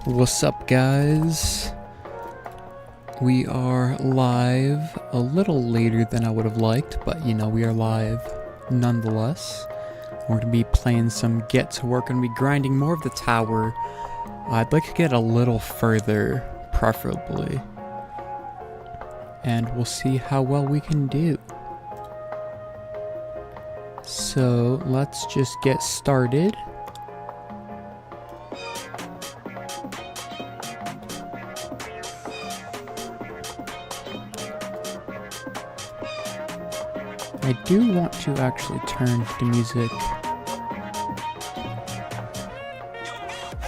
What's up, guys? We are live a little later than I would have liked, but you know, we are live nonetheless. We're going to be playing some Get to Work and be grinding more of the tower. I'd like to get a little further, preferably. And we'll see how well we can do. So, let's just get started. I do want to actually turn the music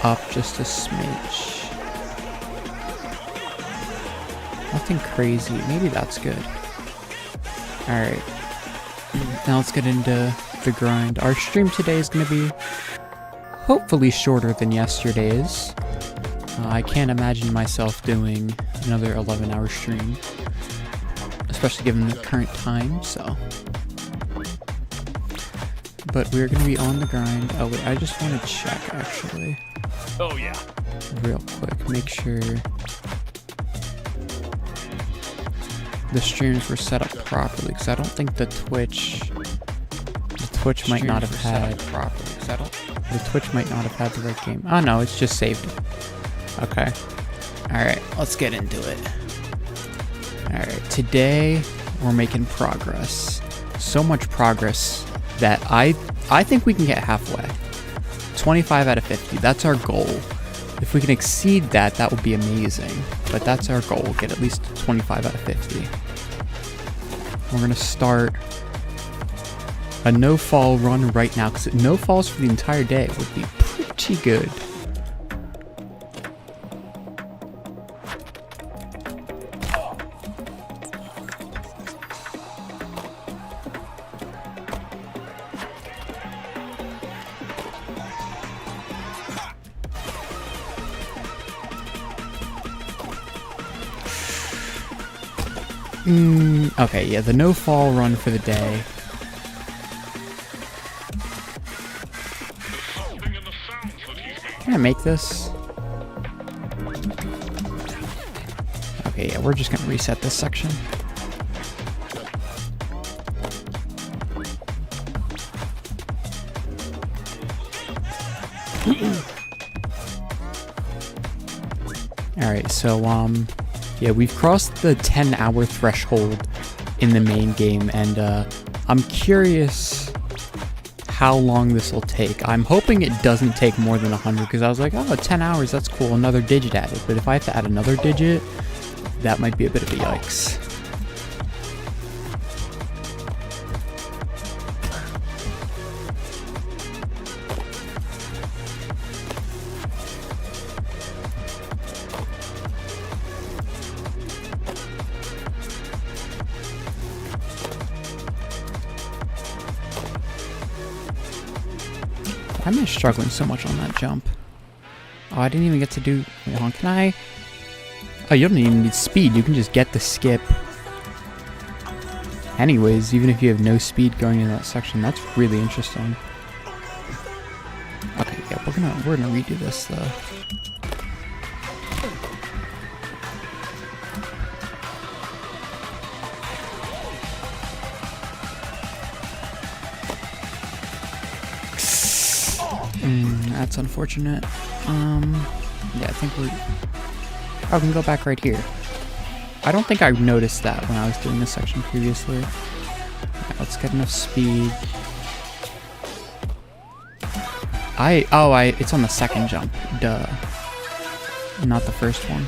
up just a smidge. Nothing crazy. Maybe that's good. Alright. Now let's get into the grind. Our stream today is going to be hopefully shorter than yesterday's. I can't imagine myself doing another 11-hour stream, especially given the current time, so. But we're going to be on the grind. Oh wait, I just want to check actually. Oh yeah. Real quick, make sure the streams were set up properly, because I don't think the Twitch might not have had the Twitch might not have had the right game. Oh no, it's just saved. Okay. Alright, let's get into it. Alright, today we're making progress. So much progress that I think we can get halfway. 25 out of 50, that's our goal. If we can exceed that, that would be amazing. But that's our goal, get at least 25 out of 50. We're gonna start a no-fall run right now, because no falls for the entire day would be pretty good. Okay, yeah, the no-fall run for the day. Can I make this? Okay, yeah, we're just gonna reset this section. Alright, so, yeah, we've crossed the 10-hour threshold in the main game, and I'm curious how long this will take. I'm hoping it doesn't take more than 100, because I was like, oh, 10 hours, that's cool, another digit added. But if I have to add another digit, that might be a bit of a yikes. Why am I struggling so much on that jump? Oh, I didn't even get to do... Hold on, can I... Oh, you don't even need speed. You can just get the skip. Anyways, even if you have no speed going into that section, that's really interesting. Okay, yeah, we're gonna redo this though. That's unfortunate. Yeah, I think we're... Oh, we can go back right here. I don't think I noticed that when I was doing this section previously. Right, let's get enough speed. It's on the second jump. Duh. Not the first one.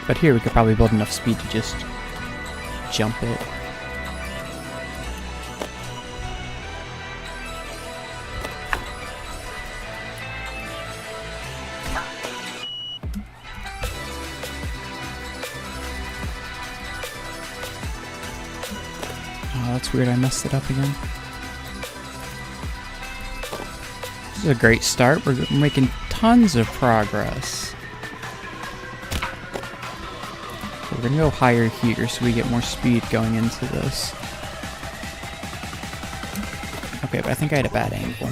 But here we could probably build enough speed to just jump it. Oh, that's weird, I messed it up again. This is a great start. We're making tons of progress. we're gonna go higher here so we get more speed going into this. Okay, but I think I had a bad angle.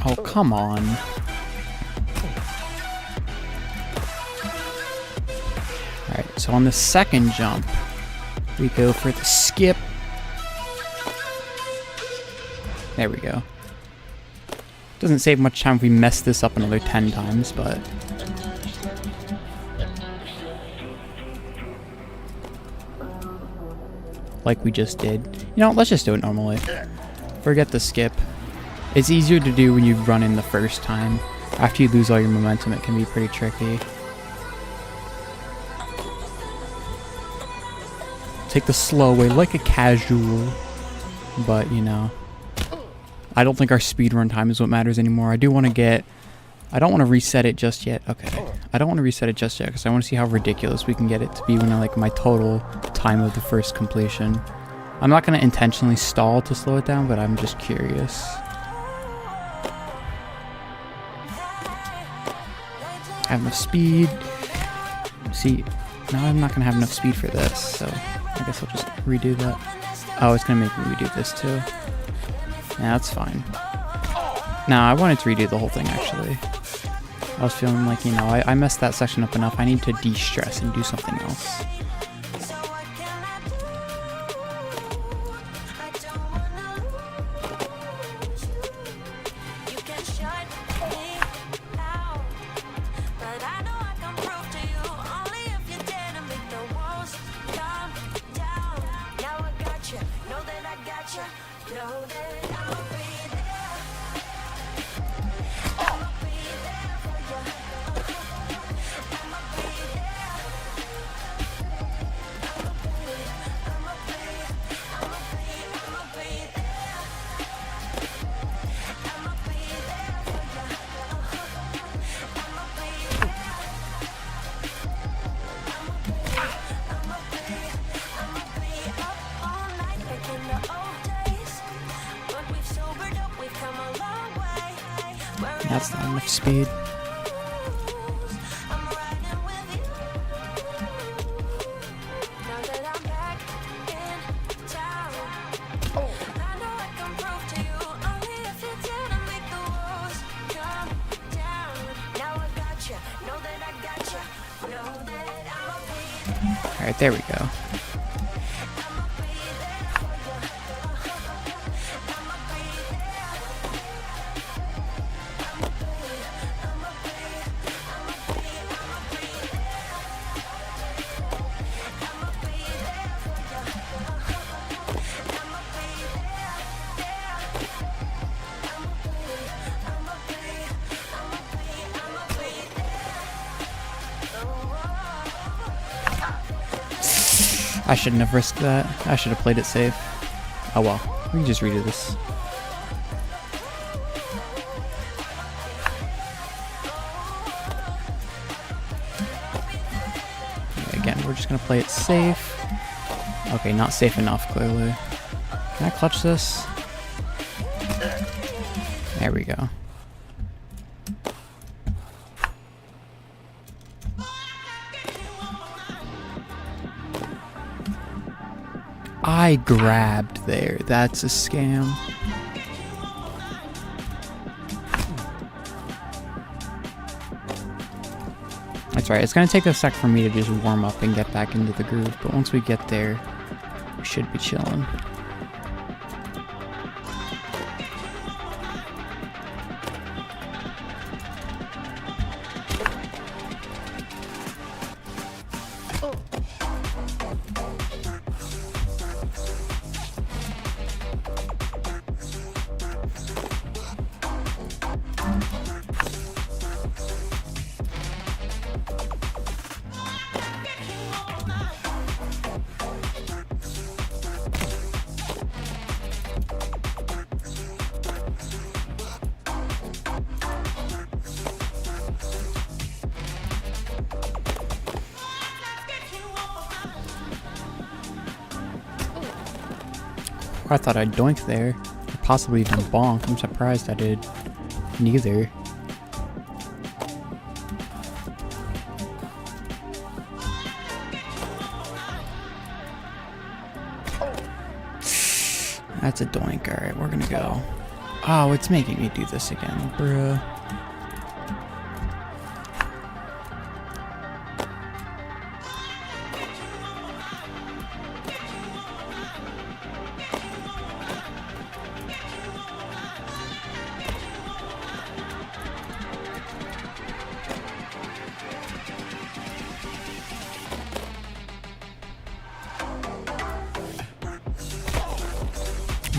Oh, come on. Alright, so on the second jump, we go for the skip. There we go. Doesn't save much time if we mess this up another 10 times, but... like we just did. You know, let's just do it normally. Forget the skip. It's easier to do when you run in the first time. After you lose all your momentum, it can be pretty tricky. Take the slow way, like a casual. But, you know, I don't think our speedrun time is what matters anymore. I do want to get... I don't want to reset it just yet. Okay. I don't want to reset it just yet because I want to see how ridiculous we can get it to be when I, like, my total time of the first completion. I'm not going to intentionally stall to slow it down, but I'm just curious. Have enough speed. See, now I'm not going to have enough speed for this, so I guess I'll just redo that. Oh, it's going to make me redo this too. Yeah, that's fine. Nah, I wanted to redo the whole thing, actually. I was feeling like, you know, I messed that section up enough. I need to de-stress and do something else. That's not enough speed. Alright, there we go. I shouldn't have risked that. I should have played it safe. Oh well, we can just redo this. Again, we're just gonna play it safe. Okay, not safe enough, clearly. Can I clutch this? There we go. I grabbed there. That's a scam. That's right. It's going to take a sec for me to just warm up and get back into the groove. But once we get there, we should be chilling. I thought I'd doink there. Or possibly even bonk. I'm surprised I did neither. That's a doink. Alright, we're gonna go. Oh, it's making me do this again, bruh.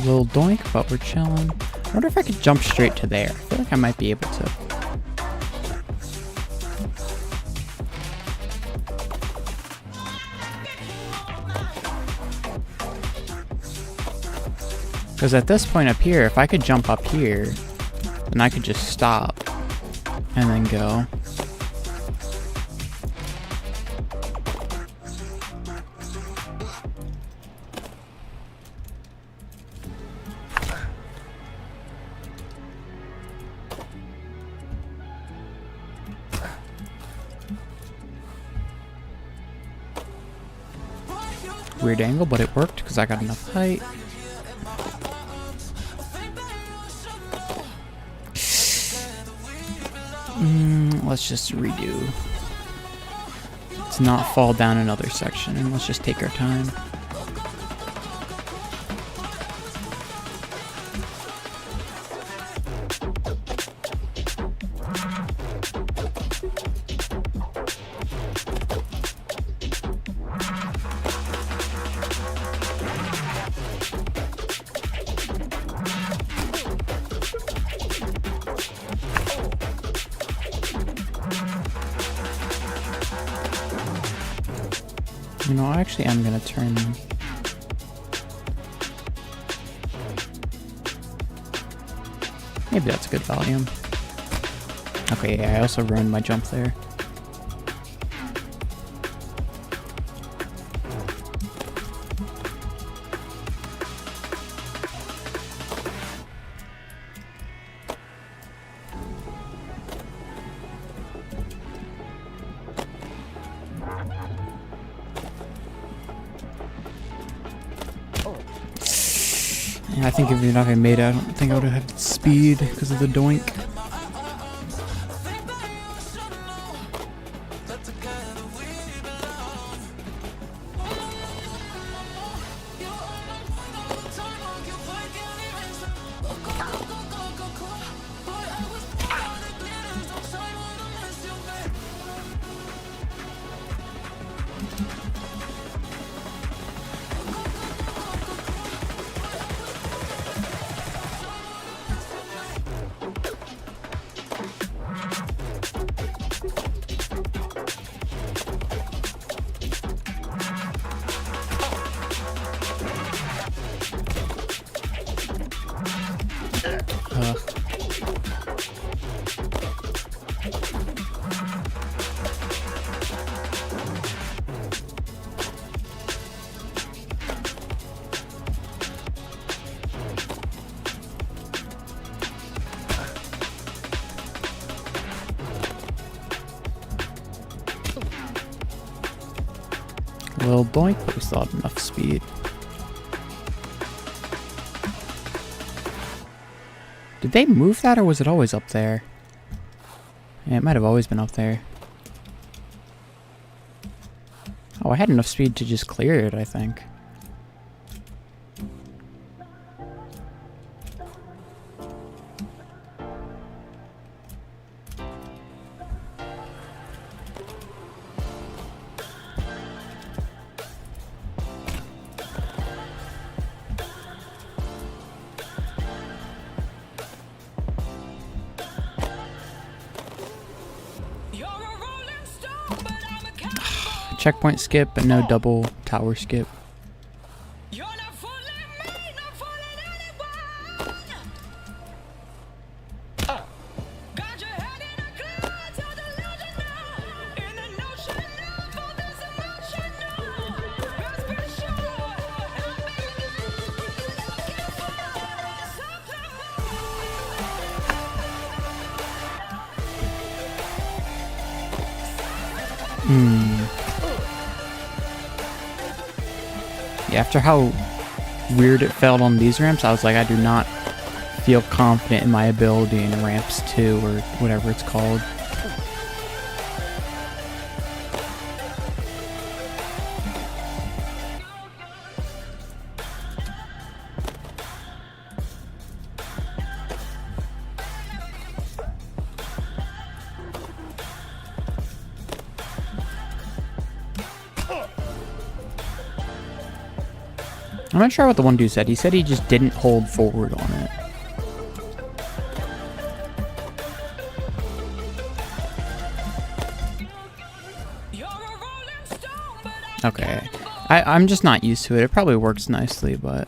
Little doink, but we're chilling. I wonder if I could jump straight to there. I feel like I might be able to. Because at this point up here, if I could jump up here, then I could just stop and then go. Weird angle, but it worked because I got enough height. Let's just redo. Let's not fall down another section, and let's just take our time. You know, actually, I'm gonna turn. Maybe that's a good volume. Okay, yeah, I also ruined my jump there. I think if you're not gonna made it, I don't think I would have had speed because of the doink. Little doink, but we still have enough speed. Did they move that, or was it always up there? Yeah, it might have always been up there. Oh, I had enough speed to just clear it, I think. Checkpoint skip, but no double tower skip. Yeah, after how weird it felt on these ramps, I was like, I do not feel confident in my ability in ramps 2 or whatever it's called. I'm not sure what the one dude said. He said he just didn't hold forward on it. Okay. I'm just not used to it. It probably works nicely, but...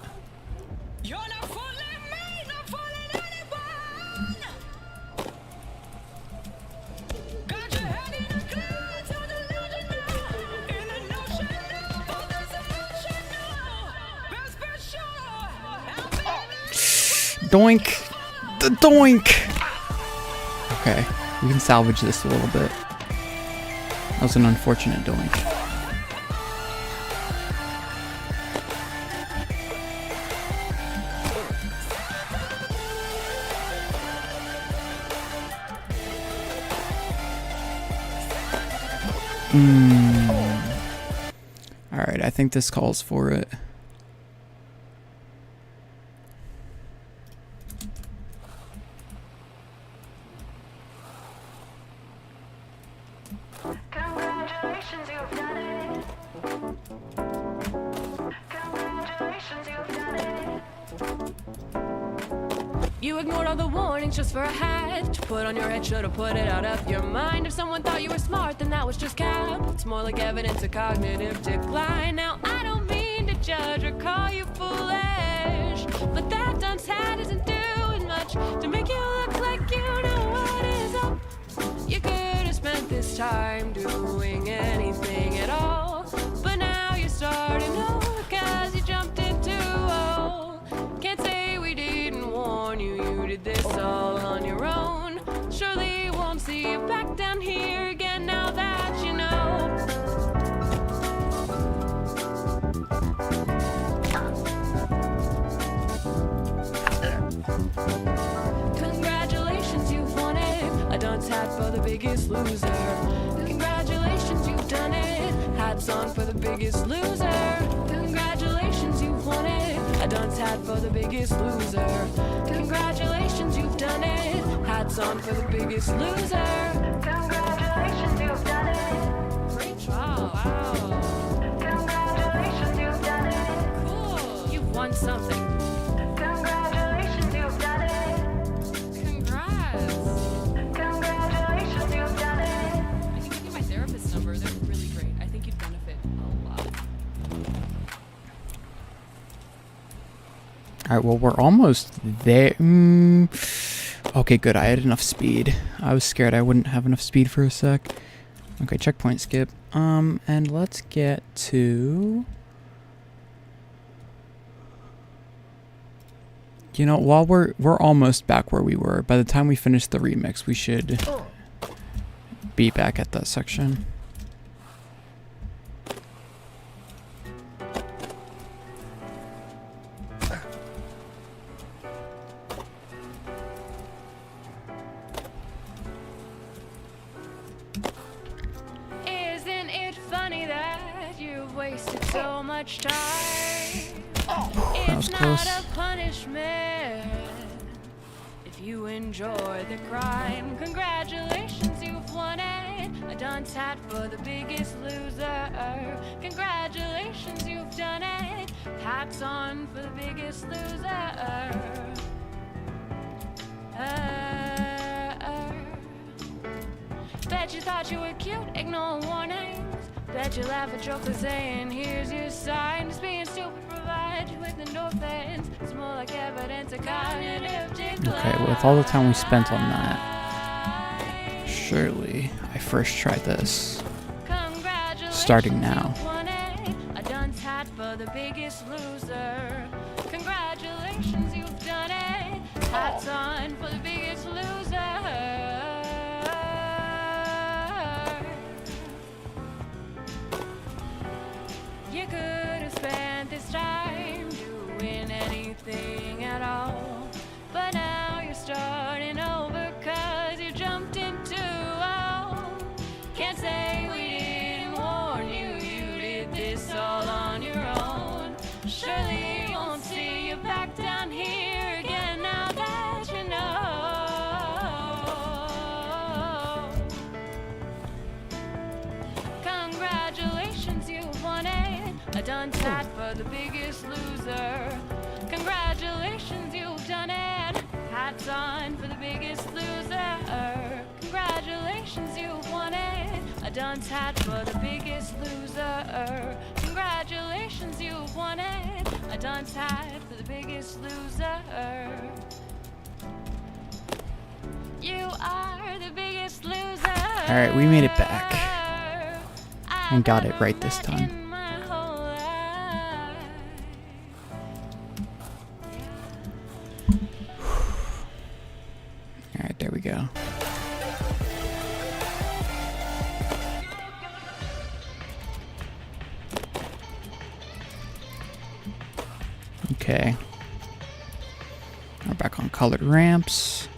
Doink! The doink! Okay, we can salvage this a little bit. That was an unfortunate doink. Alright, I think this calls for it. Congratulations, you've done it. Congratulations, you've done it. You ignored all the warnings just for a hat to put on your head. Should've put it out of your mind. If someone thought you were smart, then that was just cap. It's more like evidence of cognitive decline. Now I don't mean to judge or call you foolish, but that dunce hat isn't doing much to make you look like you know what is up. You could have spent this time doing anything at all, but now you're starting to cause you jumped into a hole. Can't say we didn't warn you, you did this all on your own. Surely won't see you back down here again now that you know. Congratulations, you've won it. A dunce hat for the biggest loser. Congratulations, you've done it. Hats on for the biggest loser. Congratulations, you've won it. A dunce hat for the biggest loser. Congratulations, you've done it. Hats on for the biggest loser. Congratulations, you've done it. Great job. Wow. Congratulations, you've done it. Cool. You've won something. Congratulations, you've done it. Congrats. Congratulations, you've done it. I can give you my therapist's number. They're really great. I think you'd benefit a lot. Alright, well, we're almost there. Okay, good. I had enough speed. I was scared I wouldn't have enough speed for a sec. Okay, checkpoint skip. And let's get to... You know, while we're almost back where we were. By the time we finish the remix, we should be back at that section. Isn't it funny that you've wasted so much time? That was It's close. not a punishment if you enjoy the crime. Congratulations, you've won it. A dunce hat for the biggest loser. Congratulations, you've done it. Hats on for the biggest loser. Bet you thought you were cute, ignore warnings. Bet you laugh at jokes like saying, here's your sign. Just being stupid provides you with endorphins. It's more like evidence of cognitive decline. Okay, with all the time we spent on that, surely I first try this. Starting now. You've won it. A dunce hat for the biggest loser. Congratulations, you've done it. Hats on for the biggest loser. A dunce hat for the biggest loser. Congratulations, you've done it. Hats on for the biggest loser. Congratulations, you've won it. A dunce hat for the biggest loser. Congratulations, you've won it. A dunce hat for the biggest loser. You are the biggest loser. All right, we made it back and got it right this time. All right, there we go. Okay. We're back on colored ramps.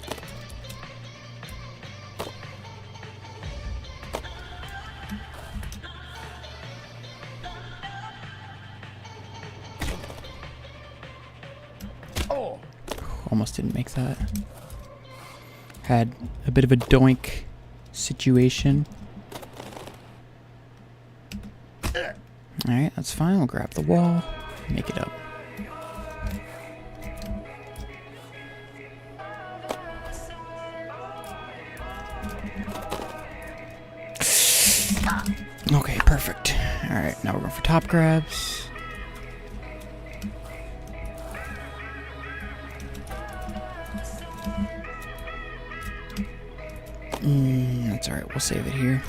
Almost didn't make that. Had a bit of a doink situation. Alright, that's fine. We'll grab the wall, make it up. Okay, perfect. Alright, now we're going for top grabs. That's alright, we'll save it here.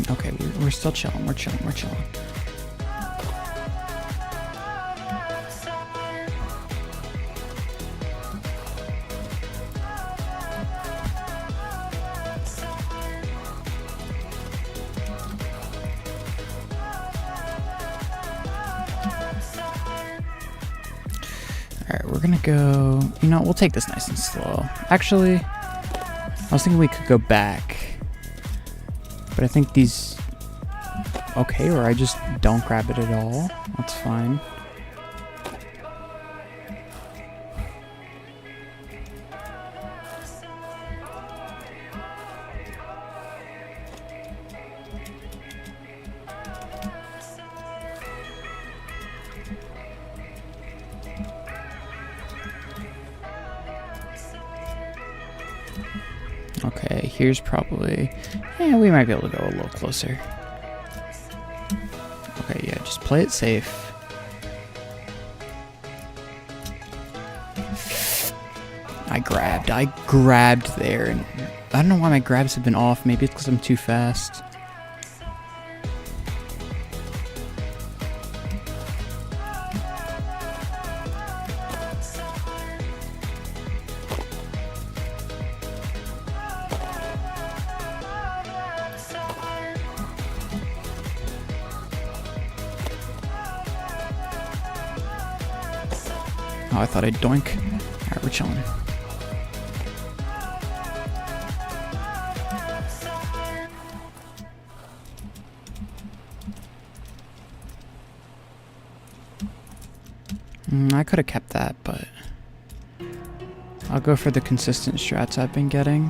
Okay, we're still chilling, we're chilling. Alright, we're gonna go... You know, we'll take this nice and slow. Actually, I was thinking we could go back. But I think these... Okay, or I just don't grab it at all. That's fine. Okay, here's probably... Yeah, we might be able to go a little closer. Okay, yeah, just play it safe. I grabbed there, and I don't know why my grabs have been off. Maybe it's because I'm too fast. Oh, I thought I'd doink. Alright, we're chilling. I could have kept that, but I'll go for the consistent strats I've been getting.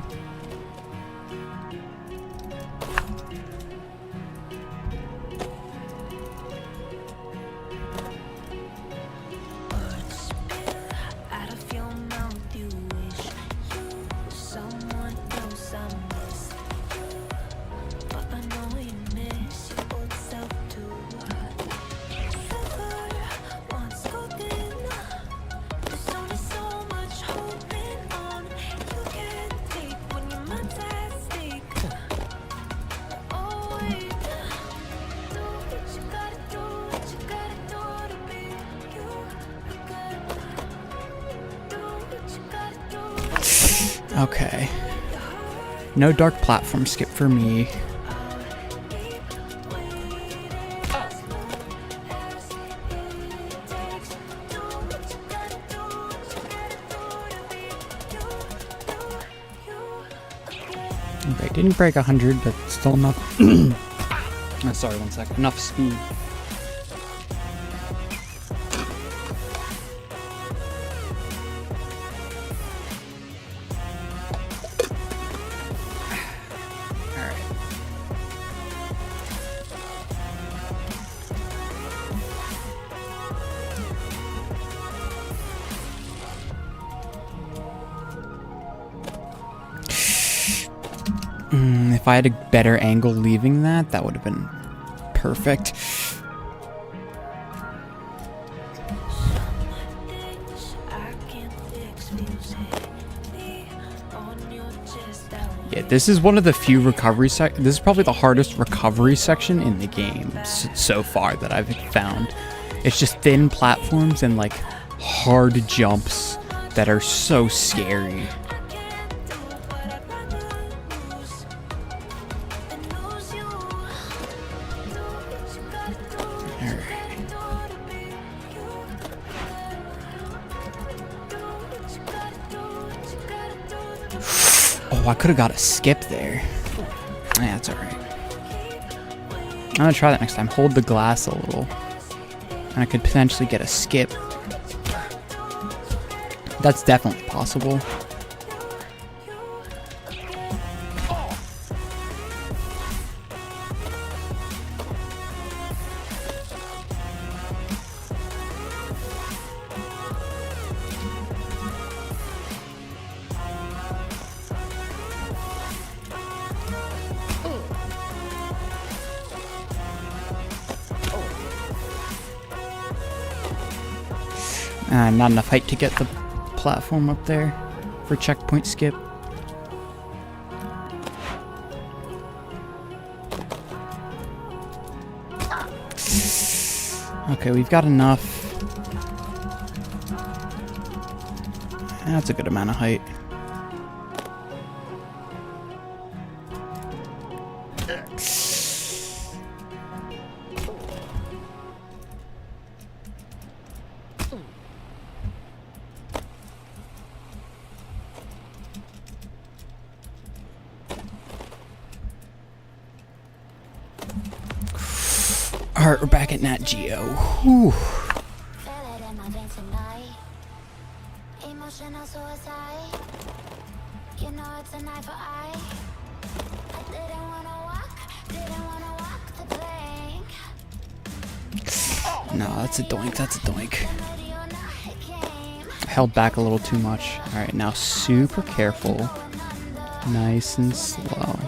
Okay. No dark platform skip for me. Okay, didn't break 100, but still enough. Sorry, 1 second. Enough speed. If I had a better angle leaving that, that would have been perfect. Yeah, this is one of the few recovery this is probably the hardest recovery section in the game so far that I've found. It's just thin platforms and like hard jumps that are so scary. Oh, I could have got a skip there. Yeah, that's alright. I'm gonna try that next time. Hold the glass a little. And I could potentially get a skip. That's definitely possible. Not enough height to get the platform up there for checkpoint skip. Okay, we've got enough. That's a good amount of height. Alright, we're back at Nat Geo. Whew. No, that's a doink, that's a doink. I held back a little too much. Alright, now super careful. Nice and slow.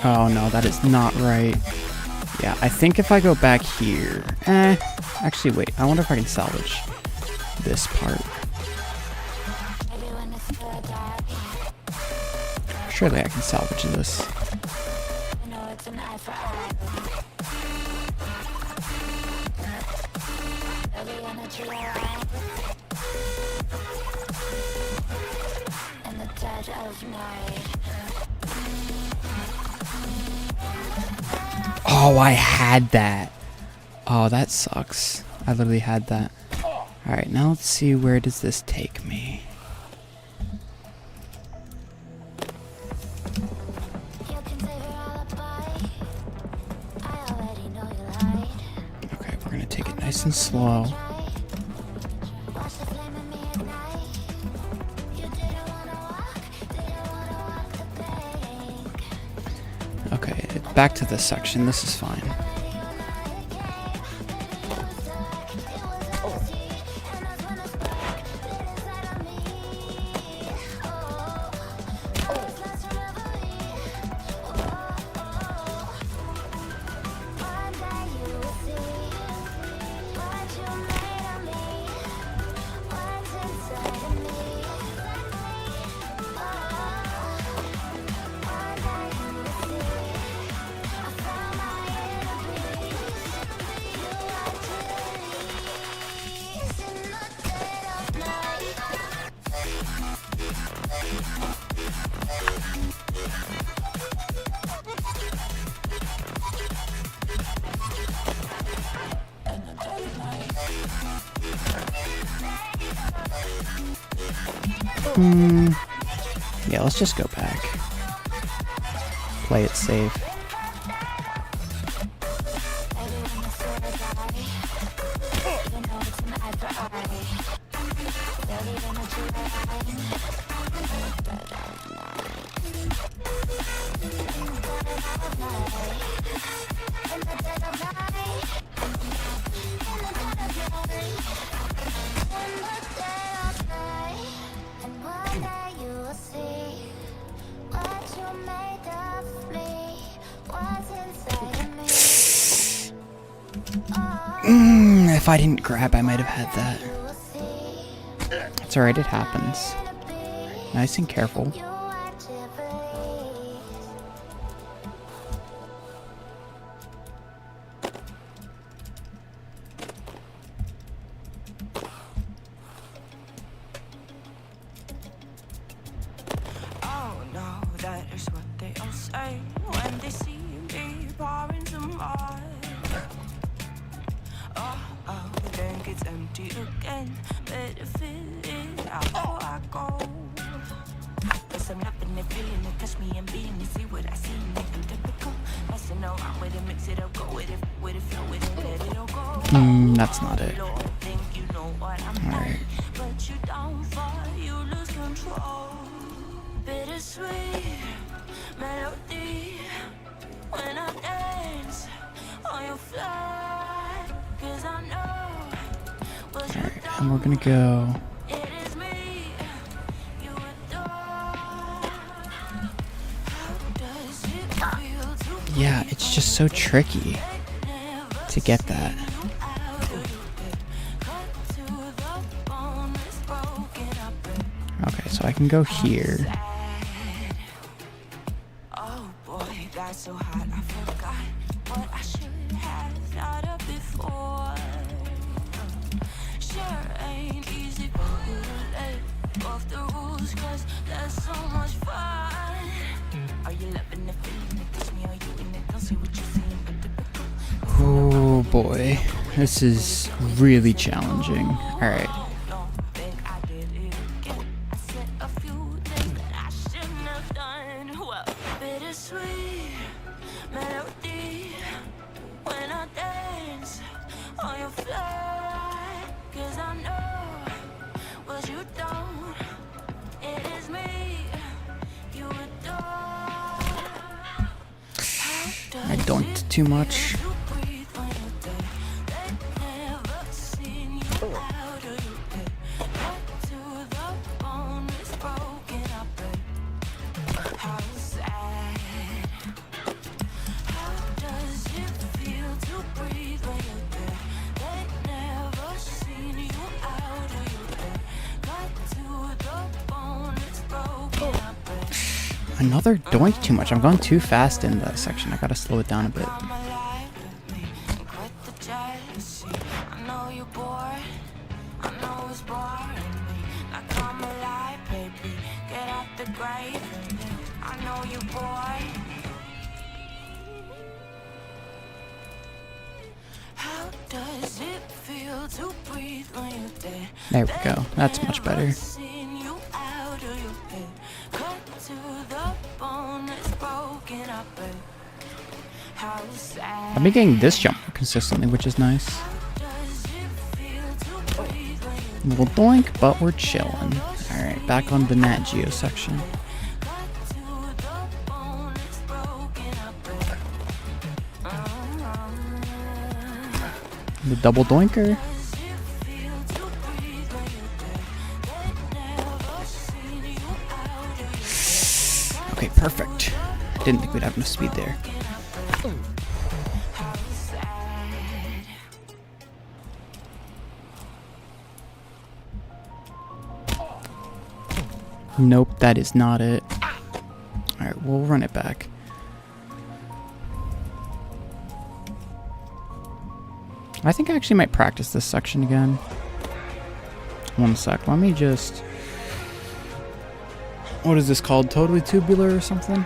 Oh no, that is not right. Yeah, I think if I go back here... Actually, wait. I wonder if I can salvage this part. Surely I can salvage this. Oh, I had that. Oh, that sucks. I literally had that. Alright, now let's see, where does this take me? Okay, we're gonna take it nice and slow. Okay, back to this section. This is fine. Yeah, let's just go back. Play it safe. If I didn't grab, I might have had that. It's alright, it happens. Nice and careful. Oh no, that is what they all say when they see me pouring some wine. Oh, then it's empty again. Better fill it out before I go. Cause I'm loving it, feeling it, touch me and being it. See what I see in it, I'm typical. Messing around with it, mix it up, go with it, flow with it, let it all go. That's not it. Think you know what I'm Alright. but you don't fall, you lose control. Bittersweet melody when I dance on your fly. Cause I know what you Alright, and we're gonna go. it is me you adore. How does it feel to Yeah, it's just so tricky to get that. Okay, so I can go here. Oh boy, got so hot I forgot what I should have thought of before. Sure ain't easy for you to let off the rules, cause that's so much fun. Are you loving the feeling it? Touch me, are you in it? Don't see what you're seeing, but typical. Oh boy, this is really challenging. Alright. Don't think I did it again. I said a few things that I shouldn't have done. Well, bittersweet melody when I dance on your fly. Cause I know what you don't. It is me you adore. I doinked too much. Another doink too much. I'm going too fast in that section. I gotta slow it down a bit. There we go. That's much better. I've been getting this jump consistently, which is nice. A little doink, but we're chilling. Alright, back on the Nat Geo section. The double doinker. Okay, perfect. Didn't think we'd have enough speed there. Nope, that is not it. Alright, we'll run it back. I think I actually might practice this section again. One sec, let me just... What is this called? Totally tubular or something?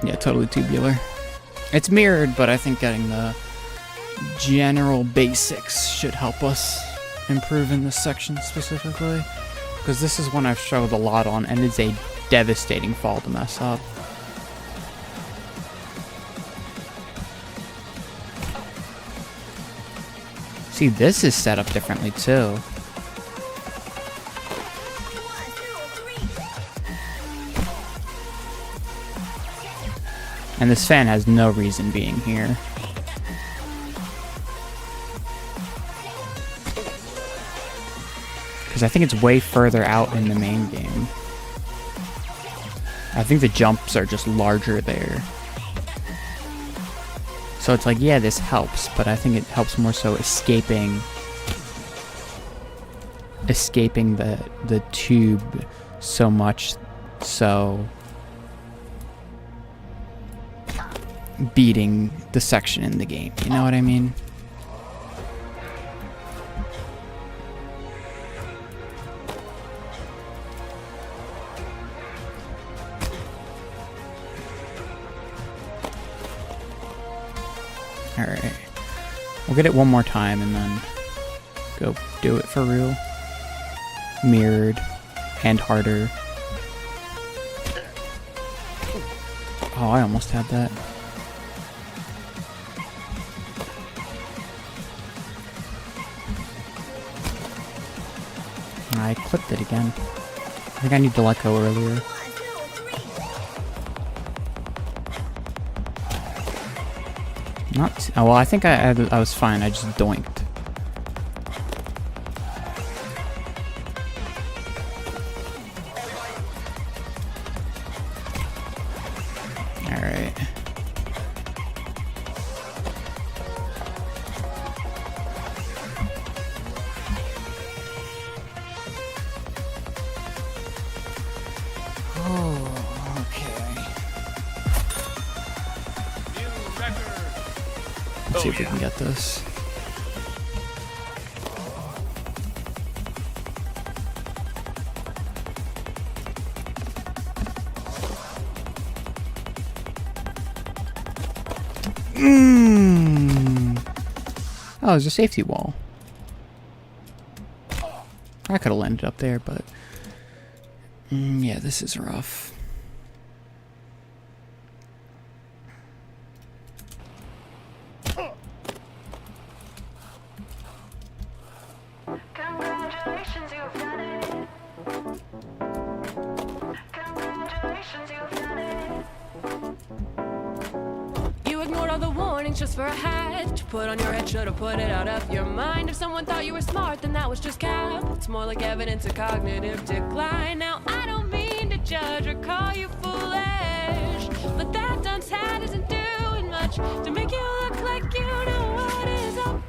Yeah, totally tubular. It's mirrored, but I think getting the general basics should help us. improve in this section specifically. Because this is one I've struggled a lot on, and it's a devastating fall to mess up. See, this is set up differently too. And this fan has no reason being here. Because I think it's way further out in the main game. I think the jumps are just larger there. So it's like, yeah, this helps, but I think it helps more so escaping the tube so much so beating the section in the game. You know what I mean? Alright. We'll get it one more time and then go do it for real. Mirrored and harder. Oh, I almost had that. I clipped it again. I think I need to let go earlier. Not. Oh, well, I think I was fine. I just doinked. All right. Oh, okay. Let's see if we can get this. Oh, there's a safety wall. I could have landed up there, but yeah, this is rough. Congratulations, you've done it. Congratulations, you've done it. You ignored all the warnings just for a hat you put on your head. Should've put it out of your mind. If someone thought you were smart, then that was just cap. It's more like evidence of cognitive decline. Now I don't mean to judge or call you foolish, but that dunce hat isn't doing much to make you look like you know what is up.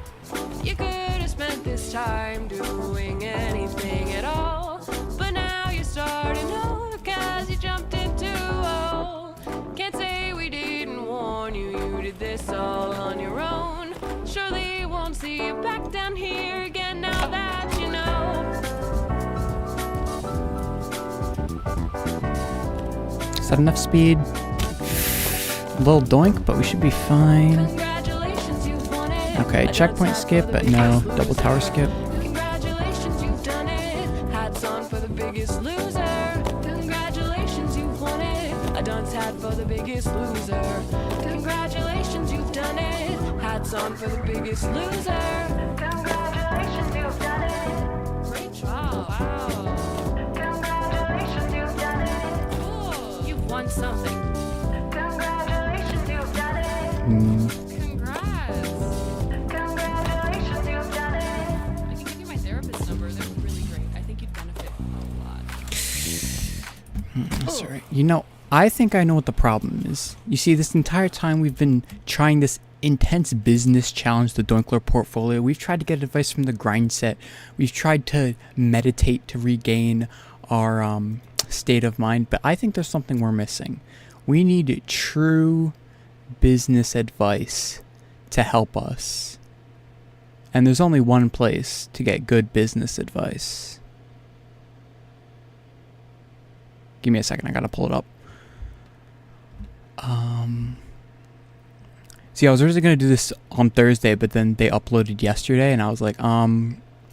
You could have spent this time doing anything at all, but now you're starting over cause you jumped into a hole. Can't say we didn't warn you, you did this all on your own. Surely won't see you back down here again now that you know. Is that enough speed? A little doink, but we should be fine. Congratulations, you've won it. Okay, checkpoint skip, but no double tower skip. Congratulations, you've done it. Hats on for the biggest loser. Congratulations, you've won it. A dunce hat for the biggest loser. Congratulations, you've done it. Hats on for the biggest loser. Congratulations, you've done it. Great job. Wow. Congratulations, you've done it. Cool. You've won something. Congratulations, you've done it. Congrats. Congratulations, you've done it. I can give you my therapist's number. They're really great. I think you'd benefit a lot. That's all right. You know, I think I know what the problem is. You see, this entire time we've been trying this intense business challenge, the Doinkler portfolio. We've tried to get advice from the grind set. We've tried to meditate to regain our state of mind. But I think there's something we're missing. We need true business advice to help us. And there's only one place to get good business advice. Give me a second, I gotta pull it up. See, I was originally gonna do this on Thursday, but then they uploaded yesterday, and I was like,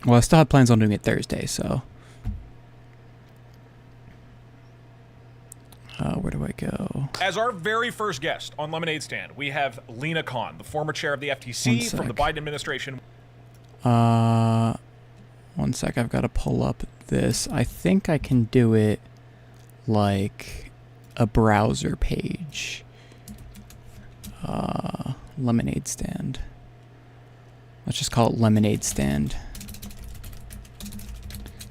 Well, I still had plans on doing it Thursday, so. Where do I go? As our very first guest on Lemonade Stand, we have Lena Khan, the former chair of the FTC from the Biden administration. 1 sec, I've got to pull up this. I think I can do it like a browser page. Lemonade Stand. Let's just call it Lemonade Stand.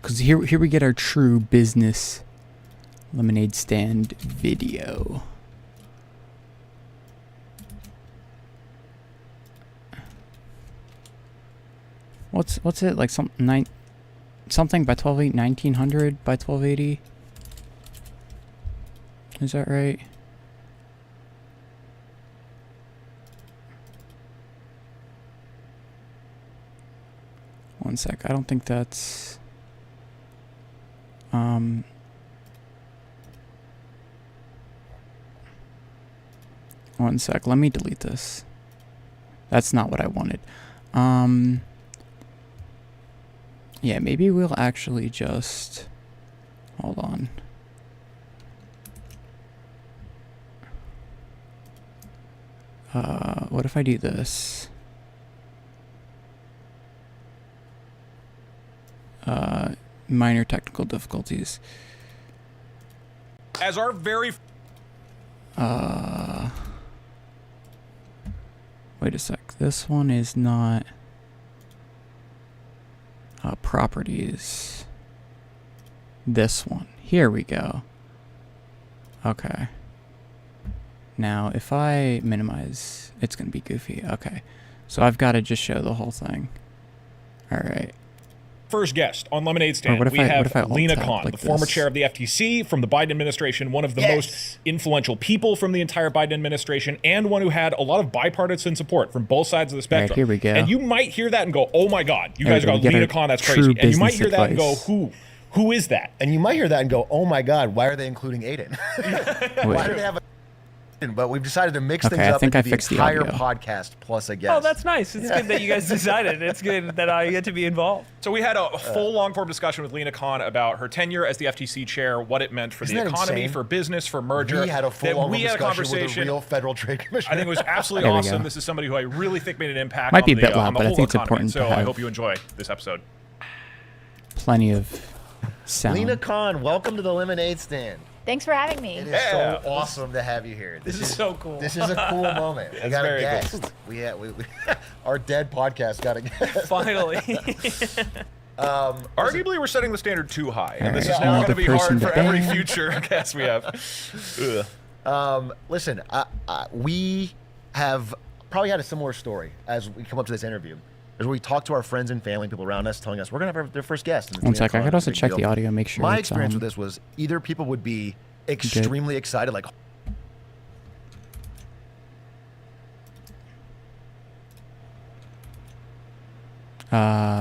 Because here we get our true business Lemonade Stand video. What's it like? Something by 1280, 1900 by 1280. Is that right? One sec. I don't think that's. 1 sec. Let me delete this. That's not what I wanted. Yeah, maybe we'll actually just. Hold on. What if I do this? Minor technical difficulties. As our very... Wait a sec. This one is not... properties. This one. Here we go. Okay. Now, if I minimize, it's going to be goofy. Okay. So I've got to just show the whole thing. All right. First guest on Lemonade Stand, what if we I have Lena alt-tab Khan, like the former this? chair of the FTC from the Biden administration, one of the most influential people from the entire Biden administration, and one who had a lot of bipartisan support from both sides of the spectrum. Right, here we go. And you might hear that and go, oh my God, you There guys we go. got We get Lena our Khan, that's true crazy. And you might business hear that and go, advice. who is that? And you might hear that and go, oh my God, why are they including Aiden? Why do they have a... But we've decided to mix things I up think into I the fixed the entire audio. podcast plus a guest. Oh, that's nice. It's good that you guys decided. It's good that I get to be involved. So we had a full long-form discussion with Lena Khan about her tenure as the FTC chair, what it meant for Isn't the that economy, insane? for business, for merger. We had a full We had a discussion with a conversation. real Federal Trade Commissioner. I think it was absolutely There we awesome. go. This is somebody who I really think made an impact Might on be a the, bit loud, on the but I whole think it's economy. important to So I have- hope you enjoy this episode. Plenty of sound. Lena Khan, welcome to the Lemonade Stand. Thanks for having me. It is Yeah. so awesome to have you here. This is so cool. This is a cool moment. We got a very guest. cool. We our dead podcast got a guest. Finally. Arguably, we're setting the standard too high, and this Alright, is now another going to be hard person for to every ban. future guest we have. Ugh. Listen, we have probably had a similar story as we come up to this interview. As we talk to our friends and family, people around us, telling us we're going to have their first guest. And it's 1 Lena sec. I Khan. could It's a also big check deal. the audio, make sure My it's experience on. with this was either people would be extremely excited, like,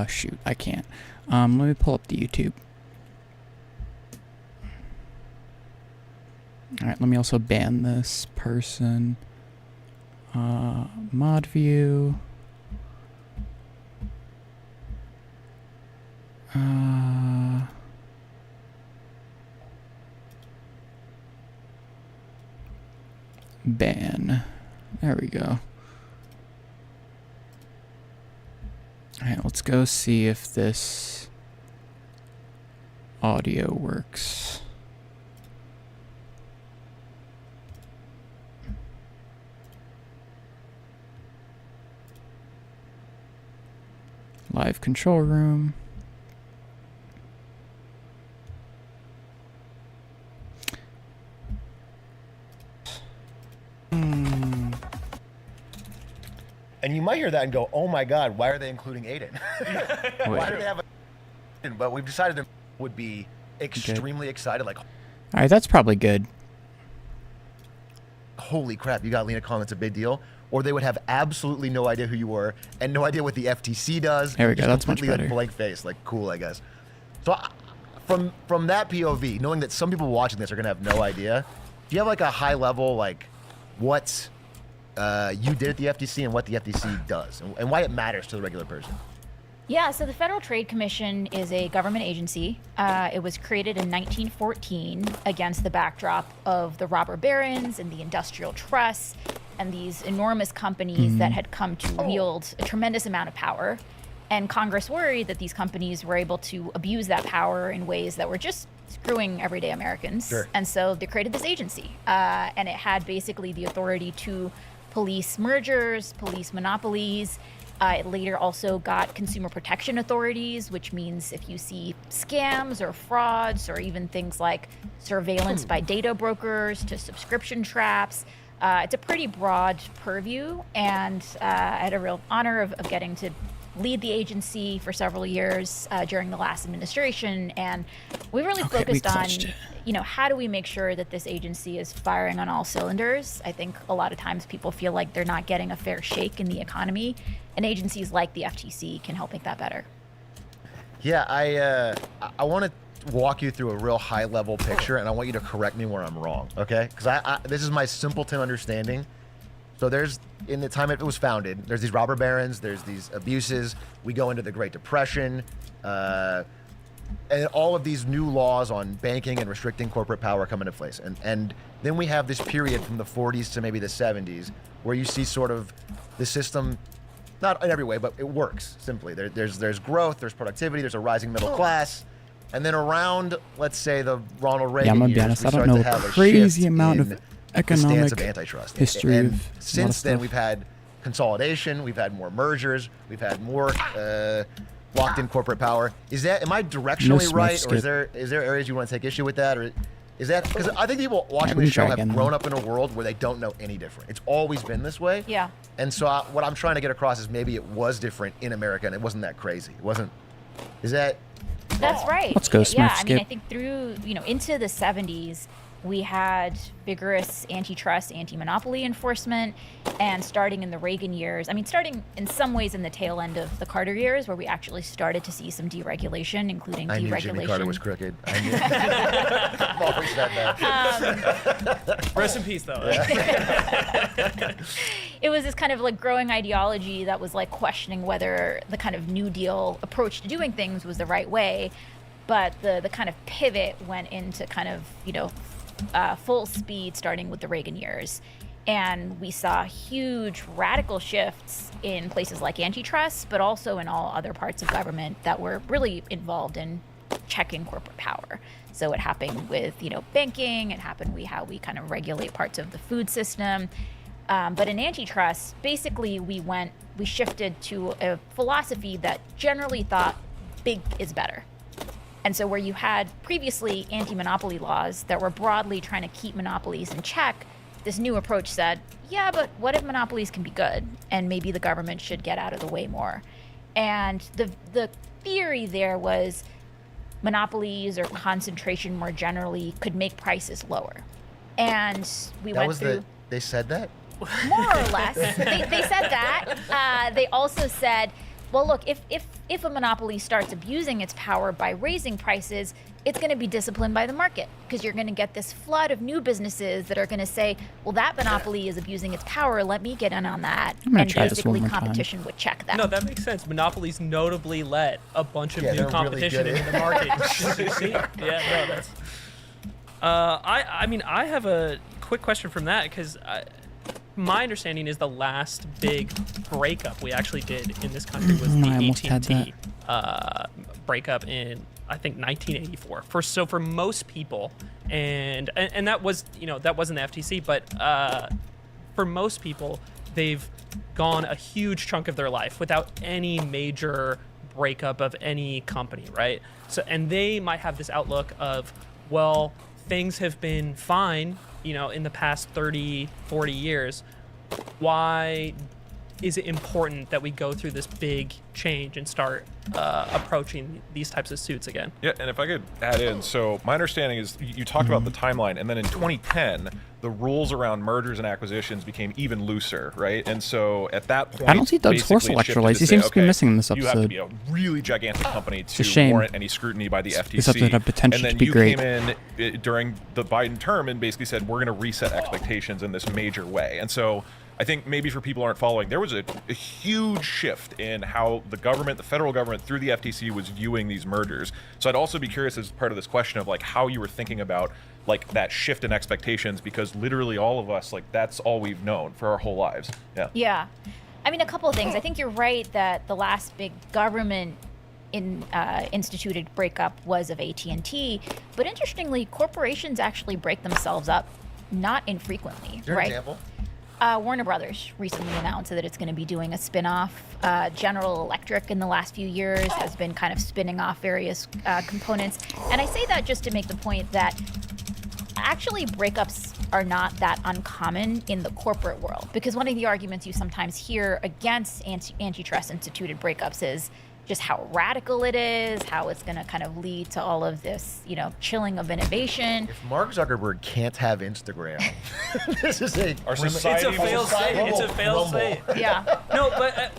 Shoot, I can't. Let me pull up the YouTube. Alright, let me also ban this person. Mod view. Ban. There we go. Alright, let's go see if this audio works. Live control room. and you might hear that and go, oh my God, why are they including Aiden? Why do they have a... But we've decided to would be extremely excited, like, Alright, that's probably good. holy crap, you got Lena Khan, it's a big deal. Or they would have absolutely no idea who you were and no idea what the FTC does. There we go, Just that's much completely, better. Like, blank face, like, cool, I guess. So from that POV, knowing that some people watching this are gonna have no idea, do you have like a high level, like, what you did at the FTC and what the FTC does and why it matters to the regular person? Yeah, so the Federal Trade Commission is a government agency. It was created in 1914 against the backdrop of the robber barons and the industrial trusts and these enormous companies that had come to wield a tremendous amount of power. And Congress worried that these companies were able to abuse that power in ways that were just screwing everyday Americans. Sure. And so they created this agency. And it had basically the authority to police mergers, police monopolies. It later also got consumer protection authorities, which means if you see scams or frauds or even things like surveillance by data brokers to subscription traps, it's a pretty broad purview. And I had a real honor of getting to lead the agency for several years during the last administration. And we really focused on, how do we make sure that this agency is firing on all cylinders? I think a lot of times people feel like they're not getting a fair shake in the economy, and agencies like the FTC can help make that better. Yeah, I want to walk you through a real high-level picture, and I want you to correct me where I'm wrong, okay? Because this is my simpleton understanding. So there's, in the time it was founded, there's these robber barons, there's these abuses. We go into the Great Depression, and all of these new laws on banking and restricting corporate power come into place. And then we have this period from the 40s to maybe the 70s where you see sort of the system, not in every way, but it works, simply. There's growth, there's productivity, there's a rising middle class. And then around, let's say, the Ronald Reagan I'm gonna be years, honest, we I don't start know to have a crazy shift amount in of the stance economic of antitrust. history And of a lot since of then, stuff. we've had consolidation, we've had more mergers, we've had more locked-in corporate power. Am I directionally right, or is there areas you want to take issue with that, or is that because I think people watching this show have grown up in a world where they don't know any different. It's always been this way. Yeah. And so what I'm trying to get across is maybe it was different in America, and it wasn't that crazy. It wasn't. Is that? That's right. Let's go, Smith. Yeah, I mean, I think through, into the 70s, we had vigorous antitrust, anti-monopoly enforcement, and starting in the Reagan years, starting in some ways in the tail end of the Carter years, where we actually started to see some deregulation, including I deregulation. knew Jimmy Carter was crooked. I knew. I've always said that. Rest in peace, though. It was this kind of like growing ideology that was like questioning whether the kind of New Deal approach to doing things was the right way. But the kind of pivot went into kind of, full speed starting with the Reagan years. And we saw huge radical shifts in places like antitrust, but also in all other parts of government that were really involved in checking corporate power. So it happened with, banking. It happened with how we kind of regulate parts of the food system. But in antitrust, basically we shifted to a philosophy that generally thought big is better. And so where you had previously anti-monopoly laws that were broadly trying to keep monopolies in check, this new approach said, yeah, but what if monopolies can be good? And maybe the government should get out of the way more. And the theory there was monopolies or concentration more generally could make prices lower. And they said that? More or less. They said that. They also said, well, look, if a monopoly starts abusing its power by raising prices, it's going to be disciplined by the market, because you're going to get this flood of new businesses that are going to say, well, that monopoly is abusing its power. Let me get in on that. And basically competition would check that. No, that makes sense. Monopolies notably let a bunch of new competition into the market. Yeah, no, that's... I have a quick question from that, because my understanding is the last big breakup we actually did in this country was the AT&T breakup in, I think, 1984. For most people, and that was, that wasn't the FTC, but for most people, they've gone a huge chunk of their life without any major breakup of any company, right? So, and they might have this outlook of, well, things have been fine, in the past 30, 40 years. Why is it important that we go through this big change and start approaching these types of suits again? Yeah, and if I could add in, so my understanding is you talked about the timeline, and then in 2010, the rules around mergers and acquisitions became even looser, right? And so at that point, I don't see Doug's horse electrolytes. He seems to be missing in this episode. You have to be a really gigantic company to warrant any scrutiny by the FTC. This episode had potential and then to be great. You came in during the Biden term and basically said, we're going to reset expectations in this major way. And so I think maybe for people who aren't following, there was a huge shift in how the government, the federal government through the FTC was viewing these mergers. So I'd also be curious as part of this question of like how you were thinking about like that shift in expectations, because literally all of us, like that's all we've known for our whole lives. Yeah. Yeah. I mean, a couple of things. I think you're right that the last big government instituted breakup was of AT&T, but interestingly, corporations actually break themselves up not infrequently, Is there right? an example? Warner Brothers recently announced that it's going to be doing a spin-off. General Electric in the last few years has been kind of spinning off various components. And I say that just to make the point that actually breakups are not that uncommon in the corporate world, because one of the arguments you sometimes hear against antitrust instituted breakups is just how radical it is, how it's going to kind of lead to all of this, chilling of innovation. If Mark Zuckerberg can't have Instagram, this is Our It's society a failed state. It's a failed state. Yeah. No, but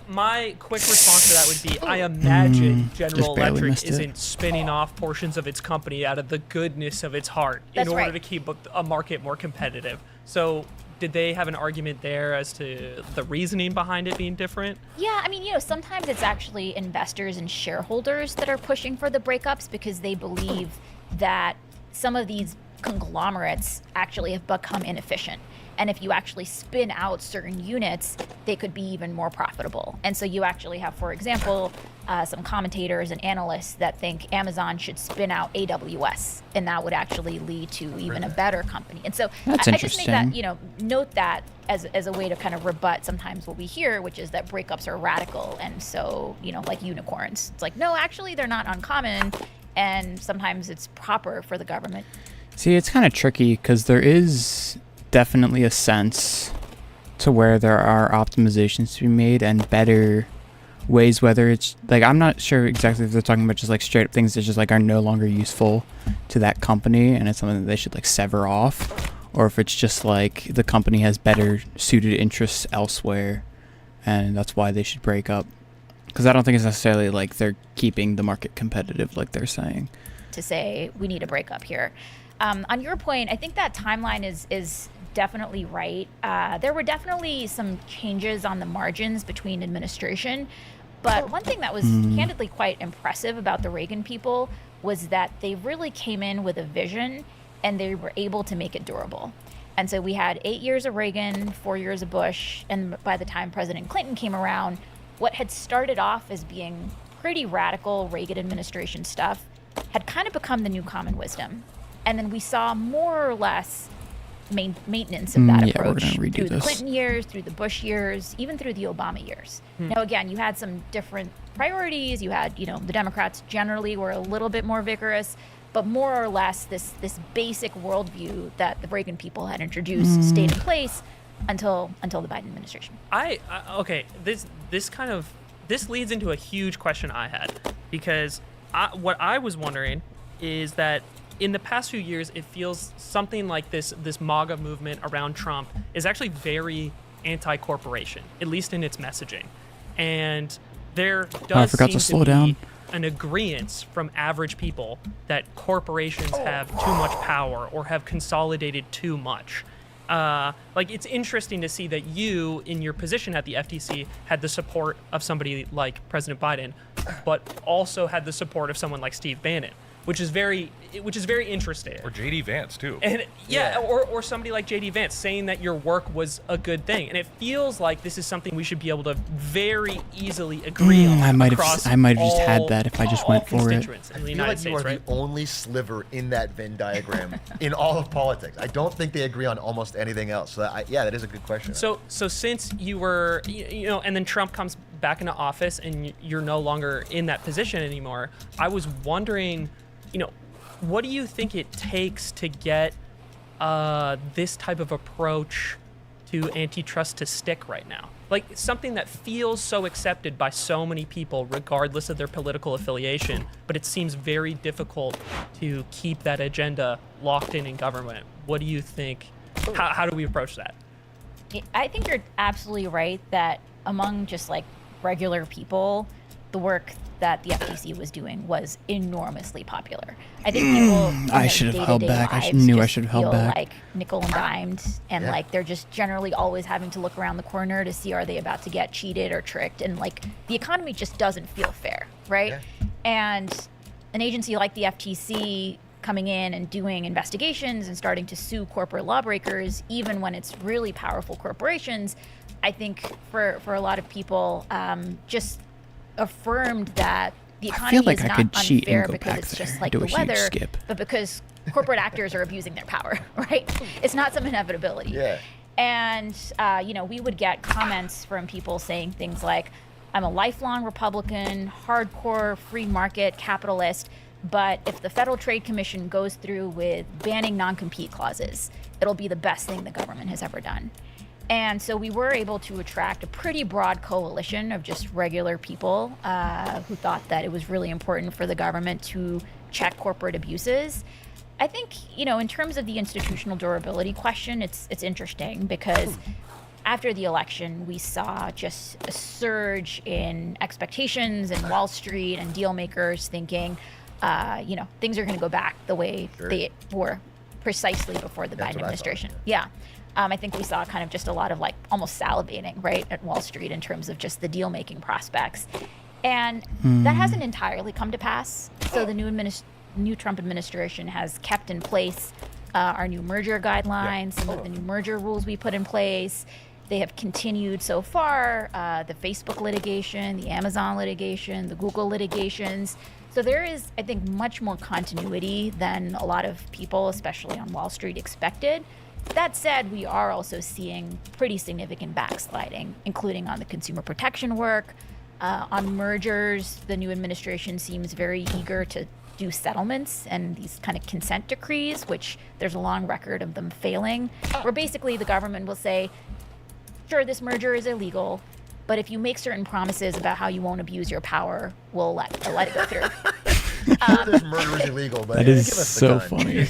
my quick response to that would be, I imagine General just barely Electric missed it. isn't spinning off portions of its company out of the goodness of its heart That's in order right. to keep a market more competitive. So did they have an argument there as to the reasoning behind it being different? Yeah, I mean, sometimes it's actually investors and shareholders that are pushing for the breakups because they believe that some of these conglomerates actually have become inefficient. And if you actually spin out certain units, they could be even more profitable. And so you actually have, for example, some commentators and analysts that think Amazon should spin out AWS, and that would actually lead to even a better company. And so That's I just make that, interesting. note that as a way to kind of rebut sometimes what we hear, which is that breakups are radical and so, like unicorns. It's like, no, actually they're not uncommon, and sometimes it's proper for the government. See, it's kind of tricky because there is definitely a sense to where there are optimizations to be made and better ways, whether it's like, I'm not sure exactly if they're talking about just like straight up things that just like are no longer useful to that company and it's something that they should like sever off, or if it's just like the company has better suited interests elsewhere and that's why they should break up. Because I don't think it's necessarily like they're keeping the market competitive like they're saying. To say we need a breakup here. On your point, I think that timeline is definitely right. There were definitely some changes on the margins between administration, but one thing that was candidly quite impressive about the Reagan people was that they really came in with a vision and they were able to make it durable. And so we had 8 years of Reagan, 4 years of Bush, and by the time President Clinton came around, what had started off as being pretty radical Reagan administration stuff had kind of become the new common wisdom. And then we saw more or less maintenance of that Yeah, we're approach gonna redo through the this. Clinton years, through the Bush years, even through the Obama years. Now, again, you had some different priorities. You had, the Democrats generally were a little bit more vigorous, but more or less this basic worldview that the Reagan people had introduced stayed in place until the Biden administration. Okay, this leads into a huge question I had, because what I was wondering is that in the past few years, it feels something like this MAGA movement around Trump is actually very anti-corporation, at least in its messaging. And there does forgot to seem slow to be down. an agreement from average people that corporations have too much power or have consolidated too much. It's interesting to see that you, in your position at the FTC, had the support of somebody like President Biden, but also had the support of someone like Steve Bannon, which is very interesting. Or JD Vance too. And or somebody like JD Vance saying that your work was a good thing, and it feels like this is something we should be able to very easily agree on. I might have across just had all- that if I just all went for it. constituents in the I feel United like you States, are right? the only sliver in that Venn diagram in all of politics. I don't think they agree on almost anything else. So that is a good question. So since you were, and then Trump comes back into office and you're no longer in that position anymore, I was wondering, what do you think it takes to get this type of approach to antitrust to stick right now? Like something that feels so accepted by so many people, regardless of their political affiliation, but it seems very difficult to keep that agenda locked in government. What do you think? How do we approach that? I think you're absolutely right that among just like regular people, the work that the FTC was doing was enormously popular. I think people in I their should have held day-to-day back. I lives knew I just should have held feel back. like nickel and dimed, and Yeah. like they're just generally always having to look around the corner to see are they about to get cheated or tricked, and like the economy just doesn't feel fair, right? Yeah. And an agency like the FTC coming in and doing investigations and starting to sue corporate lawbreakers, even when it's really powerful corporations, I think for a lot of people, just affirmed that the I economy feel like is I not could cheat and unfair go because back it's there just and like do the a huge weather, skip. but because corporate actors are abusing their power, right? It's not some inevitability. Yeah. And, we would get comments from people saying things like, I'm a lifelong Republican, hardcore free market capitalist, but if the Federal Trade Commission goes through with banning non-compete clauses, it'll be the best thing the government has ever done. And so we were able to attract a pretty broad coalition of just regular people who thought that it was really important for the government to check corporate abuses. I think, in terms of the institutional durability question, it's interesting because after the election, we saw just a surge in expectations in Wall Street and deal makers thinking, things are going to go back the way they were precisely before the That's Biden what I thought, administration. Yeah. I think we saw kind of just a lot of like almost salivating, right, at Wall Street in terms of just the deal making prospects. And that hasn't entirely come to pass. So the new Trump administration has kept in place our new merger guidelines, some of the new merger rules we put in place. They have continued so far the Facebook litigation, the Amazon litigation, the Google litigations. So there is, I think, much more continuity than a lot of people, especially on Wall Street, expected. That said, we are also seeing pretty significant backsliding, including on the consumer protection work. On mergers, the new administration seems very eager to do settlements and these kind of consent decrees, which there's a long record of them failing, where basically the government will say, sure, this merger is illegal, but if you make certain promises about how you won't abuse your power, we'll let it go through. This murder is illegal, but That give is us the so gun. funny.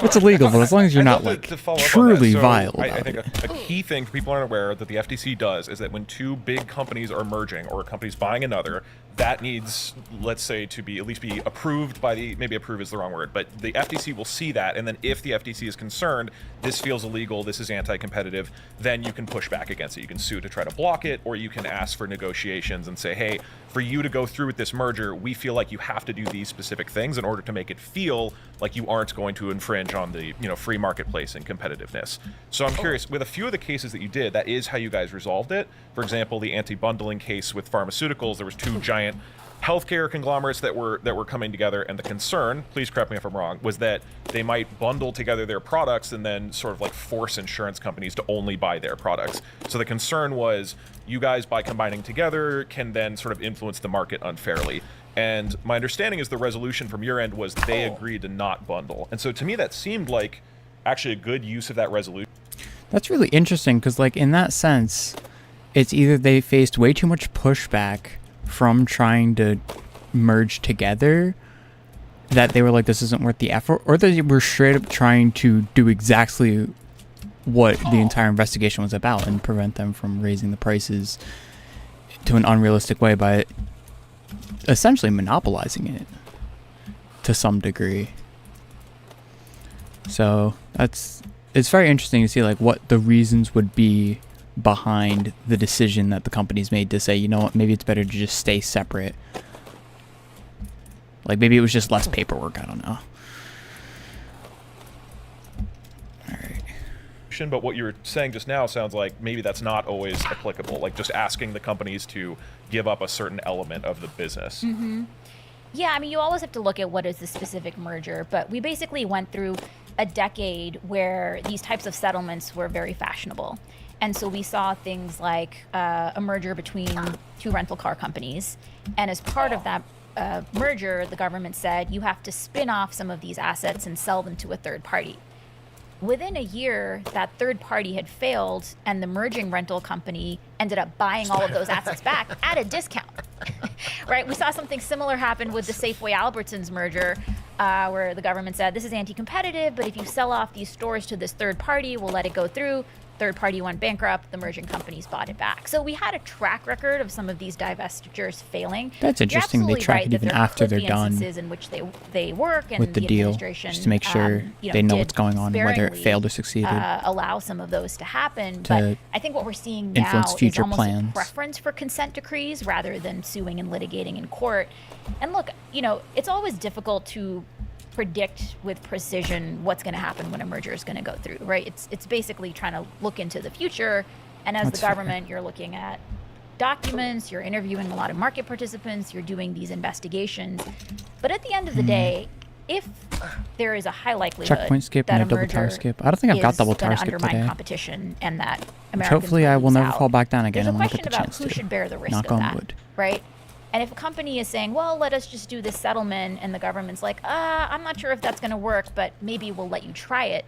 It's illegal, but as long as you're not I'd love like to follow up on truly that. So vile I about think it. a key thing for people aren't aware that the FTC does is that when two big companies are merging or a company's buying another, that needs, let's say, to be at least be approved by maybe approve is the wrong word, but the FTC will see that, and then if the FTC is concerned, this feels illegal, this is anti-competitive, then you can push back against it. You can sue to try to block it, or you can ask for negotiations and say, hey, for you to go through with this merger, we feel like you have to do these specific things in order to make it feel like you aren't going to infringe on the free marketplace and competitiveness. So I'm curious, with a few of the cases that you did, that is how you guys resolved it. For example, the anti-bundling case with pharmaceuticals, there was two giant healthcare conglomerates that were coming together, and the concern, please correct me if I'm wrong, was that they might bundle together their products and then sort of like force insurance companies to only buy their products. So the concern was you guys, by combining together, can then sort of influence the market unfairly. And my understanding is the resolution from your end was they agreed to not bundle. And so to me, that seemed like actually a good use of that resolution. That's really interesting because, like, in that sense, it's either they faced way too much pushback from trying to merge together that they were like, this isn't worth the effort, or they were straight up trying to do exactly what the entire investigation was about and prevent them from raising the prices to an unrealistic way by essentially monopolizing it to some degree. So it's very interesting to see like what the reasons would be behind the decision that the companies made to say, you know what, maybe it's better to just stay separate. Like maybe it was just less paperwork, I don't know. All right. But what you were saying just now sounds like maybe that's not always applicable, like just asking the companies to give up a certain element of the business. Mm-hmm. Yeah, I mean, you always have to look at what is the specific merger, but we basically went through a decade where these types of settlements were very fashionable. And so we saw things like a merger between two rental car companies. And as part of that merger, the government said you have to spin off some of these assets and sell them to a third party. Within a year, that third party had failed, and the merging rental company ended up buying all of those assets back at a discount. Right? We saw something similar happen with the Safeway Albertsons merger, where the government said, this is anti-competitive, but if you sell off these stores to this third party, we'll let it go through. third party went bankrupt, the merging companies bought it back. So we had a track record of some of these divestitures failing. That's interesting. They track it even after they're done in which they work, and with the deal, just to make sure they know what's going on, whether it failed or succeeded. Allow some of those to happen. But I think what we're seeing now is almost a preference for consent decrees rather than suing and litigating in court. And look, it's always difficult to predict with precision what's going to happen when a merger is going to go through, right? It's basically trying to look into the future, and as the government, you're looking at documents, you're interviewing a lot of market participants, you're doing these investigations. But at the end of the day, if there is a high likelihood checkpoint skip and a double tire skip. I don't think I've got double tire skip today. Competition, and that Americans hopefully I will never fall back down again. There's a and question about who should bear the risk Knock of on that, wood. right? And if a company is saying, well, let us just do this settlement, and the government's like, I'm not sure if that's going to work, but maybe we'll let you try it.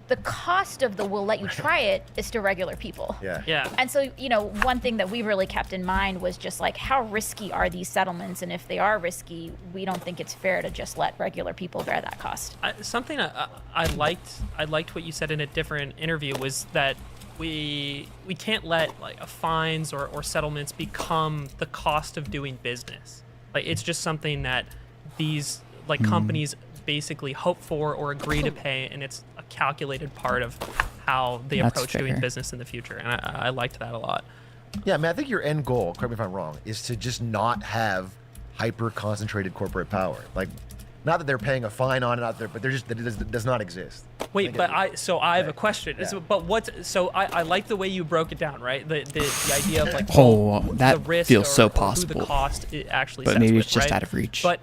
The cost of the we'll let you try it is to regular people. Yeah. And so, one thing that we really kept in mind was just like, how risky are these settlements? And if they are risky, we don't think it's fair to just let regular people bear that cost. Something I liked what you said in a different interview was that we can't let fines or settlements become the cost of doing business. Like, it's just something that these companies basically hope for or agree to pay, and it's a calculated part of how they approach doing business in the future. And I liked that a lot. Yeah, I mean, I think your end goal, correct me if I'm wrong, is to just not have hyper concentrated corporate power. Like, not that they're paying a fine on it out there, but they're just that it does not exist. Wait, but I have a question. Yeah. But I like the way you broke it down, right? The idea of that the risk feels so or possible. Who the cost it actually but sets maybe with, it's just right? out of reach. But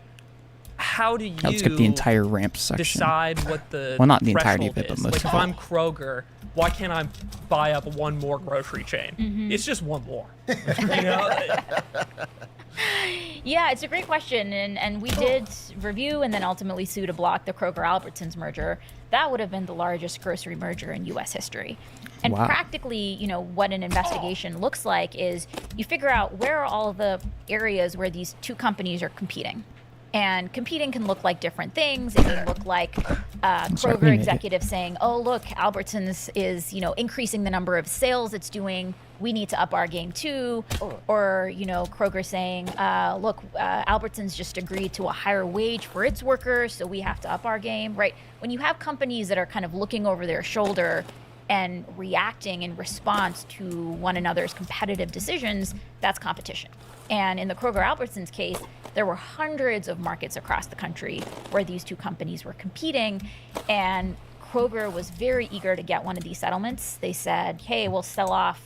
how do you I'll skip the entire ramp section. decide what the not the entirety of it, but is? most If of I'm it. Kroger, why can't I buy up one more grocery chain? Mm-hmm. It's just one more. Yeah, it's a great question, and we did review and then ultimately sue to block the Kroger-Albertsons merger. That would have been the largest grocery merger in U.S. history. And practically, what an investigation looks like is you figure out where are all the areas where these two companies are competing. And competing can look like different things. It can look like Kroger executives saying, oh, look, Albertsons is, increasing the number of sales it's doing. We need to up our game too. Or, Kroger saying, look, Albertsons just agreed to a higher wage for its workers, so we have to up our game, right? When you have companies that are kind of looking over their shoulder and reacting in response to one another's competitive decisions, that's competition. And in the Kroger-Albertsons case, there were hundreds of markets across the country where these two companies were competing, and Kroger was very eager to get one of these settlements. They said, hey, we'll sell off,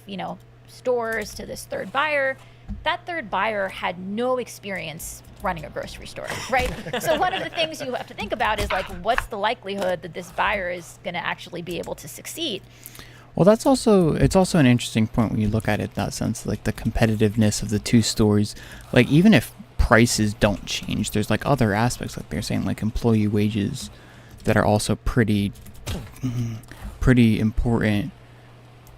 stores to this third buyer. That third buyer had no experience running a grocery store, right? So one of the things you have to think about is what's the likelihood that this buyer is going to actually be able to succeed? Well, it's also an interesting point when you look at it in that sense, like the competitiveness of the two stores. Like, even if prices don't change, there's other aspects, like they're saying, like employee wages, that are also pretty important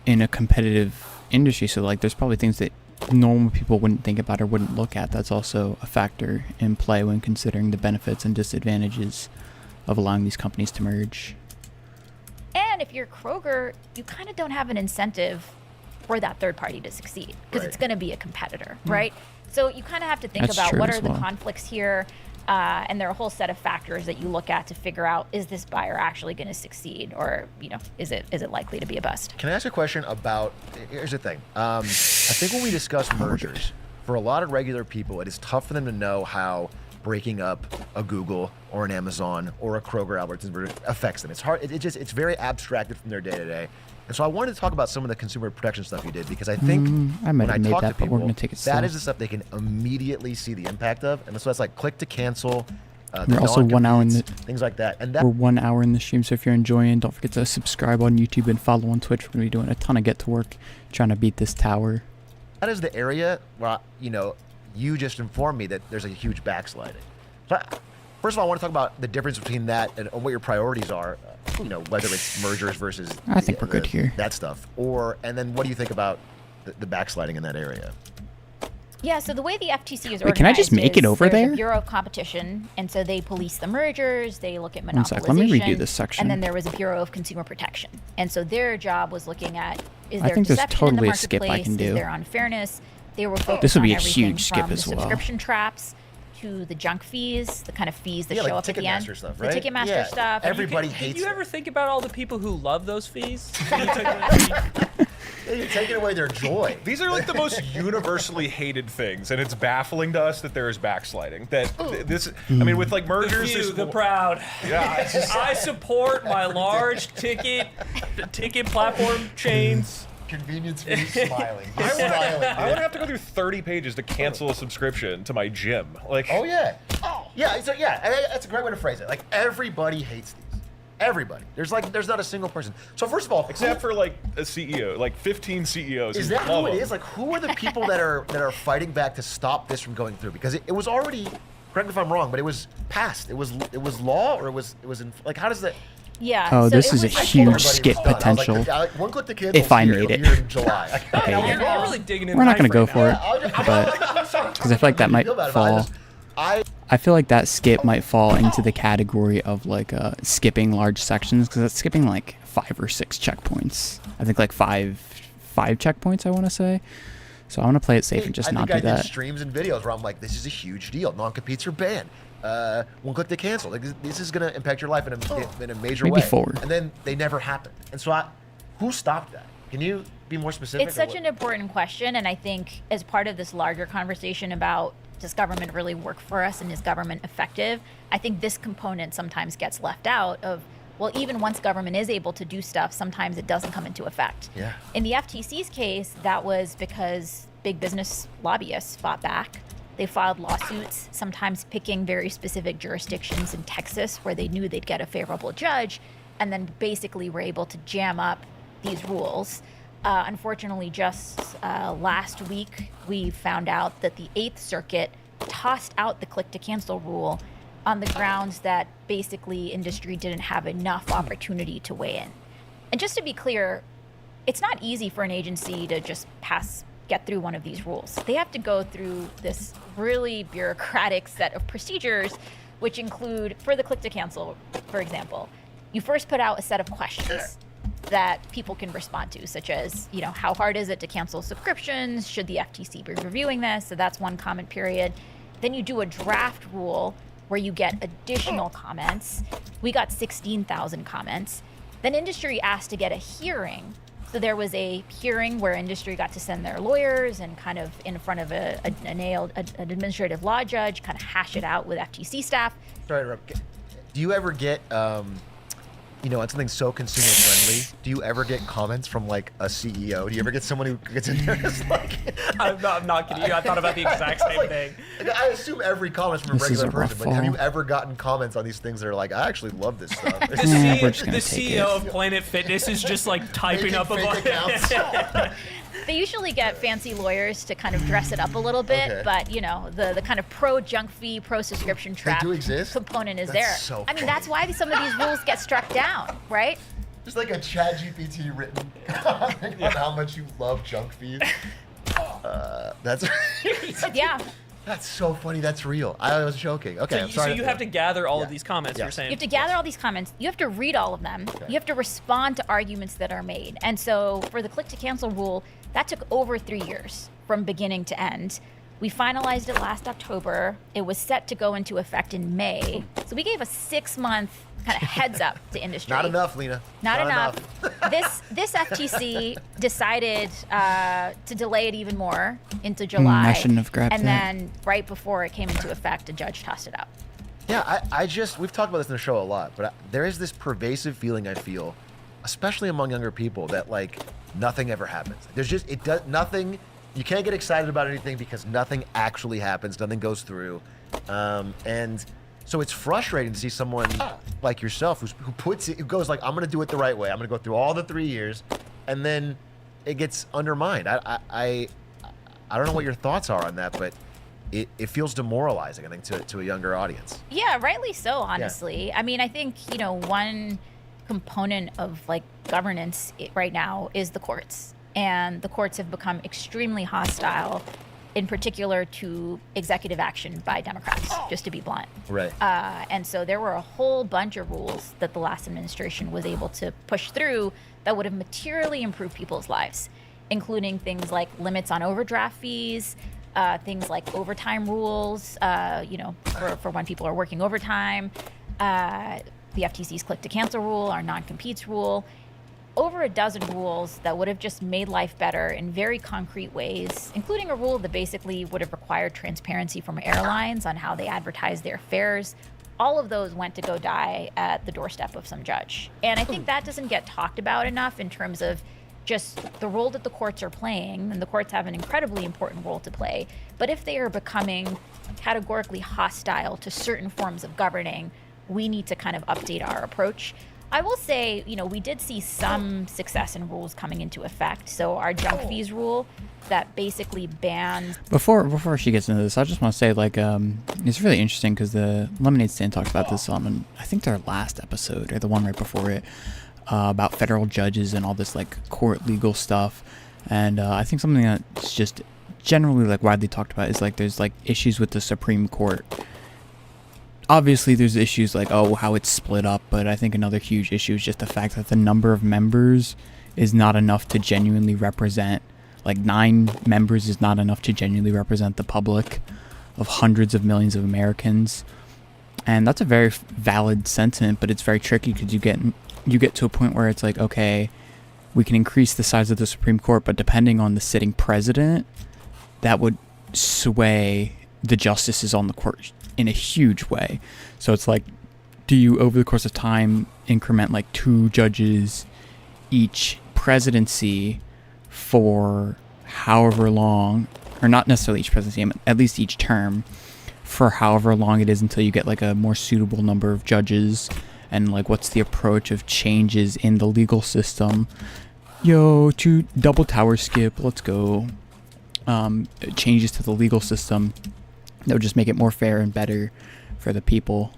in a competitive industry. So there's probably things that normal people wouldn't think about or wouldn't look at. That's also a factor in play when considering the benefits and disadvantages of allowing these companies to merge. And if you're Kroger, you kind of don't have an incentive for that third party to succeed because it's going to be a competitor, right? So you kind of have to think about what are the conflicts here, and there are a whole set of factors that you look at to figure out, is this buyer actually going to succeed, or is it likely to be a bust? Can I ask a question about? Here's the thing. I think when we discuss mergers, for a lot of regular people, it is tough for them to know how breaking up a Google or an Amazon or a Kroger-Albertsons affects them. It's hard. It's very abstracted from their day-to-day. And so I wanted to talk about some of the consumer protection stuff you did, because I think when I talk to people, that is the stuff they can immediately see the impact of. And so that's like click to cancel. We're also 1 hour in the things like that. And we're 1 hour in the stream, so if you're enjoying, don't forget to subscribe on YouTube and follow on Twitch. We're gonna be doing a ton of get to work trying to beat this tower. That is the area where you just informed me that there's a huge backsliding. So first of all, I want to talk about the difference between that and what your priorities are. Whether it's mergers versus I think we're good here. That stuff, and then what do you think about the backsliding in that area? Yeah, so the way the FTC is organized Wait, can I just make it is over there's there? a Bureau of Competition, and so they police the mergers, they look at One sec, monopolization. let me redo this section. And then there was a Bureau of Consumer Protection. And so their job was looking at, is I there think there's deception in the totally a skip I marketplace? can do. Is there unfairness? They were focused This would be on a everything huge skip from as the well. subscription traps to the junk fees, the kind of fees that Yeah, show like up at the end. Ticketmaster stuff, The right? Ticketmaster Yeah. stuff. Everybody Did hates you it. ever think about all the people who love those fees? You're taking away their joy. These are like the most universally hated things, and it's baffling to us that there is backsliding. That this, I mean, with like mergers, You, there's the proud. yeah, it's just, I support my large ticket platform chains. Convenience fee smiling. He's smiling. I would have to go through 30 pages to cancel a subscription to my gym. Like, Oh yeah. Yeah. So yeah, that's a great way to phrase it. Like everybody hates these. Everybody. There's not a single person. So first of all, except for like a CEO, like 15 CEOs. is who that love who it them. is? Like who are the people that are fighting back to stop this from going through? Because it was already. Correct me if I'm wrong, but it was passed. It was law, or it was in like how does that? Yeah. Oh, so this it is a was- huge Everybody was skip done. I was like, potential. yeah, like, one click to cancel. If I here, made it'll it. be here in July. Okay, You're yeah. really digging in. We're not going gonna to go for it. But Because I feel like that might fall. I feel like that skip might fall into the category of like skipping large sections, because it's skipping like 5 or 6 checkpoints. I think like five checkpoints, I want to say. So I'm gonna play it safe and just not do I did that. streams and videos where I'm like, this is a huge deal. Non-competes are banned. One click to cancel. Like this is gonna impact your life in a major Maybe way. 4. And then they never happened. And so who stopped that? Can you be more specific? It's such an important question, and I think as part of this larger conversation about does government really work for us and is government effective, I think this component sometimes gets left out of, well, even once government is able to do stuff, sometimes it doesn't come into effect. Yeah. In the FTC's case, that was because big business lobbyists fought back. They filed lawsuits, sometimes picking very specific jurisdictions in Texas where they knew they'd get a favorable judge, and then basically were able to jam up these rules. Unfortunately, just last week, we found out that the 8th Circuit tossed out the click-to-cancel rule on the grounds that basically industry didn't have enough opportunity to weigh in. And just to be clear, it's not easy for an agency to just get through one of these rules. They have to go through this really bureaucratic set of procedures, which include, for the click-to-cancel, for example, you first put out a set of questions that people can respond to, such as, how hard is it to cancel subscriptions? Should the FTC be reviewing this? So that's one comment period. Then you do a draft rule where you get additional comments. We got 16,000 comments. Then industry asked to get a hearing. So there was a hearing where industry got to send their lawyers and kind of in front of an administrative law judge, kind of hash it out with FTC staff. Sorry to interrupt. Do you ever get, on something so consumer friendly, do you ever get comments from like a CEO? Do you ever get someone who gets in there and is like... I'm not kidding you. I thought about the exact same thing. I assume every comment's from a This is regular a rough person, but have you fall. ever gotten comments on these things that are like, I actually love this stuff? The, we're just gonna the take CEO it. of Planet Fitness is just like typing Making up a fake bunch. accounts. They usually get fancy lawyers to kind of dress it up a little bit, Okay. but the kind of pro junk fee, pro subscription trap do exist? component is That's there. so I mean, funny. that's why some of these rules get struck down, right? Just like a Chat GPT written comment on how much you love junk feed. That's Yeah. that's so funny. That's real. I was joking. Okay, So, I'm so sorry. you have to gather all of these comments. Yeah. You're saying. You have to gather all these comments. You have to read all of them. You have to respond to arguments that are made. And so for the click to cancel rule, that took over 3 years from beginning to end. We finalized it last October. It was set to go into effect in May. So we gave a 6-month kind of heads up to industry. Not enough, Lena. Not enough. This FTC decided to delay it even more into July. I shouldn't have grabbed And that. then right before it came into effect, a judge tossed it out. Yeah, we've talked about this in the show a lot, but there is this pervasive feeling I feel, especially among younger people, that like nothing ever happens. Nothing. You can't get excited about anything because nothing actually happens. Nothing goes through, and so it's frustrating to see someone like yourself who goes like, I'm gonna do it the right way. I'm gonna go through all the 3 years, and then it gets undermined. I don't know what your thoughts are on that, but it feels demoralizing, I think, to a younger audience. Yeah, rightly so, honestly. I mean, I think, one component of like governance right now is the courts. And the courts have become extremely hostile in particular to executive action by Democrats, just to be blunt. Right. And so there were a whole bunch of rules that the last administration was able to push through that would have materially improved people's lives, including things like limits on overdraft fees, things like overtime rules, for when people are working overtime, the FTC's click to cancel rule, our non-competes rule, over a dozen rules that would have just made life better in very concrete ways, including a rule that basically would have required transparency from airlines on how they advertise their fares. All of those went to go die at the doorstep of some judge. And I think that doesn't get talked about enough in terms of just the role that the courts are playing, and the courts have an incredibly important role to play. But if they are becoming categorically hostile to certain forms of governing, we need to kind of update our approach. I will say, we did see some success in rules coming into effect. So our junk fees rule that basically bans... Before she gets into this, I just want to say, it's really interesting because the Lemonade Stand talks about this on, I think, their last episode, or the one right before it, about federal judges and all this, court legal stuff. And I think something that's just generally, widely talked about is, there's, issues with the Supreme Court. Obviously, there's issues how it's split up, but I think another huge issue is just the fact that the number of members is not enough to genuinely represent, 9 members is not enough to genuinely represent the public of hundreds of millions of Americans. And that's a very valid sentiment, but it's very tricky because you get to a point where it's okay, we can increase the size of the Supreme Court, but depending on the sitting president, that would sway the justices on the court in a huge way. So it's do you, over the course of time, increment 2 judges each presidency for however long, or not necessarily each presidency, but at least each term, for however long it is until you get a more suitable number of judges, and what's the approach of changes in the legal system? To double tower skip, let's go. Changes to the legal system that would just make it more fair and better for the people.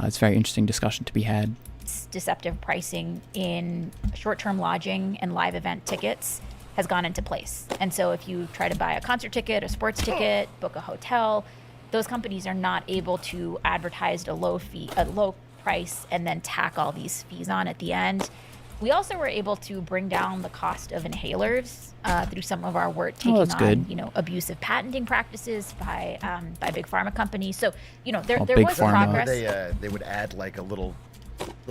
It's a very interesting discussion to be had. Deceptive pricing in short-term lodging and live event tickets has gone into place. And so if you try to buy a concert ticket, a sports ticket, book a hotel, those companies are not able to advertise a low price and then tack all these fees on at the end. We also were able to bring down the cost of inhalers through some of our work taking on, abusive patenting practices by big pharma companies. So, there was progress. They would add a little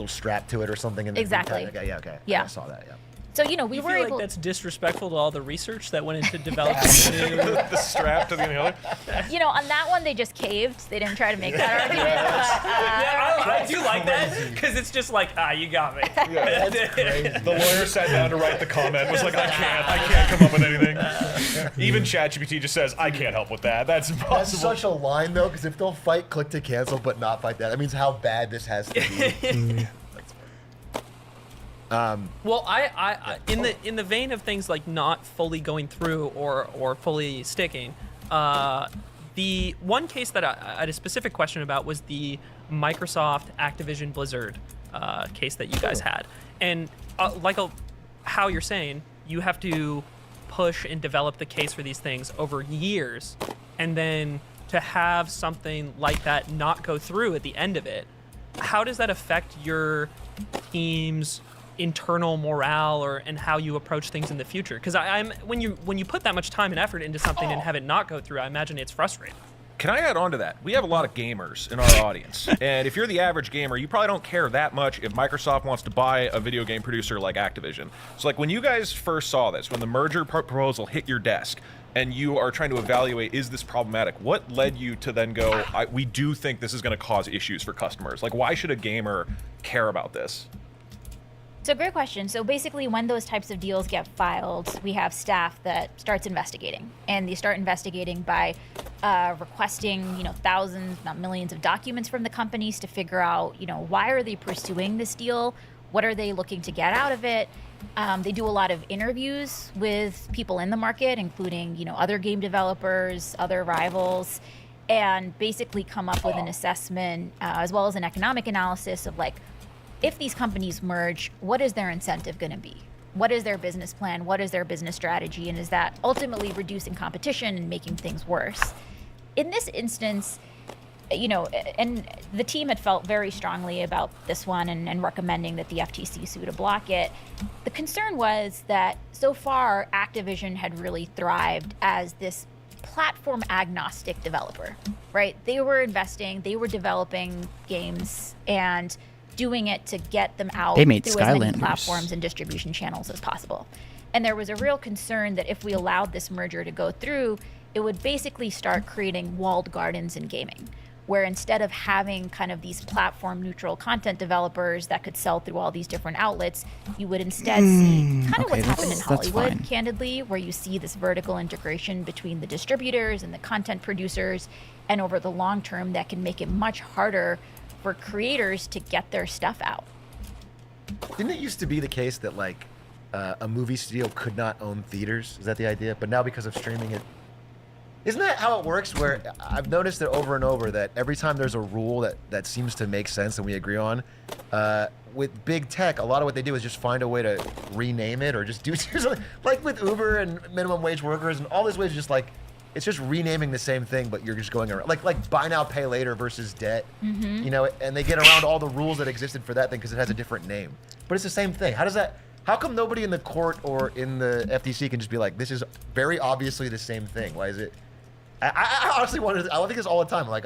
strap to it or something. Exactly. Okay. Yeah. I saw that. Yeah. So, we you were feel able. That's disrespectful to all the research that went into developing the strap to the inhaler. On that one they just caved. They didn't try to make that argument. I do like that because it's just you got me. Yeah, that's crazy. The lawyer sat down to write the comment. Was I can't come up with anything. Even ChatGPT just says, I can't help with that. That's impossible. That's such a line though, because if they'll fight click to cancel but not fight that means how bad this has to be. Well, I in the vein of things not fully going through or fully sticking, the one case that I had a specific question about was the Microsoft Activision Blizzard case that you guys had, and how you're saying, you have to push and develop the case for these things over years, and then to have something like that not go through at the end of it, how does that affect your team's internal morale and how you approach things in the future? Because when you put that much time and effort into something and have it not go through, I imagine it's frustrating. Can I add on to that? We have a lot of gamers in our audience, and if you're the average gamer, you probably don't care that much if Microsoft wants to buy a video game producer like Activision. So when you guys first saw this, when the merger proposal hit your desk, and you are trying to evaluate, is this problematic? What led you to then go, we do think this is going to cause issues for customers? Why should a gamer care about this? So great question. So basically when those types of deals get filed, we have staff that starts investigating, and they start investigating by requesting, thousands, not millions of documents from the companies to figure out, why are they pursuing this deal? What are they looking to get out of it? They do a lot of interviews with people in the market, including, other game developers, other rivals, and basically come up with an assessment as well as an economic analysis of if these companies merge, what is their incentive going to be? what is their business plan? What is their business strategy? And is that ultimately reducing competition and making things worse? In this instance, and the team had felt very strongly about this one and recommending that the FTC sue to block it. The concern was that so far Activision had really thrived as this platform agnostic developer, right? They were investing, they were developing games and doing it to get them out They made through as many Skylanders. platforms and distribution channels as possible. And there was a real concern that if we allowed this merger to go through, it would basically start creating walled gardens in gaming, where instead of having kind of these platform neutral content developers that could sell through all these different outlets, you would instead see kind of okay, what's happened in that's Hollywood, fine. candidly, where you see this vertical integration between the distributors and the content producers, and over the long term that can make it much harder for creators to get their stuff out. Didn't it used to be the case that like a movie studio could not own theaters? Is that the idea? But now because of streaming, isn't that how it works? Where I've noticed it over and over that every time there's a rule that seems to make sense and we agree on, with big tech, a lot of what they do is just find a way to rename it or just do something. Like with Uber and minimum wage workers and all these ways, just like it's just renaming the same thing, but you're just going around like buy now pay later versus debt, and they get around all the rules that existed for that thing because it has a different name. But it's the same thing. How come nobody in the court or in the FTC can just be like, this is very obviously the same thing? Why is it? I honestly wonder. I think this all the time. Like,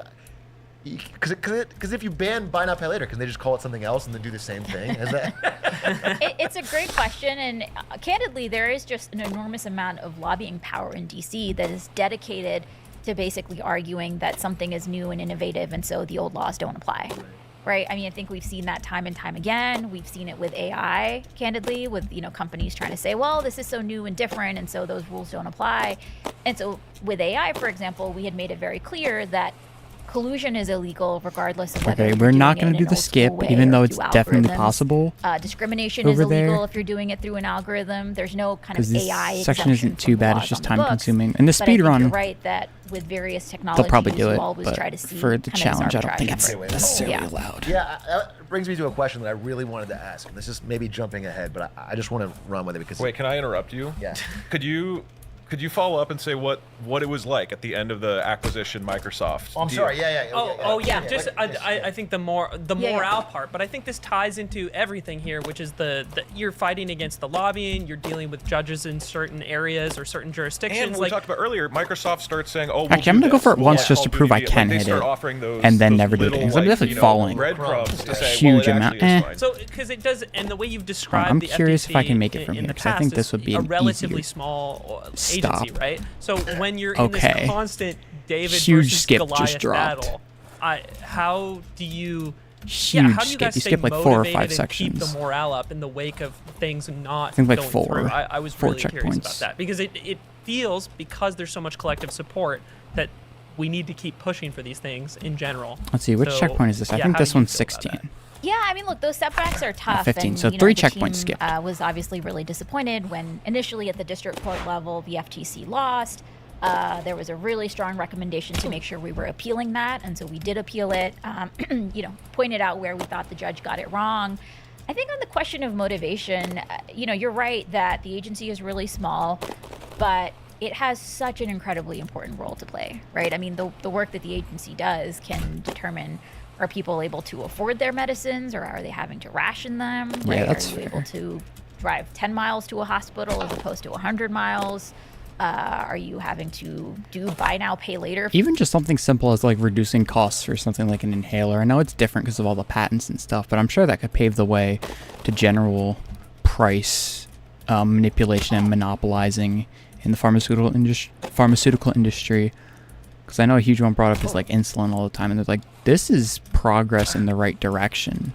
because if you ban buy now pay later, can they just call it something else and then do the same thing? Is that? It's a great question, and candidly, there is just an enormous amount of lobbying power in DC that is dedicated to basically arguing that something is new and innovative, and so the old laws don't apply. Right? I mean, I think we've seen that time and time again. We've seen it with AI, candidly, with companies trying to say, well, this is so new and different, and so those rules don't apply. And so with AI, for example, we had made it very clear that collusion is illegal regardless of whether Okay, you're we're not doing going it to in do the an old school skip, way even or though it's through definitely algorithms. possible. Discrimination is over there. illegal if you're doing it through an algorithm. There's no kind of Because this AI section exemption isn't too from the bad, laws it's just on the time books. consuming. And the But I think speedrun, you're right that with various technologies, they'll probably do you it, always but try to see for the kind of this challenge, I don't think arbitrage it's number. necessarily Yeah. allowed. Yeah, that brings me to a question that I really wanted to ask. And this is maybe jumping ahead, but I just want to run with it because. Wait, can I interrupt you? Yeah. Could you follow up and say what it was like at the end of the acquisition Microsoft? Oh, I'm deal? sorry. Yeah. Yeah. Just I think the Yeah. morale part, but I think this ties into everything here, which is the you're fighting against the lobbying, you're dealing with judges in certain areas or certain jurisdictions. And we talked about earlier, Microsoft starts saying, "Oh, we'll Actually, I'm do gonna go this. for it We'll once let just to Call of prove I Duty-" can they hit start it, offering those, and then those never do little, things. I'm definitely falling. breadcrumbs to say, Huge well, it amount. actually is fine. So, because it does, and the way you've described I'm the curious FTC if I can make it from in here, the 'cause I think past this is would be a an relatively easier small stop. agency, right? So when you're in this Okay. constant David Huge versus skip Goliath just dropped. battle, how do you? Huge how do you skip. guys You stay skip like 4 or motivated 5 and keep sections. the morale up in the wake of things not I think like going 4. through? I was 4 really curious about checkpoints. that because it feels, because there's so much collective support, that we need to keep pushing for these things in general. Let's see, which So, checkpoint is this? I yeah, think how do this you one's feel about 16. that? Yeah, I mean, look, those setbacks are tough. 15, and, so you know, 3 the checkpoints team, skipped. Was obviously really disappointed when initially at the district court level, the FTC lost. There was a really strong recommendation to make sure we were appealing that, and so we did appeal it. Pointed out where we thought the judge got it wrong. I think on the question of motivation, you're right that the agency is really small, but it has such an incredibly important role to play, right? I mean, the work that the agency does can determine, are people able to afford their medicines, or are they having to ration them? Right? Yeah, that's Are you fair. able to drive 10 miles to a hospital as opposed to 100 miles? Are you having to do buy now, pay later? Even just something simple as like reducing costs for something like an inhaler. I know it's different because of all the patents and stuff, but I'm sure that could pave the way to general price manipulation and monopolizing in the pharmaceutical industry. Because I know a huge one brought up is like insulin all the time, and they're like, this is progress in the right direction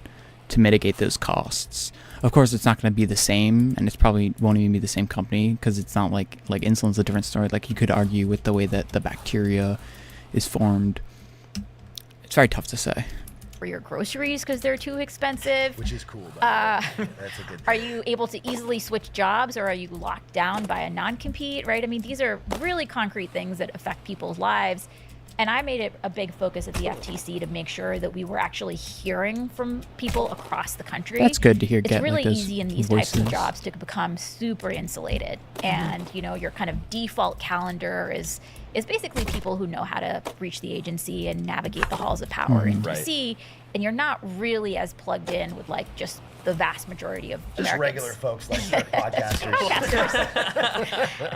to mitigate those costs. Of course, it's not going to be the same, and it's probably won't even be the same company because it's not like insulin's a different story. Like you could argue with the way that the bacteria is formed. It's very tough to say. For your groceries because they're too expensive? Which is cool. By the way. That's a good. Are you able to easily switch jobs, or are you locked down by a non-compete, right? I mean, these are really concrete things that affect people's lives. And I made it a big focus at the FTC to make sure that we were actually hearing from people across the country. That's good to hear. It's Get really like those easy in these voices. types of jobs to become super insulated. And, you know, your kind of default calendar is basically people who know how to reach the agency and navigate the halls of power in Right. DC. And you're not really as plugged in with like just the vast majority of Just Americans. regular folks like podcasters.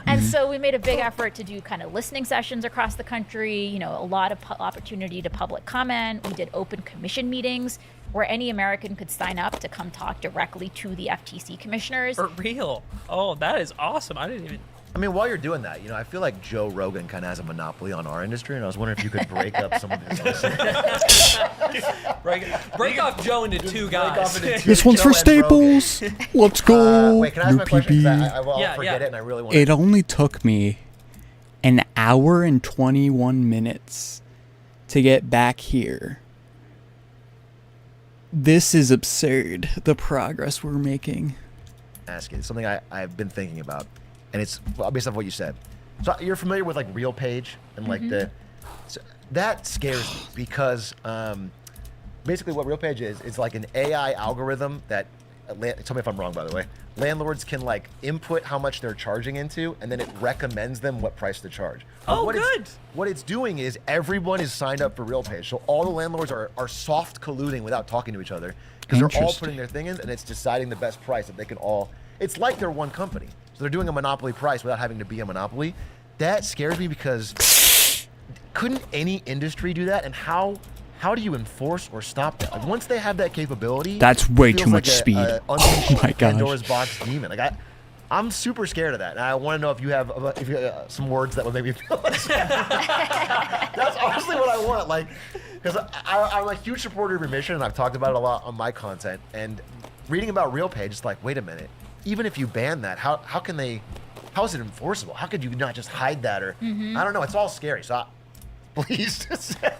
And so we made a big effort to do kind of listening sessions across the country, you know, a lot of opportunity to public comment. We did open commission meetings where any American could sign up to come talk directly to the FTC commissioners. For real? Oh, that is awesome. I didn't even. I mean, while you're doing that, you know, I feel like Joe Rogan kind of has a monopoly on our industry, and I was wondering if you could break up some of his Break off Joe into two guys. This one's for Staples. Let's go. Wait, can I ask No my question? 'Cause PP. I will Yeah, forget yeah. it, and I really want It only took me an hour and 21 minutes to get back here. This is absurd, the progress we're making. to ask you. It's something I've been thinking about, and it's based off what you said. So you're familiar with like RealPage and like so that scares me because basically what RealPage is like an AI algorithm that tell me if I'm wrong, by the way. Landlords can like input how much they're charging into, and then it recommends them what price to charge. But Oh, what good. What it's doing is everyone is signed up for RealPage, so all the landlords are soft colluding without talking to each other because they're all Interesting. putting their thing in, and it's deciding the best price that they can all. It's like they're one company, so they're doing a monopoly price without having to be a monopoly. That scares me because couldn't any industry do that? And how do you enforce or stop that? Like once they have that capability, That's way it feels too much like speed. unleashed Oh my gosh. Pandora's box demon. Like I'm super scared of that, and I want to know if you have some words that would make me feel less scared. That's honestly what I want. Like, because I'm a huge supporter of your mission, and I've talked about it a lot on my content. And reading about RealPage, it's like, wait a minute. Even if you ban that, how is it enforceable? How could you not just hide that? Or I don't know. It's all scary. So please.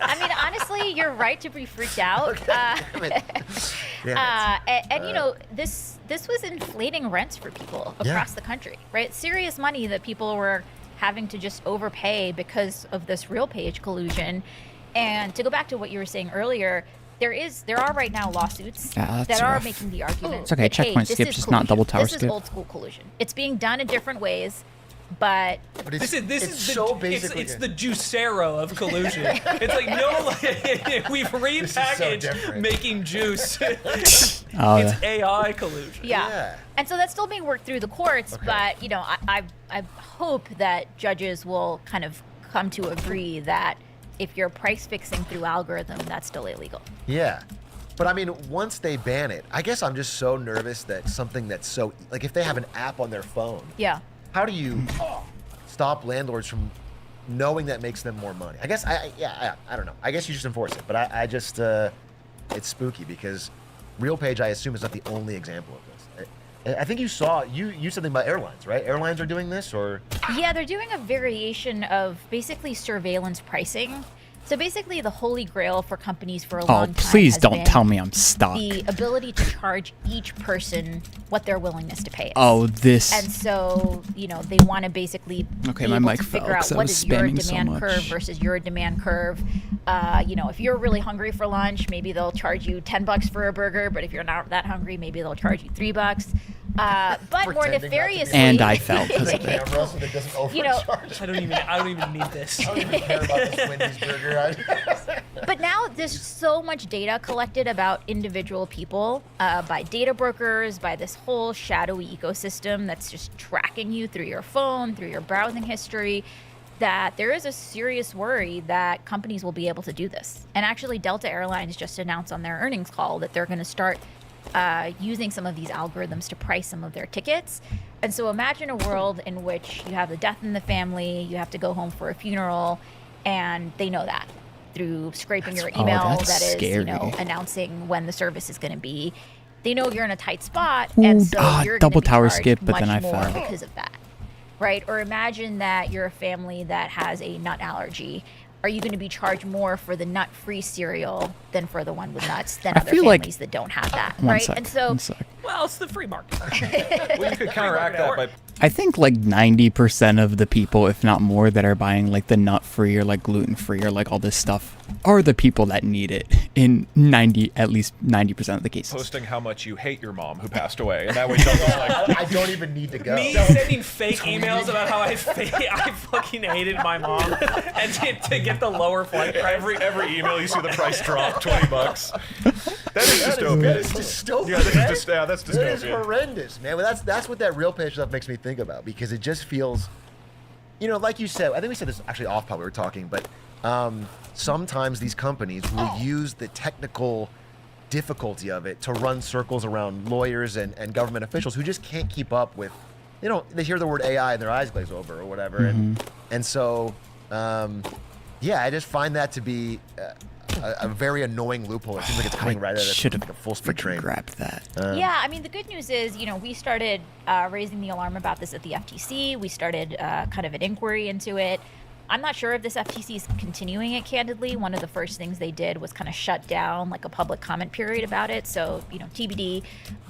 I mean, honestly, you're right to be freaked out. Okay, damn it. Damn it. And you know, this was inflating rents for people across the country, right? Serious money that people were having to just overpay because of this RealPage collusion. And to go back to what you were saying earlier, there are right now lawsuits Yeah, that's that are rough. making the argument. It's okay, that, checkpoint hey, skip, this is just not double tower This skip. is old school collusion. It's being done in different ways, but But This it's is so the, basically. it's the Juicero of collusion. It's like no, we've is so repackaged different. making juice. Oh, It's yeah. AI collusion. Yeah. And so that's still being worked through the courts, Okay. but you know, I hope that judges will kind of come to agree that if you're price fixing through algorithm, that's still illegal. Yeah. But I mean, once they ban it, I guess I'm just so nervous that something that's so like if they have an app on their phone, Yeah. how do you stop landlords from knowing that makes them more money? I guess I don't know. I guess you just enforce it, but I just it's spooky because RealPage I assume is not the only example of this. I think you said something about airlines, right? Airlines are doing this, or Yeah, they're doing a variation of basically surveillance pricing. So basically, the holy grail for companies for a Oh, long time please has don't been tell me I'm stuck. the ability to charge each person what their willingness to pay is. Oh, this. And so, you know, they want to basically Okay, be my able mic to fell figure out 'cause I what was is your spamming so demand curve much. versus your demand curve. You know, if you're really hungry for lunch, maybe they'll charge you $10 for a burger, but if you're not that hungry, maybe they'll charge you $3. But more Pretending not to be nefariously, And I fell because the of it. camera so that it doesn't You know- overcharge. I don't even need this. I don't even care about this Wendy's burger. But now there's so much data collected about individual people by data brokers, by this whole shadowy ecosystem that's just tracking you through your phone, through your browsing history, that there is a serious worry that companies will be able to do this. And actually, Delta Airlines just announced on their earnings call that they're going to start using some of these algorithms to price some of their tickets. And so imagine a world in which you have a death in the family, you have to go home for a funeral, and they know that through scraping your email that's that is, you know, scary. announcing when the service is going to be. They know you're in a tight spot, Ooh, and so you're double going to be tower charged skip, but much then I more fell. because of that, right? Or imagine that you're a family that has a nut allergy. Are you going to be charged more for the nut-free cereal than for the one with nuts than I other feel like- families that don't have that, One right? sec, And so one sec. Well, it's the free market. Well, you could counteract that by I think like 90% of the people, if not more, that are buying like the nut-free or like gluten-free or like all this stuff are the people that need it in at least 90% of the cases. posting how much you hate your mom who passed away, and that way someone's like, I don't even need to go. Me sending fake emails about how I fucking hated my mom, and to get the lower flight price. every email you see the price drop $20. That is dystopian. That is dystopian. Yeah, that's It is dystopian. horrendous, man. But that's what that real page stuff makes me think about, because it just feels, like you said. I think we said this actually off pod. We were talking, but sometimes these companies will use the technical difficulty of it to run circles around lawyers and government officials who just can't keep up with. They hear the word AI and their eyes glaze over or whatever, and so I just find that to be a very annoying loophole. It seems like it's coming right at us Should like have a full speed train. grabbed that. Yeah, I mean, the good news is, we started raising the alarm about this at the FTC. We started kind of an inquiry into it. I'm not sure if this FTC is continuing it, candidly. One of the first things they did was kind of shut down like a public comment period about it. So, TBD.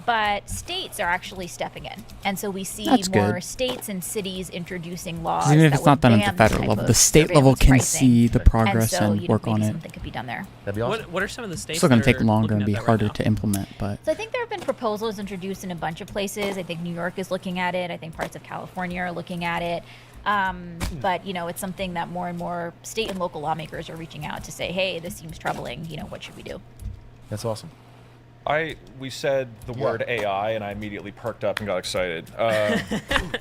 But states are actually stepping in. And so we see That's more good. states and cities introducing laws. Even if that it's not would done at the ban this federal type level, of the state level surveillance can pricing. see the progress and, so, and work on maybe it. something could be done there. That'd be awesome. What are some of the states? It's still going to that take are longer looking and at be that right harder now? to implement, but So I think there have been proposals introduced in a bunch of places. I think New York is looking at it. I think parts of California are looking at it. But, it's something that more and more state and local lawmakers are reaching out to say, hey, this seems troubling. What should we do? That's awesome. We said the word AI, and I immediately perked up and got excited.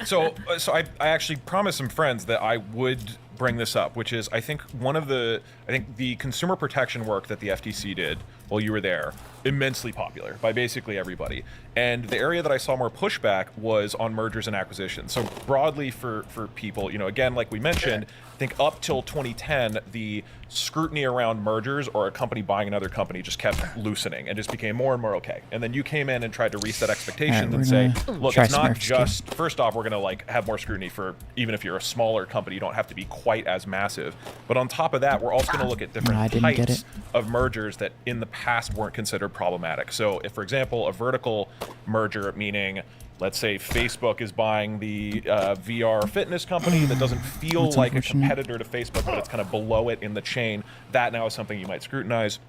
So I actually promised some friends that I would bring this up, which is I think the consumer protection work that the FTC did while you were there, immensely popular by basically everybody. And the area that I saw more pushback was on mergers and acquisitions. So broadly for people, again, like we mentioned, I think up till 2010, the scrutiny around mergers or a company buying another company just kept loosening and just became more and more okay. And then you came in and tried to reset expectations we're and say, gonna look, try it's not Smurfs game. just, first off, we're going to have more scrutiny for, even if you're a smaller company, you don't have to be quite as massive. But on top of that, we're also going to look at I different didn't get types it. of mergers that in the past weren't considered problematic. So if, for example, a vertical merger, meaning let's say Facebook is buying the VR fitness company that doesn't feel That's like a unfortunate. competitor to Facebook, but it's kind of below it in the chain, that now is something you might scrutinize,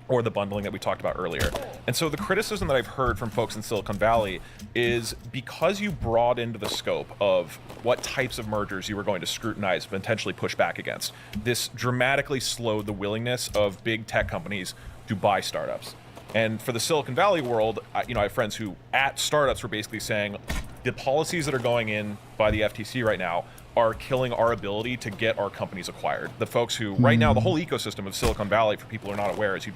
or the bundling that we talked about earlier. And so the criticism that I've heard from folks in Silicon Valley is because you broadened the scope of what types of mergers you were going to scrutinize, potentially push back against, this dramatically slowed the willingness of big tech companies to buy startups. And for the Silicon Valley world, I have friends who at startups were basically saying the policies that are going in by the FTC right now are killing our ability to get our companies acquired. The folks who right now, the whole ecosystem of Silicon Valley, for people who are not aware, is you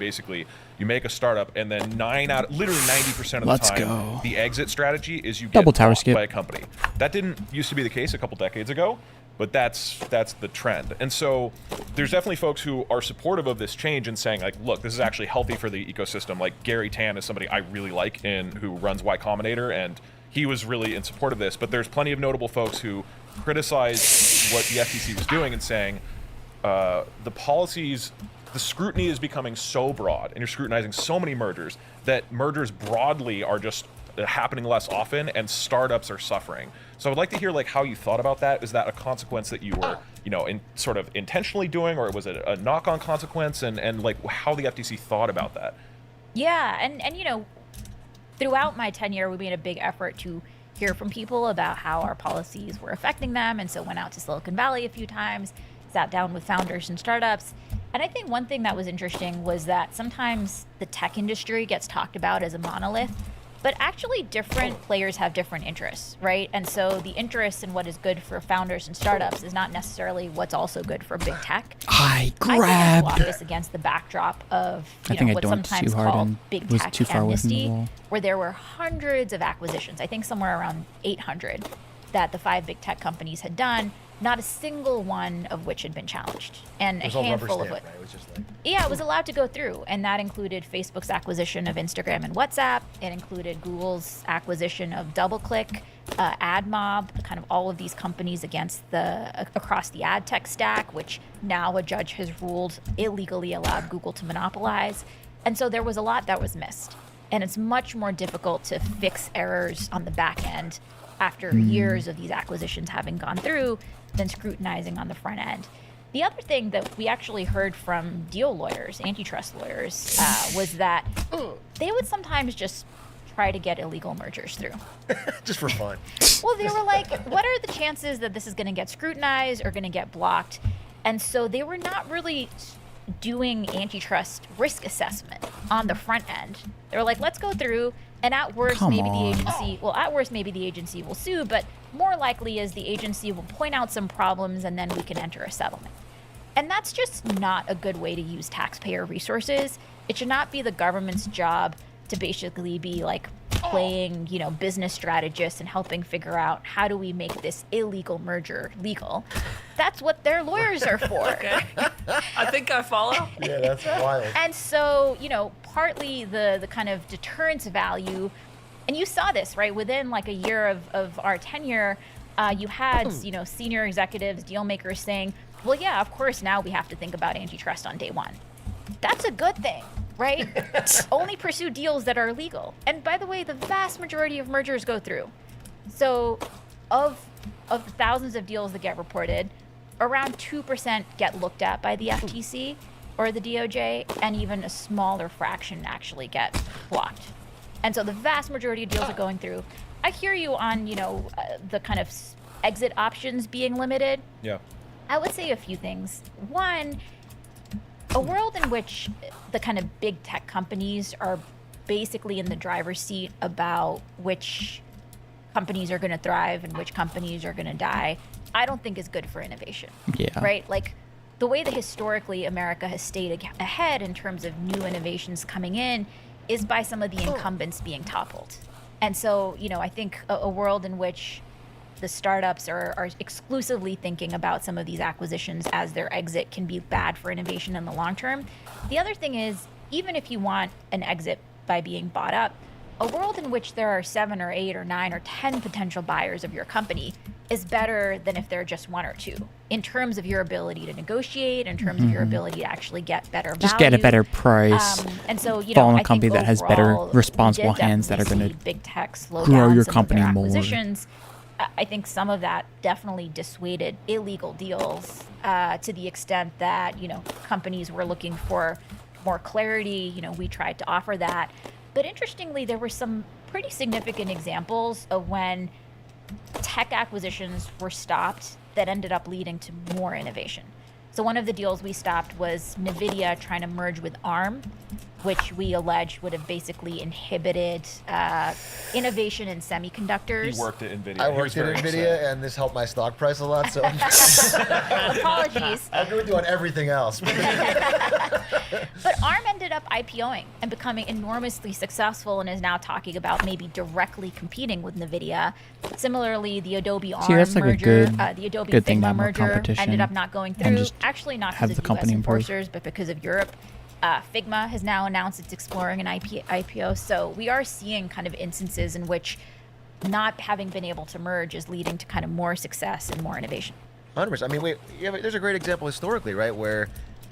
make a startup and then literally 90% of the Let's time, go. the exit strategy is you Double get tower bought skip. by a company. That didn't used to be the case a couple decades ago, but that's the trend. And so there's definitely folks who are supportive of this change and saying, like, look, this is actually healthy for the ecosystem. Like Gary Tan is somebody I really like who runs Y Combinator, and he was really in support of this. But there's plenty of notable folks who criticize what the FTC was doing and saying the policies, the scrutiny is becoming so broad, and you're scrutinizing so many mergers that mergers broadly are just happening less often, and startups are suffering. So I would like to hear how you thought about that. Is that a consequence that you were, sort of intentionally doing, or was it a knock-on consequence, and how the FTC thought about that? Yeah, and throughout my tenure, we made a big effort to hear from people about how our policies were affecting them, and so went out to Silicon Valley a few times, sat down with founders and startups. And I think one thing that was interesting was that sometimes the tech industry gets talked about as a monolith, but actually different players have different interests, right? And so the interest in what is good for founders and startups is not necessarily what's also good for big tech. I I grabbed. think this against the backdrop of I think I what's dunked sometimes too hard called and big was tech too far away from the amnesty, wall. where there were hundreds of acquisitions. I think somewhere around 800 that the 5 big tech companies had done, not a single one of which had been challenged, and It was a all rubber handful of stamp, it. right? It was just like, Yeah, it was allowed to go through, and that included Facebook's acquisition of Instagram and WhatsApp. It included Google's acquisition of DoubleClick, AdMob, kind of all of these companies across the ad tech stack, which now a judge has ruled illegally allowed Google to monopolize. And so there was a lot that was missed. And it's much more difficult to fix errors on the back end after years of these acquisitions having gone through than scrutinizing on the front end. The other thing that we actually heard from deal lawyers, antitrust lawyers, was that they would sometimes just try to get illegal mergers through. Just for fun. Well, they were like, what are the chances that this is going to get scrutinized or going to get blocked? And so they were not really doing antitrust risk assessment on the front end. They were like, let's go through, and at worst, maybe the agency will sue, but more likely is the agency will point out some problems and then we can enter a settlement. And that's just not a good way to use taxpayer resources. It should not be the government's job to basically be like playing, business strategists and helping figure out how do we make this illegal merger legal. That's what their lawyers are for. Okay. I think I follow. Yeah, that's wild. And so, partly the kind of deterrence value, and you saw this, right? Within like a year of our tenure, you had, senior executives, deal makers saying, well, yeah, of course, now we have to think about antitrust on day one. That's a good thing, right? Only pursue deals that are legal. And by the way, the vast majority of mergers go through. So of the thousands of deals that get reported, around 2% get looked at by the FTC or the DOJ, and even a smaller fraction actually get blocked. And so the vast majority of deals are going through. I hear you on, the kind of exit options being limited. Yeah. I would say a few things. One, a world in which the kind of big tech companies are basically in the driver's seat about which companies are going to thrive and which companies are going to die, I don't think is good for innovation. Yeah. Right? Like the way that historically America has stayed ahead in terms of new innovations coming in is by some of the incumbents being toppled. And so, I think a world in which the startups are exclusively thinking about some of these acquisitions as their exit can be bad for innovation in the long term. The other thing is, even if you want an exit by being bought up, a world in which there are 7 or 8 or 9 or 10 potential buyers of your company is better than if there are just 1 or 2 in terms of your ability to negotiate, in terms of your ability to actually get better value. Just get a better price. And so, fall in I a company think that has better overall, responsible we did hands that are definitely going see big tech slow grow down your some of company their more. acquisitions. I think some of that definitely dissuaded illegal deals to the extent that, companies were looking for more clarity. We tried to offer that. But interestingly, there were some pretty significant examples of when tech acquisitions were stopped that ended up leading to more innovation. So one of the deals we stopped was NVIDIA trying to merge with ARM, which we allege would have basically inhibited innovation in semiconductors. He worked at NVIDIA. I worked at NVIDIA, and this helped my stock price a lot, so Apologies. I'm going to do on everything else. But ARM ended up IPOing and becoming enormously successful and is now talking about maybe directly competing with NVIDIA. Similarly, the Adobe ARM that's like a merger, good- the Adobe good thing to Figma have more merger competition ended up not going and through. just Actually, not have because the of U.S. company improve. enforcers, but because of Europe. Figma has now announced it's exploring an IPO. So we are seeing kind of instances in which not having been able to merge is leading to kind of more success and more innovation. 100%. I mean, there's a great example historically, right, where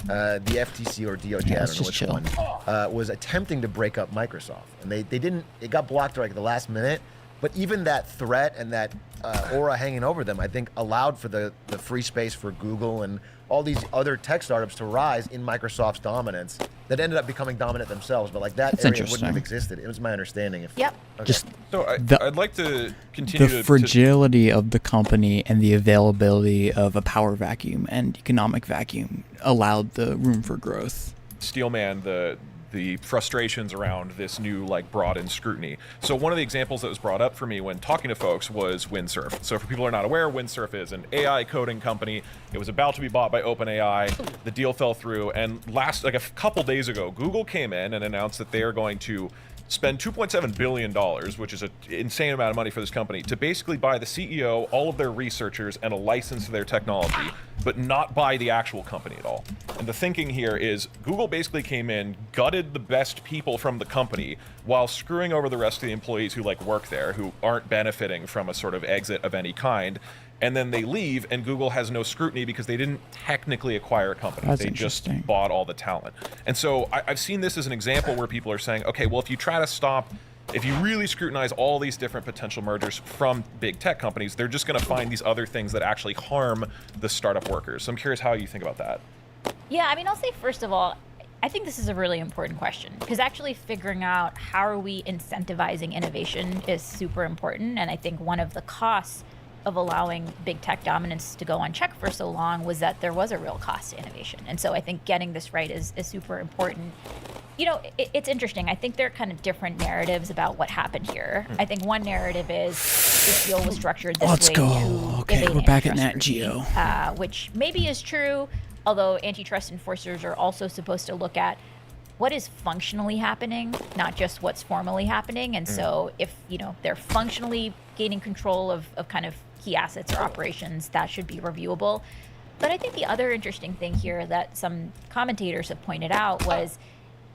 the FTC or DOJ, I let's don't know just which chill. one, was attempting to break up Microsoft, and they didn't. It got blocked like at the last minute. But even that threat and that aura hanging over them, I think, allowed for the free space for Google and all these other tech startups to rise in Microsoft's dominance that ended up becoming dominant themselves. But like that That's area wouldn't have interesting. existed. It was my understanding. Yep. Okay. Just So The- I'd like to continue the to fragility of the company and the availability of a power vacuum and economic vacuum allowed the room for growth. Steelman the frustrations around this new broadened scrutiny. So one of the examples that was brought up for me when talking to folks was Windsurf. So for people who are not aware, Windsurf is an AI coding company. It was about to be bought by OpenAI. The deal fell through, and a couple days ago, Google came in and announced that they are going to spend $2.7 billion, which is an insane amount of money for this company, to basically buy the CEO, all of their researchers, and a license to their technology, but not buy the actual company at all. And the thinking here is Google basically came in, gutted the best people from the company, while screwing over the rest of the employees who work there, who aren't benefiting from a sort of exit of any kind. and then they leave, and Google has no scrutiny because they didn't technically acquire a company. That's They just interesting. bought all the talent. And so I've seen this as an example where people are saying, okay, well, if you try to stop, if you really scrutinize all these different potential mergers from big tech companies, they're just going to find these other things that actually harm the startup workers. So I'm curious how you think about that. Yeah, I mean, I'll say first of all, I think this is a really important question because actually figuring out how are we incentivizing innovation is super important. And I think one of the costs of allowing big tech dominance to go unchecked for so long was that there was a real cost to innovation. And so I think getting this right is super important. You know, it's interesting. I think there are kind of different narratives about what happened here. I think one narrative is this deal was structured this Let's way go. to Okay, evade we're back at antitrust Nat scrutiny, Geo. which maybe is true, although antitrust enforcers are also supposed to look at what is functionally happening, not just what's formally happening. And so if, you know, they're functionally gaining control of kind of key assets or operations, that should be reviewable. But I think the other interesting thing here that some commentators have pointed out was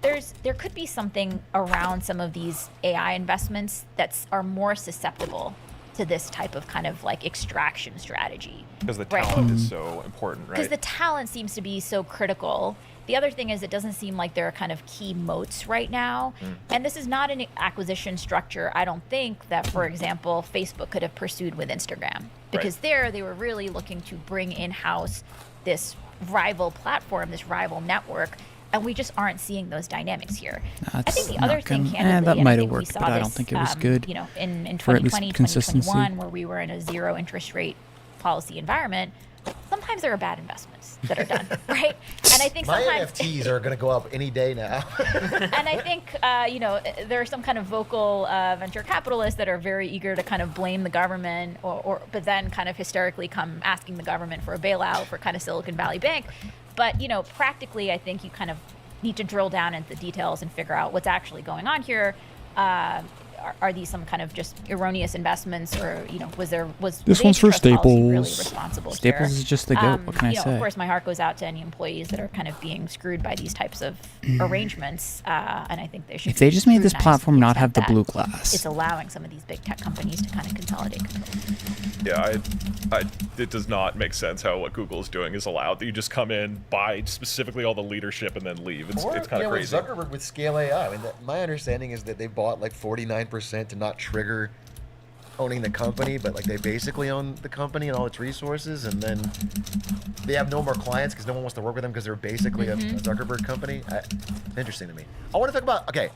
there could be something around some of these AI investments that are more susceptible to this type of kind of like extraction strategy. Because the Right. talent is so important, Because right? the talent seems to be so critical. The other thing is it doesn't seem like there are kind of key moats right now. And this is not an acquisition structure, I don't think, that, for example, Facebook could have pursued with Instagram. Because there they were really looking to bring in-house this rival platform, this rival network, and we just aren't seeing those dynamics here. I think the That's other not thing, gonna- candidly, that and might I have think we worked, saw but I don't this, think it was good you know, in for at least 2020, consistency. 2021, where we were in a zero interest rate policy environment, sometimes there are bad investments that are done, right? And I think My sometimes NFTs are going to go up any day now. and I think, you know, there are some kind of vocal venture capitalists that are very eager to kind of blame the government but then kind of hysterically come asking the government for a bailout for kind of Silicon Valley Bank. But, you know, practically, I think you kind of need to drill down into the details and figure out what's actually going on here. Are these some kind of just erroneous investments, or, you know, was This one's for antitrust policy really Staples. responsible Staples here? is just the goat. What can I You know, say? of course, my heart goes out to any employees that are kind of being screwed by these types of arrangements, and I think they should. If they just made this scrutinized platform to the not have the extent blue that glass. it's allowing some of these big tech companies to kind of consolidate control. Yeah, it does not make sense how what Google is doing is allowed. You just come in, buy specifically all the leadership, and then leave. It's kind of crazy. With Zuckerberg with Scale AI, I mean, my understanding is that they bought like 49% to not trigger owning the company, but like they basically own the company and all its resources, and then they have no more clients because no one wants to work with them because they're basically a Zuckerberg company. Interesting to me. I want to talk about, okay,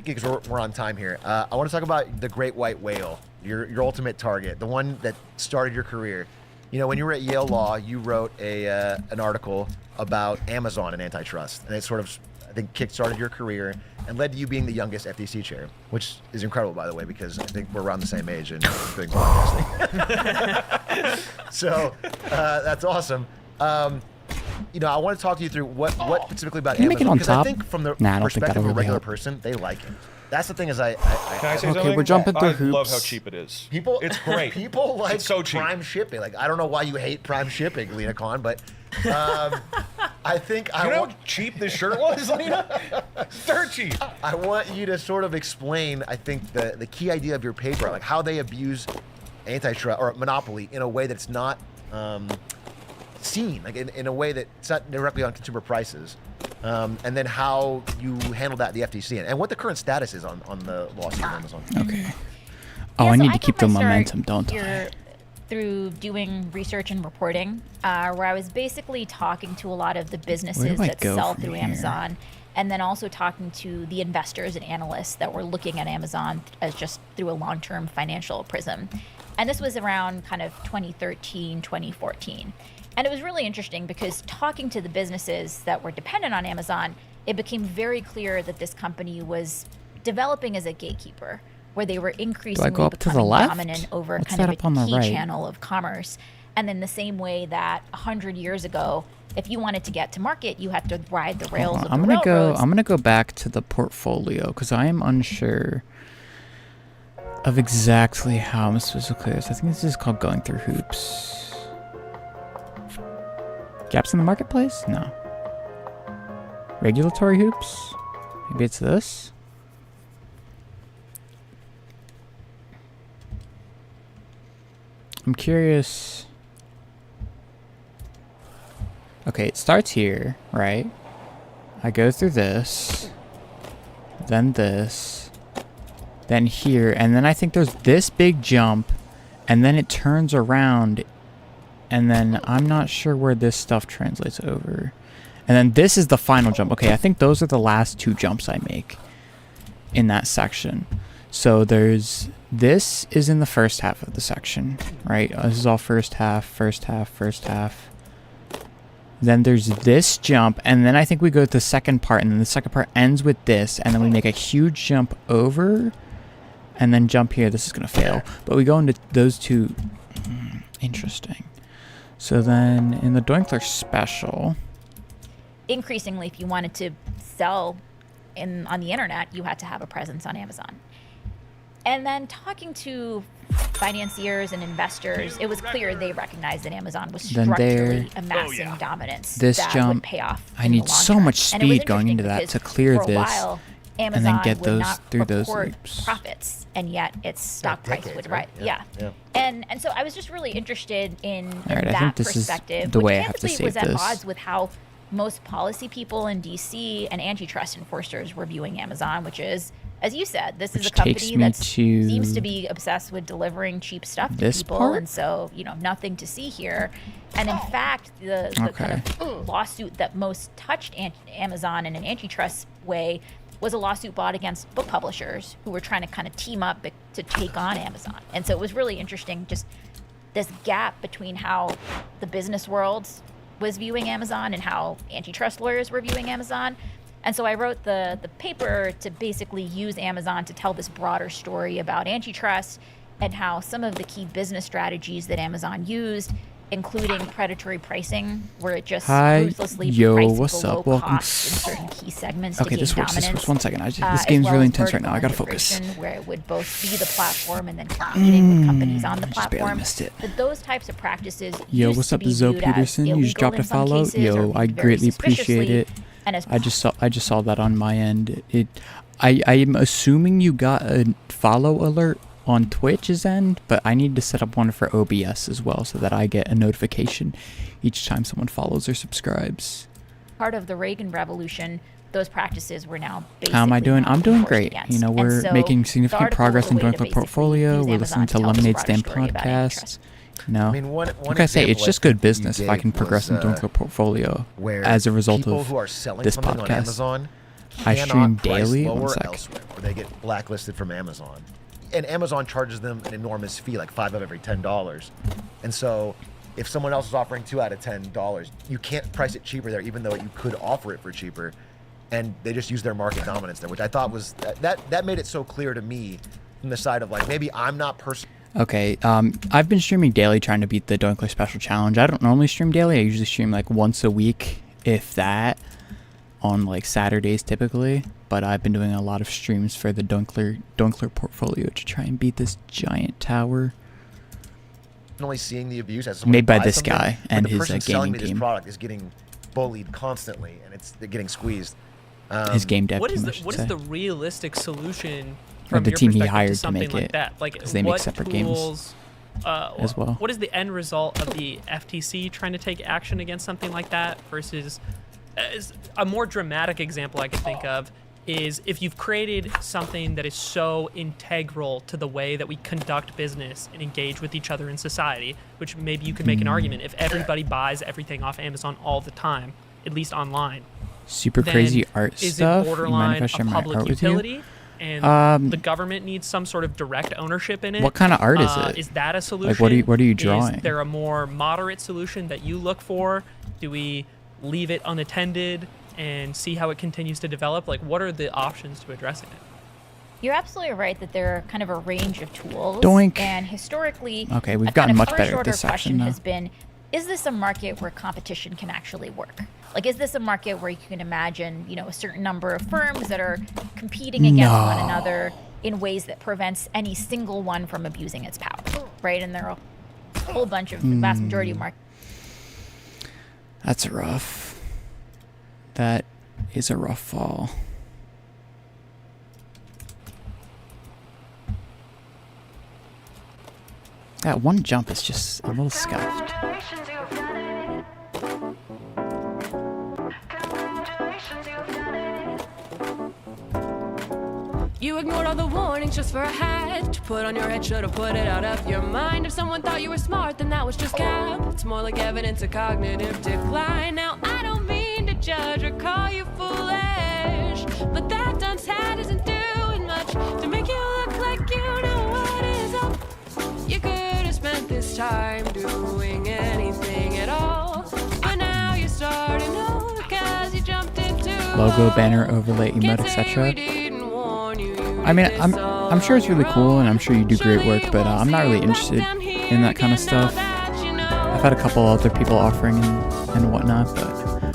because we're on time here. I want to talk about the great white whale, your ultimate target, the one that started your career. You know, when you were at Yale Law, you wrote an article about Amazon and antitrust, and it sort of, I think, kick-started your career and led to you being the youngest FTC chair, which is incredible, by the way, because I think we're around the same age and doing podcasting. So that's awesome. You know, I want to talk to you through what specifically about Can you make it Amazon, on because I top? think from the Nah, I don't think perspective that'll of a really regular help. person, they like it. That's the thing is Can I say Okay, something? we're jumping through I love hoops. how cheap it is. people, It's great. People like It's so cheap. Prime shipping. Like, I don't know why you hate Prime shipping, Lena Khan, but I think You know how cheap this shirt was, Lena? Dirt cheap. I want you to sort of explain, I think, the key idea of your paper, like how they abuse antitrust or monopoly in a way that's not seen, like in a way that's not directly on consumer prices, and then how you handle that at the FTC, and what the current status is on the lawsuit on Amazon. Okay. Oh, Yeah, I so need to got keep the my start momentum, don't here I? Through doing research and reporting, where I was basically talking to a lot of the businesses I that go sell from through here? Amazon, and then also talking to the investors and analysts that were looking at Amazon as just through a long-term financial prism. And this was around kind of 2013, 2014. And it was really interesting because talking to the businesses that were dependent on Amazon, it became very clear that this company was developing as a gatekeeper, where they were increasingly go up to the becoming left? dominant over What's kind that of up on a the key right? channel of commerce. And in the same way that 100 years ago, if you wanted to get to market, you had to ride the rails Hold of on, the railroads. I'm gonna go back to the portfolio because I am unsure of exactly how I'm supposed to clear this. I think this is called going through hoops. Gaps in the marketplace? No. Regulatory hoops? Maybe it's this? I'm curious. Okay, it starts here, right? I go through this, then this, then here, and then I think there's this big jump, and then it turns around, and then I'm not sure where this stuff translates over. And then this is the final jump. Okay, I think those are the last 2 jumps I make in that section. So this is in the first half of the section, right? This is all first half, first half, first half. Then there's this jump, and then I think we go to the second part, and then the second part ends with this, and then we make a huge jump over, and then jump here. This is going to fail. But we go into those 2. Interesting. So then in the Doinkler special... Increasingly, if you wanted to sell on the internet, you had to have a presence on Amazon. And then talking to financiers and investors, it was clear they recognized that Amazon was structurally amassing dominance this that jump, would pay off. I need so much speed going into that to clear this, while, and then get would those not through those report loops. profits, and yet its stock price decades, would right? rise. Yeah. And so I was just really interested in Alright, I that think this is perspective, the which way I have to candidly was save at this. odds with how most policy people in DC and antitrust enforcers were viewing Amazon, which is, as you said, this is a Which company takes me that to seems to be obsessed with delivering cheap stuff to this people, part? and so nothing to see here. And in fact, the kind of lawsuit that most touched Amazon in an antitrust way was a lawsuit brought against book publishers who were trying to kind of team up to take on Amazon. And so it was really interesting, just this gap between how the business world was viewing Amazon and how antitrust lawyers were viewing Amazon. And so I wrote the paper to basically use Amazon to tell this broader story about antitrust and how some of the key business strategies that Amazon used, including predatory pricing, where it just ruthlessly priced what's below up? Welcome. cost in certain key segments Okay, to gain this works. dominance. This works. 1 second. This As game's well really as intense right now. I gotta vertical focus. integration, where it would both be the platform and then competing with companies on the just barely platform. missed it. But those types of practices Yo, used what's to up, be Zoe viewed as Peterson? You just illegal dropped a in some follow. cases, or Yo, viewed I very greatly appreciate suspiciously. it. And as I just saw that on my end. I'm assuming you got a follow alert on Twitch's end, but I need to set up one for OBS as well so that I get a notification each time someone follows or subscribes. part of the Reagan Revolution, those practices were now basically How am I doing? I'm doing enforced great. against. You know, And we're so making the significant article progress in was a way to Doinkler basically Portfolio. use We're Amazon listening to tell this Lemonade broader Stand story about podcasts. antitrust. You know, I mean, one like I say, it's example just I good think you business if I gave can progress in was, Doinkler Portfolio where as a result people of who are selling this something on podcast. Amazon I cannot stream price daily. lower 1 sec. elsewhere, or they get blacklisted from Amazon. And Amazon charges them an enormous fee, like $5 of every $10. And so, if someone else is offering 2 out of $10, you can't price it cheaper there, even though you could offer it for cheaper. And they just use their market dominance there, which I thought was that made it so clear to me from the side of like, maybe I'm not personally. Okay, I've been streaming daily trying to beat the Doinkler Special Challenge. I don't normally stream daily. I usually stream like once a week, if that, on like Saturdays typically. But I've been doing a lot of streams for the Doinkler Portfolio to try and beat this giant tower. Only seeing the abuse as someone Made by buys this something, guy but and the his person selling gaming me this team. product is getting bullied constantly, and they're getting squeezed. His game dev What team, is I the should what say. is the realistic solution Or from the your team he perspective hired to to something make like it, that? Like 'cause they make what separate games. tools, as well. What is the end result of the FTC trying to take action against something like that versus a more dramatic example I could think of is if you've created something that is so integral to the way that we conduct business and engage with each other in society, which maybe you could make an argument if everybody buys everything off Amazon all the time, at least online. Super then crazy art is stuff. it You mind borderline if I a share my public art with you? utility and the government needs some sort of direct ownership in it? What kind of art is it? Is that a solution? Like, what are you drawing? Is there a more moderate solution that you look for? Do we leave it unattended and see how it continues to develop? Like, what are the options to addressing it? You're absolutely right that there are kind of a range of tools. Doink. And historically, Okay, we've a gotten kind of much first better at order this section question now. has been, is this a market where competition can actually work? Like, is this a market where you can imagine, a certain number of firms that are competing against one another in ways that prevents any single one from abusing its power, right? And there are a whole bunch of, the vast majority of markets. That's rough. That is a rough fall. That one jump is just a little scuffed. You ignored all the warnings just for a hat to put on your head. Should've put it out of your mind. If someone thought you were smart, then that was just cap. It's more like evidence of cognitive decline. Now I don't mean to judge or call you foolish, but that dunce hat isn't doing much to make you look like you know what is up. You could have spent this time doing anything at all, but now you're starting over because you jumped into Logo, banner, overlay, emote, etc. I mean, I'm sure it's really cool, and I'm sure you do great work, but I'm not really interested in that kind of stuff. I've had a couple other people offering and whatnot, but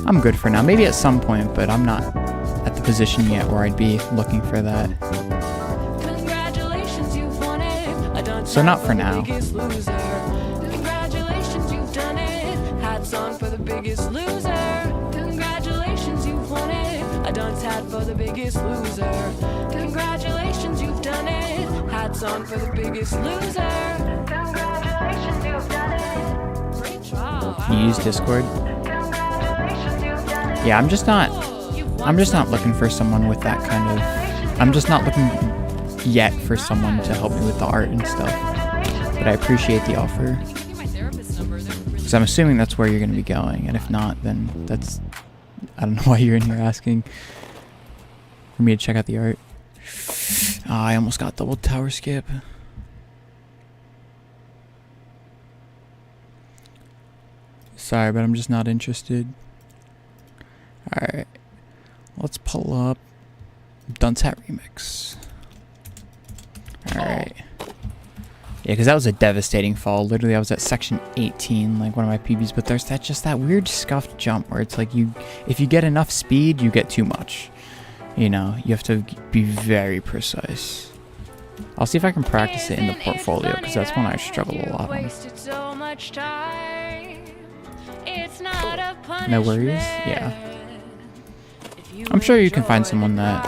I'm good for now. Maybe at some point, but I'm not at the position yet where I'd be looking for that. So not for now. Congratulations, you've done it. Hats on for the biggest loser. Congratulations, you've won it. A dunce hat for the biggest loser. Congratulations, you've done it. Hats on for the biggest loser. Congratulations, you've done it. Great job. You use Discord? Yeah, I'm just not looking for someone with that kind of... I'm just not looking yet for someone to help me with the art and stuff. But I appreciate the offer. Because I'm assuming that's where you're going to be going. And if not, then that's... I don't know why you're in here asking for me to check out the art. I almost got double tower skip. Sorry, but I'm just not interested. Alright. Let's pull up Dunce Hat Remix. Alright. Yeah, because that was a devastating fall. Literally, I was at section 18, like one of my PBs, but there's that weird scuffed jump where it's like if you get enough speed, you get too much. You know, you have to be very precise. I'll see if I can practice it in the portfolio, because that's one I struggle a lot on. No worries? Yeah. I'm sure you can find someone that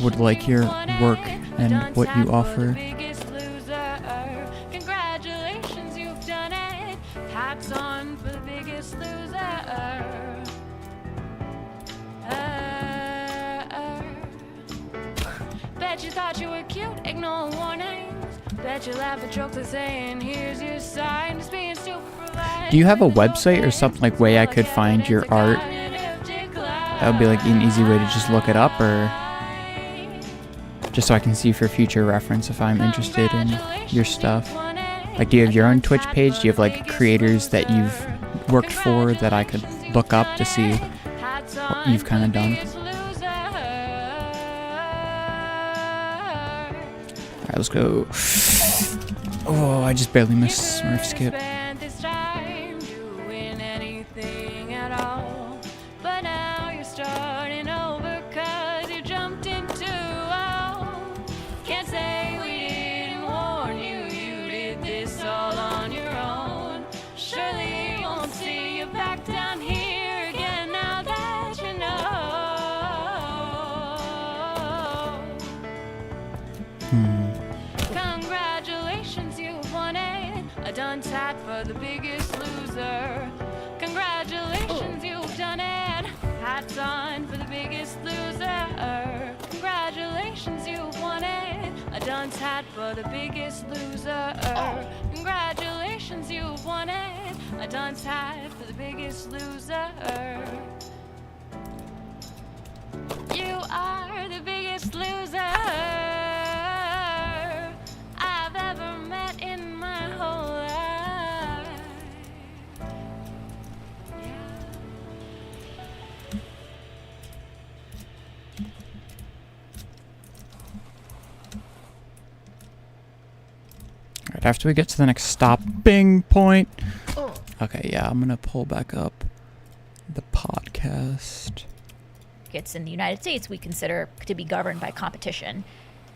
would like your work and what you offer. Congratulations, you've done it. Hats on for the biggest loser. Bet you thought you were cute, ignore warnings. Bet you laugh at jokes like saying, here's your sign. Just being super polite. Do you have a website or something like way I could find your art? That would be like an easy way to just look it up, or just so I can see for future reference if I'm interested in your stuff. Like, do you have your own Twitch page? Do you have like creators that you've worked for that I could look up to see what you've kind of done? Alright, let's go. Oh, I just barely missed Smurf skip. Congratulations, you've won it. A dunce hat for the biggest loser. Congratulations, you've done it. Hats on for the biggest loser. Congratulations, you've won it. A dunce hat for the biggest loser. Congratulations, you've won it. A dunce hat for the biggest loser. You are the biggest loser I've ever met in my whole life. Alright, after we get to the next stopping point. Okay, yeah, I'm gonna pull back up the podcast. Markets in the United States we consider to be governed by competition.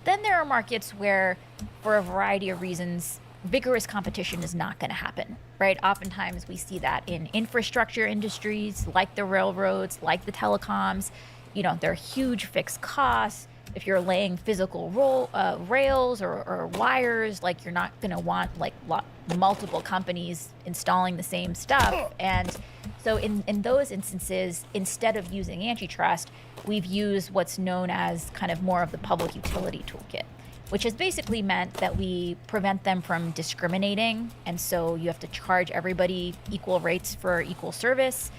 Then there are markets where, for a variety of reasons, vigorous competition is not going to happen, right? Oftentimes we see that in infrastructure industries, like the railroads, like the telecoms. You know, there are huge fixed costs. If you're laying physical rails or wires, like you're not going to want like multiple companies installing the same stuff. And So in those instances, instead of using antitrust, we've used what's known as kind of more of the public utility toolkit, which has basically meant that we prevent them from discriminating. And so you have to charge everybody equal rates for equal service.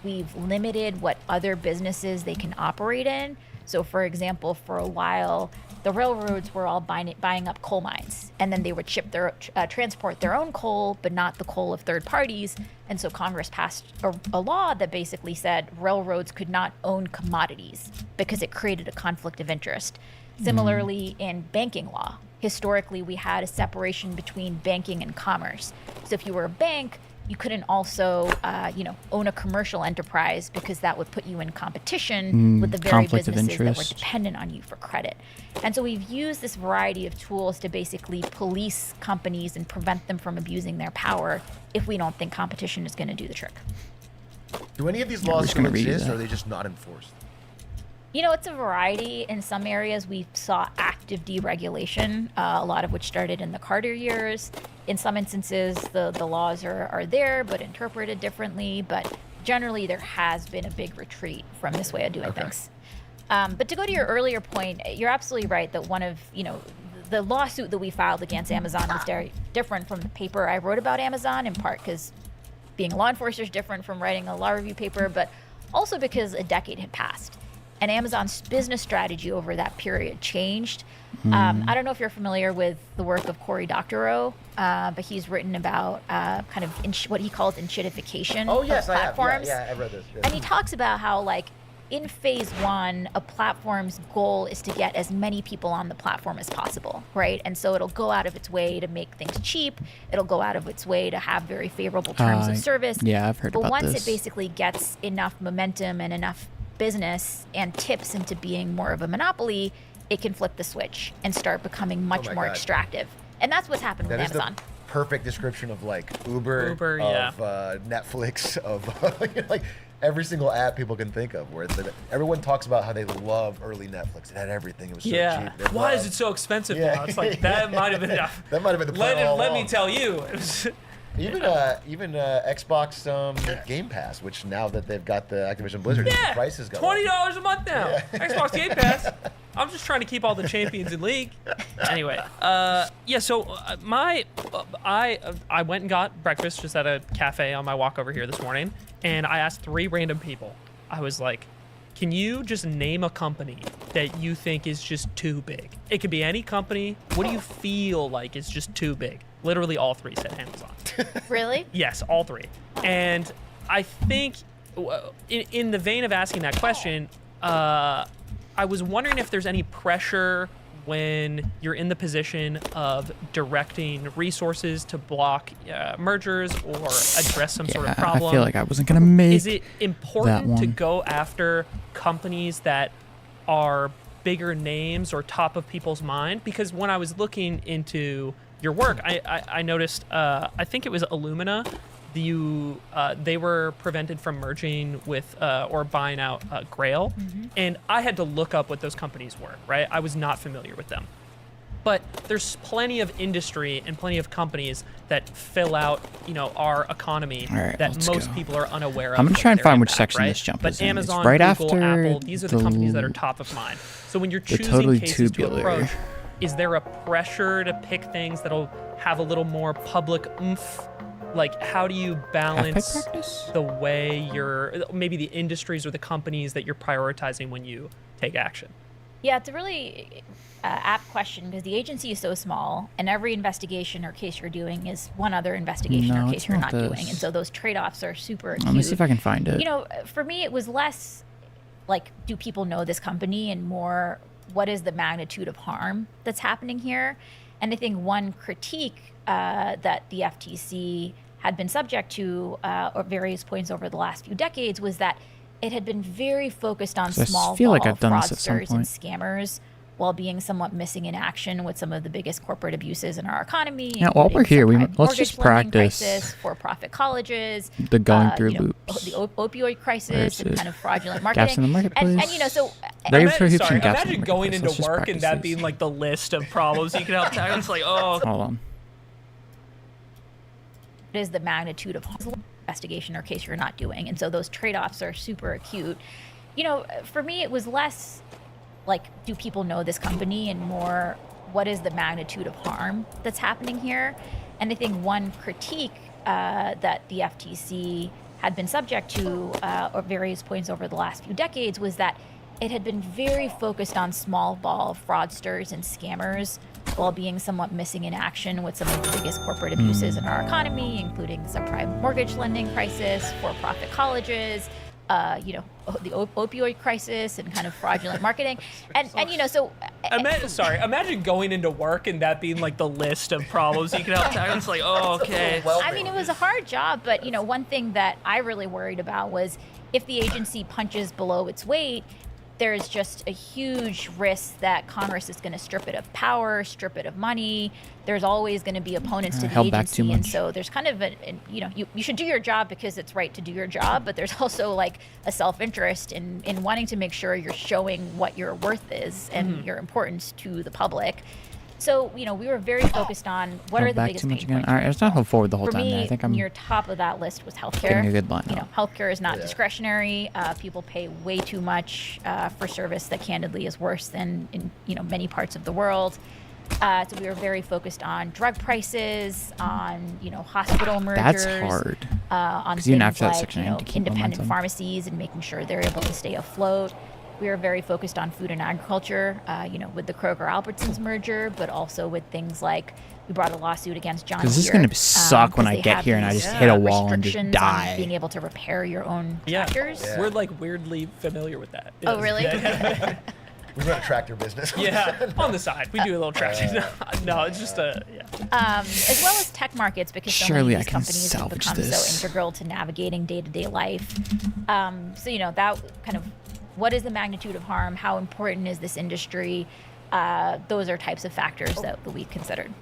We've limited what other businesses they can operate in. So for example, for a while, the railroads were all buying up coal mines, and then they would transport their own coal, but not the coal of third parties. And so Congress passed a law that basically said railroads could not own commodities because it created a conflict of interest. Similarly, in banking law, historically we had a separation between banking and commerce. So if you were a bank, you couldn't also, own a commercial enterprise because that would put you in competition with the very businesses that were dependent on you for credit. And so we've used this variety of tools to basically police companies and prevent them from abusing their power if we don't think competition is going to do the trick. Do any of these laws still exist, or are they just not enforced? You know, it's a variety. In some areas, we saw active deregulation, a lot of which started in the Carter years. In some instances, the laws are there, but interpreted differently. But generally, there has been a big retreat from this way of doing things. But to go to your earlier point, you're absolutely right that one of, the lawsuit that we filed against Amazon was very different from the paper I wrote about Amazon, in part because being a law enforcer is different from writing a law review paper, but also because a decade had passed. And Amazon's business strategy over that period changed. I don't know if you're familiar with the work of Cory Doctorow, but he's written about kind of what he calls enshittification of platforms. Yeah, I read this. Yeah. And he talks about how, like, in phase one, a platform's goal is to get as many people on the platform as possible, right? And so it'll go out of its way to make things cheap. It'll go out of its way to have very favorable terms of service. Yeah, I've heard about this. But once it basically gets enough momentum and enough business and tips into being more of a monopoly, it can flip the switch and start becoming much more extractive. And that's what's happened with Amazon. Is the perfect description of like Uber of Netflix, of like every single app people can think of, where everyone talks about how they love early Netflix. It had everything. It was so cheap. Why is it so expensive now? It's like, that might have been enough. That might have been the plan Let me tell you. It was Even Xbox Game Pass, which now that they've got the Activision Blizzard, the prices go $20 a month now. Xbox Game Pass. I'm just trying to keep all the champions in league. Anyway, so I went and got breakfast just at a cafe on my walk over here this morning, and I asked 3 random people. I was like, can you just name a company that you think is just too big? It could be any company. What do you feel like is just too big? Literally all 3 said Amazon. Really? Yes, all 3. And I think in the vein of asking that question, I was wondering if there's any pressure when you're in the position of directing resources to block mergers or address some sort of problem. I feel like I wasn't going to make Is it important to go after companies that are bigger names or top of people's mind? Because when I was looking into your work, I noticed, I think it was Illumina, they were prevented from merging with or buying out Grail. And I had to look up what those companies were, right? I was not familiar with them. But there's plenty of industry and plenty of companies that fill out, our economy that most people are unaware of. I'm going to try and find which section this jump is in. But Amazon, right Google, after Apple, these are the companies that are top of mind. So when you're choosing cases to approach, is there a pressure to pick things that'll have a little more public oomph? Like, how do you balance the way maybe the industries or the companies that you're prioritizing when you take action? Yeah, it's a really apt question because the agency is so small, and every investigation or case you're doing is one other investigation or case you're not doing. And so those trade-offs are super acute. Let me see if I can find it. For me, it was less like, do people know this company, and more, what is the magnitude of harm that's happening here? And I think one critique that the FTC had been subject to at various points over the last few decades was that it had been very focused on small fraudsters and scammers, while being somewhat missing in action with some of the biggest corporate abuses in our economy. Yeah, while we're here, let's just practice for-profit colleges, the going through loops, the opioid crisis, and kind of fraudulent marketing. Gaps in the marketplace. So imagine going into work and that being like the list of problems you can help tackle. It's like, oh. Hold on. It is the magnitude of harm. investigation or case you're not doing. And so those trade-offs are super acute. For me, it was less like, do people know this company, and more, what is the magnitude of harm that's happening here? And I think one critique that the FTC had been subject to at various points over the last few decades was that it had been very focused on small ball fraudsters and scammers, while being somewhat missing in action with some of the biggest corporate abuses in our economy, including the subprime mortgage lending crisis, for-profit colleges, the opioid crisis, and kind of fraudulent marketing. And so... Imagine going into work and that being like the list of problems you can help tackle. It's like, oh, okay. I mean, it was a hard job, but, one thing that I really worried about was if the agency punches below its weight, there's just a huge risk that Congress is going to strip it of power, strip it of money. There's always going to be opponents to the held back too agency, and much. so there's kind of you should do your job because it's right to do your job, but there's also like a self-interest in wanting to make sure you're showing what your worth is and your importance to the public. So, we were very focused on what are the biggest pain points. All right, it's not hold forward the whole For time. me, I think I'm near top of that list was healthcare. getting a good line. Healthcare is not discretionary. People pay way too much for service that candidly is worse than in many parts of the world. So we were very focused on drug prices, on hospital mergers. That's hard. On 'Cause things even after that like section, I had to keep independent momentum. pharmacies and making sure they're able to stay afloat. We were very focused on food and agriculture, with the Kroger-Albertsons merger, but also with things like we brought a lawsuit against John Deere. Because this is going to suck when I get here and I just hit a wall and just restrictions die. on being able to repair your own tractors. Yeah. We're like weirdly familiar with that. Oh, really? We run a tractor business. Yeah, on the side. We do a little tracking. No, it's just as well as tech markets, because so Surely many I of these can companies have salvage become this. so integral to navigating day-to-day life. So that kind of, what is the magnitude of harm? How important is this industry? Those are types of factors that we considered.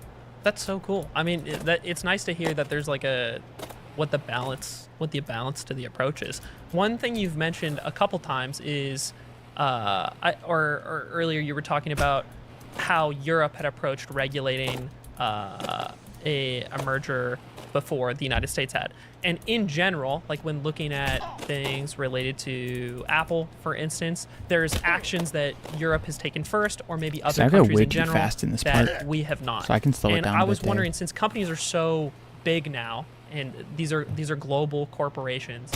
That's so cool. I mean, it's nice to hear that there's like what the balance to the approach is. One thing you've mentioned a couple times is, or earlier you were talking about how Europe had approached regulating a merger before the United States had. And in general, like when looking at things related to Apple, for instance, there's actions that Europe has taken first, or maybe other I go countries way in too general fast in this that part. we have not. So I can slow it and down a I was bit wondering, there. since companies are so big now, and these are global corporations,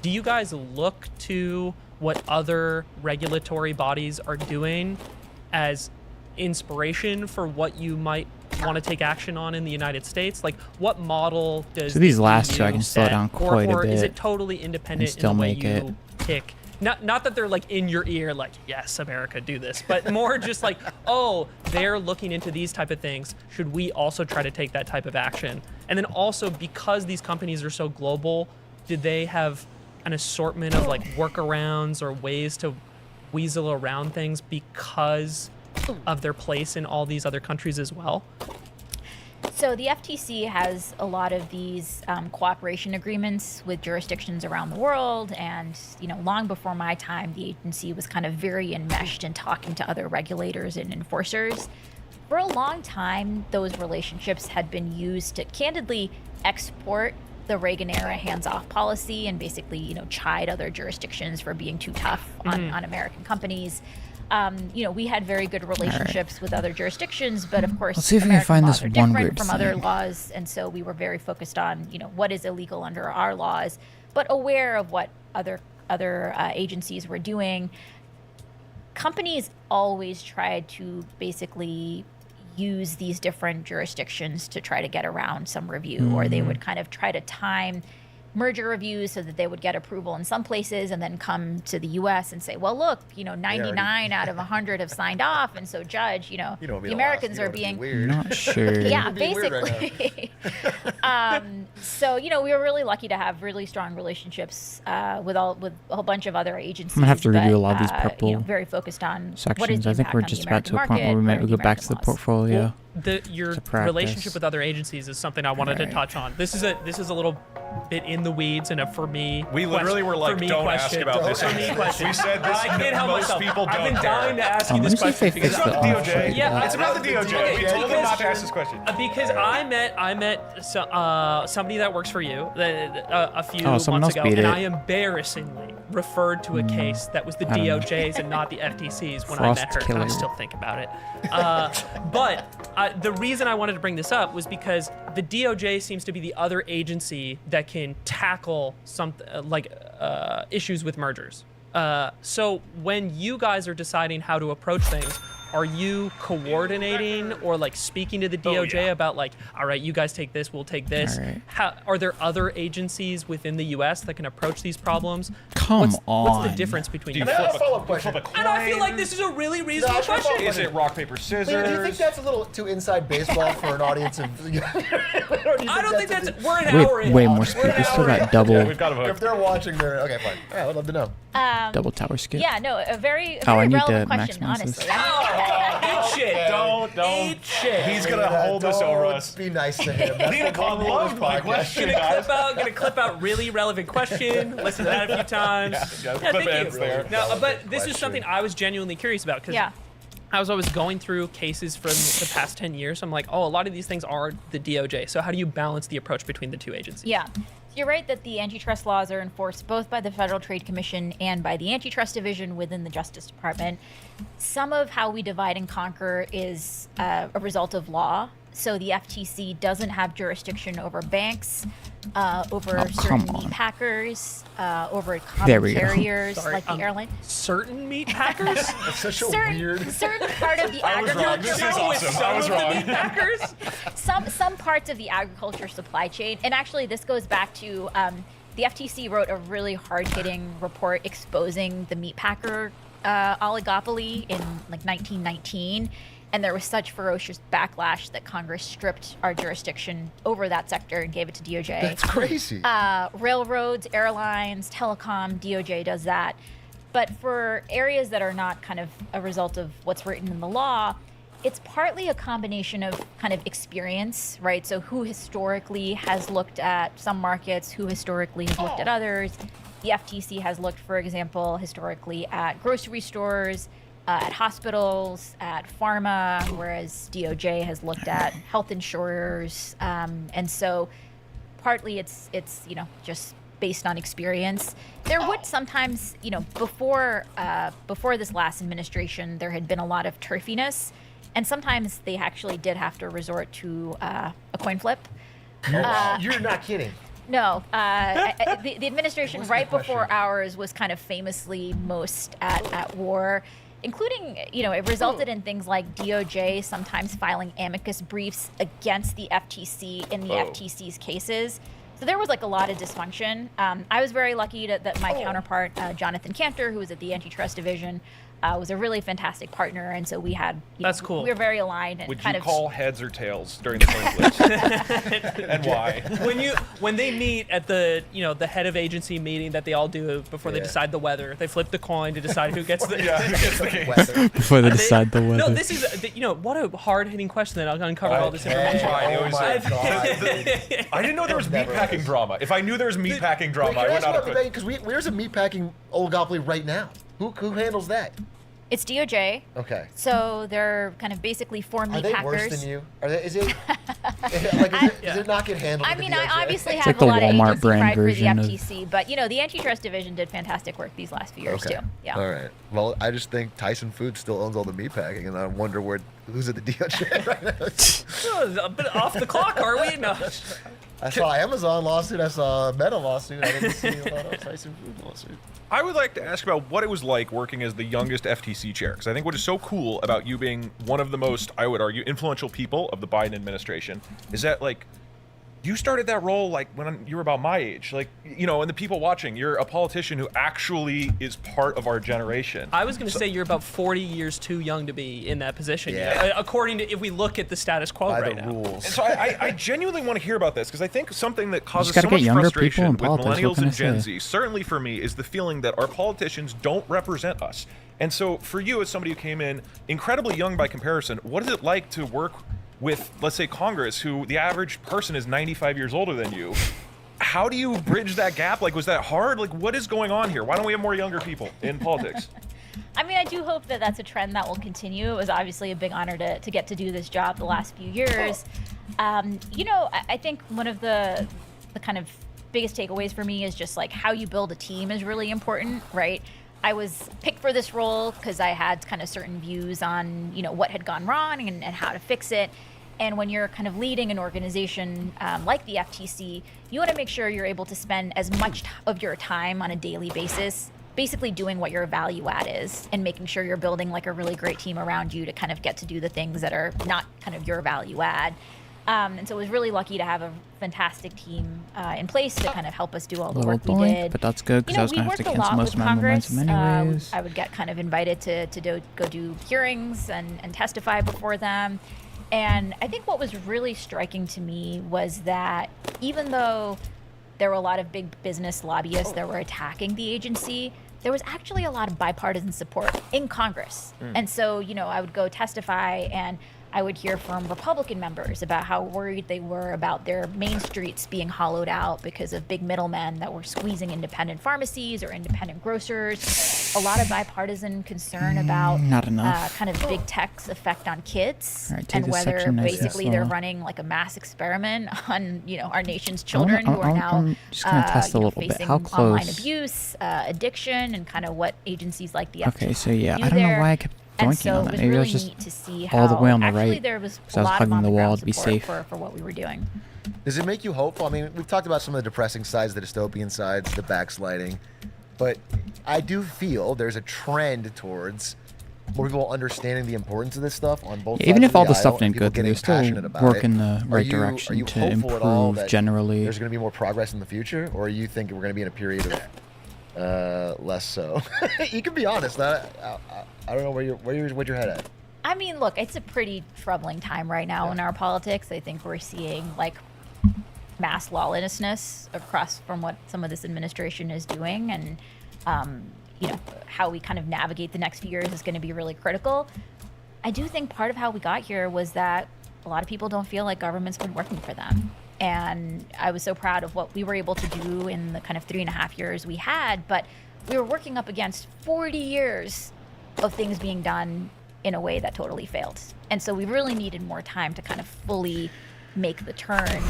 do you guys look to what other regulatory bodies are doing as inspiration for what you might want to take action on in the United States? Like, what model does So these the last two I EU can slow set, down quite a or is bit it totally independent and still in the way make you it. pick? Not that they're like in your ear, like, yes, America, do this, but more just like, oh, they're looking into these type of things. Should we also try to take that type of action? And then also, because these companies are so global, do they have an assortment of like workarounds or ways to weasel around things because of their place in all these other countries as well? So the FTC has a lot of these cooperation agreements with jurisdictions around the world, and long before my time, the agency was kind of very enmeshed in talking to other regulators and enforcers. For a long time, those relationships had been used to candidly export the Reagan-era hands-off policy and basically, chide other jurisdictions for being too tough on American companies. We had very good relationships with other jurisdictions, but of course, Let's see if we can American find laws this are one different weird from other thing. laws, and so we were very focused on, what is illegal under our laws, but aware of what other agencies were doing. Companies always tried to basically use these different jurisdictions to try to get around some review, or they would kind of try to time merger reviews so that they would get approval in some places and then come to the U.S. and say, well, look, 99 out of 100 have signed off, and so judge, the Americans are being weird. Not sure. yeah, being weird right basically. So we were really lucky to have really strong relationships with a whole bunch of other agencies. I'm gonna have to review a lot of these but, purple very focused on what is sections. the I think impact we're on the just about to a American point where we market, might what are go back to the American laws. portfolio. your practice. relationship with other agencies is something I wanted to touch on. This is a little bit in the weeds and for me. We literally were like, don't ask about this. For me question. We said this. I can't help most myself. people don't I've been care. dying to ask you let this me see if question they because fix It's the about the off DOJ. rate. Yeah, It's about the DOJ. Okay, We told them not to ask this question. because I met somebody that works for you a few someone months else ago, beat and it. I embarrassingly referred to a case that was the I don't know. DOJ's and not the FTC's when Frost I met her. And I killer. still think about it. But the reason I wanted to bring this up was because the DOJ seems to be the other agency that can tackle some issues with mergers. So when you guys are deciding how to approach things, are you coordinating or like speaking to the DOJ about like, all right, you guys take this, we'll take this? All right. How, are there other agencies within the U.S. that can approach these problems? Come What's the on. difference between Do you? you I have flip a follow-up question. And I feel like this is a really reasonable actually, question. Is it rock, paper, scissors? Do you think that's a little too inside baseball for an audience of? I don't think that's. We're an hour in. Way more We're speed. an We still hour in. got double Yeah, we've got a vote. If they're watching, they're okay. Fine. Yeah, I'd love to know. double tower skip. Yeah, no, a very Oh, I need relevant to question, maximize honestly. this. Eat shit. Don't. Eat shit. He's gonna hold this over us. Be nice to him. That's Nina the one rule of loved this my podcast. question, guys. Gonna clip out really relevant question. Listen to that a few times. Yeah, Yeah, clip thank ends you. there. No, but this is question. something I was genuinely curious about because Yeah. I was always going through cases from the past 10 years. I'm like, oh, a lot of these things are the DOJ. So how do you balance the approach between the two agencies? Yeah. So you're right that the antitrust laws are enforced both by the Federal Trade Commission and by the Antitrust Division within the Justice Department. Some of how we divide and conquer is a result of law. So the FTC doesn't have jurisdiction over banks, over Oh, certain come meat on. packers, over There common we go. carriers Sorry, like the airline. Certain meat packers? It's such a Certain, weird. certain part of the I was wrong. agriculture. This is awesome. I was wrong. Meat packers? some parts of the agriculture supply chain, and actually this goes back to the FTC wrote a really hard-hitting report exposing the meat packer oligopoly in like 1919, and there was such ferocious backlash that Congress stripped our jurisdiction over that sector and gave it to DOJ. That's crazy. Railroads, airlines, telecom, DOJ does that. But for areas that are not kind of a result of what's written in the law, it's partly a combination of kind of experience, right? So who historically has looked at some markets, who historically has looked at others. The FTC has looked, for example, historically at grocery stores, at hospitals, at pharma, whereas DOJ has looked at health insurers. And so partly it's just based on experience. There would sometimes, before this last administration, there had been a lot of turfiness, and sometimes they actually did have to resort to a coin flip. You're not kidding. No, the administration What's right the before question? ours was kind of famously most at war, including, it resulted in things like DOJ sometimes filing amicus briefs against the FTC in the FTC's cases. So there was like a lot of dysfunction. I was very lucky that my counterpart, Jonathan Cantor, who was at the Antitrust Division, was a really fantastic partner, and so we had. That's cool. We were very aligned and Would kind you of. call heads or tails during the coin flip? And why? when they meet at the the head of agency meeting that they all do before they Yeah. decide the weather, they flip the coin to decide who gets the. Yeah, who gets the game? Weather. Before they decide the weather. No, this is what a hard hitting question that I'll uncover all this Okay. information. Fine, it Oh was- my I- God. I didn't know there was Never meatpacking is. drama. If I knew there was meatpacking drama, I would not have put. Because where's a meatpacking oligopoly right now? Who handles that? It's DOJ. Okay. So they're kind of basically four Are meat they packers. worse than you? Is it does it not get handled? I at the mean, DOJ? I obviously It's have like the a lot of Walmart agency brand pride for the version of- FTC, but the Antitrust Division did fantastic work these last few years Okay. too. Yeah. All right. Well, I just think Tyson Foods still owns all the meatpacking, and I wonder who's at the DOJ right now. A bit off the clock, are we? No. I saw Amazon lawsuit. I saw a Meta lawsuit. I didn't see a lot of Tyson Foods lawsuit. I would like to ask about what it was like working as the youngest FTC chair, because I think what is so cool about you being one of the most, I would argue, influential people of the Biden administration is that, like, you started that role like when you were about my age, like, and the people watching, you're a politician who actually is part of our generation. I was going to say you're about 40 years too young to be in that position. Yeah. According to if we look at the status quo By right the now. rules. And so I genuinely want to hear about this, because I think something that causes gotta so much get younger frustration people in with politics, what millennials can I and Gen say? Z, certainly for me, is the feeling that our politicians don't represent us. And so for you, as somebody who came in incredibly young by comparison, what is it like to work with, let's say, Congress, who the average person is 95 years older than you. How do you bridge that gap? Like, was that hard? Like, what is going on here? Why don't we have more younger people in politics? I mean, I do hope that that's a trend that will continue. It was obviously a big honor to get to do this job the last few years. I think one of the kind of biggest takeaways for me is just like how you build a team is really important, right? I was picked for this role because I had kind of certain views on, what had gone wrong and how to fix it. And when you're kind of leading an organization like the FTC, you want to make sure you're able to spend as much of your time on a daily basis basically doing what your value add is and making sure you're building like a really great team around you to kind of get to do the things that are not kind of your value add. And so I was really lucky to have a fantastic team in place to kind of help us do all the work we did. But that's good because I was going to have to cancel most of my Congress. momentum anyways. I would get kind of invited to go do hearings and testify before them. And I think what was really striking to me was that even though there were a lot of big business lobbyists that were attacking the agency, there was actually a lot of bipartisan support in Congress. And so, I would go testify and I would hear from Republican members about how worried they were about their main streets being hollowed out because of big middlemen that were squeezing independent pharmacies or independent grocers. A lot of bipartisan concern about Not enough. kind of big tech's effect on kids All right, take and this whether section nice and basically they're slow. running like a mass experiment on our nation's children who are now I'm just going to test a little bit. facing How online close? abuse, addiction, and kind of what agencies like the FTC Okay, so yeah, do I don't know there. why I kept And doinking so on it that. was Maybe I really was just neat to see how all the way on the actually right. there was 'cause a I was lot of hugging the wall on-the-ground to be support safe. for what we were doing. Does it make you hopeful? I mean, we've talked about some of the depressing sides, the dystopian sides, the backsliding, but I do feel there's a trend towards more people understanding the importance of this stuff on both sides Even of if all the aisle stuff and didn't people go through, getting there's still passionate about work it. in the Are right you direction to hopeful at all improve that generally. there's going to be more progress in the future, or you think we're going to be in a period of less so? You can be honest. I don't know where's your head at. I mean, look, it's a pretty troubling time right now in our politics. I think we're seeing like mass lawlessness across from what some of this administration is doing, and how we kind of navigate the next few years is going to be really critical. I do think part of how we got here was that a lot of people don't feel like government's been working for them. And I was so proud of what we were able to do in the kind of 3.5 years we had, but we were working up against 40 years of things being done in a way that totally failed. And so we really needed more time to kind of fully make the turn.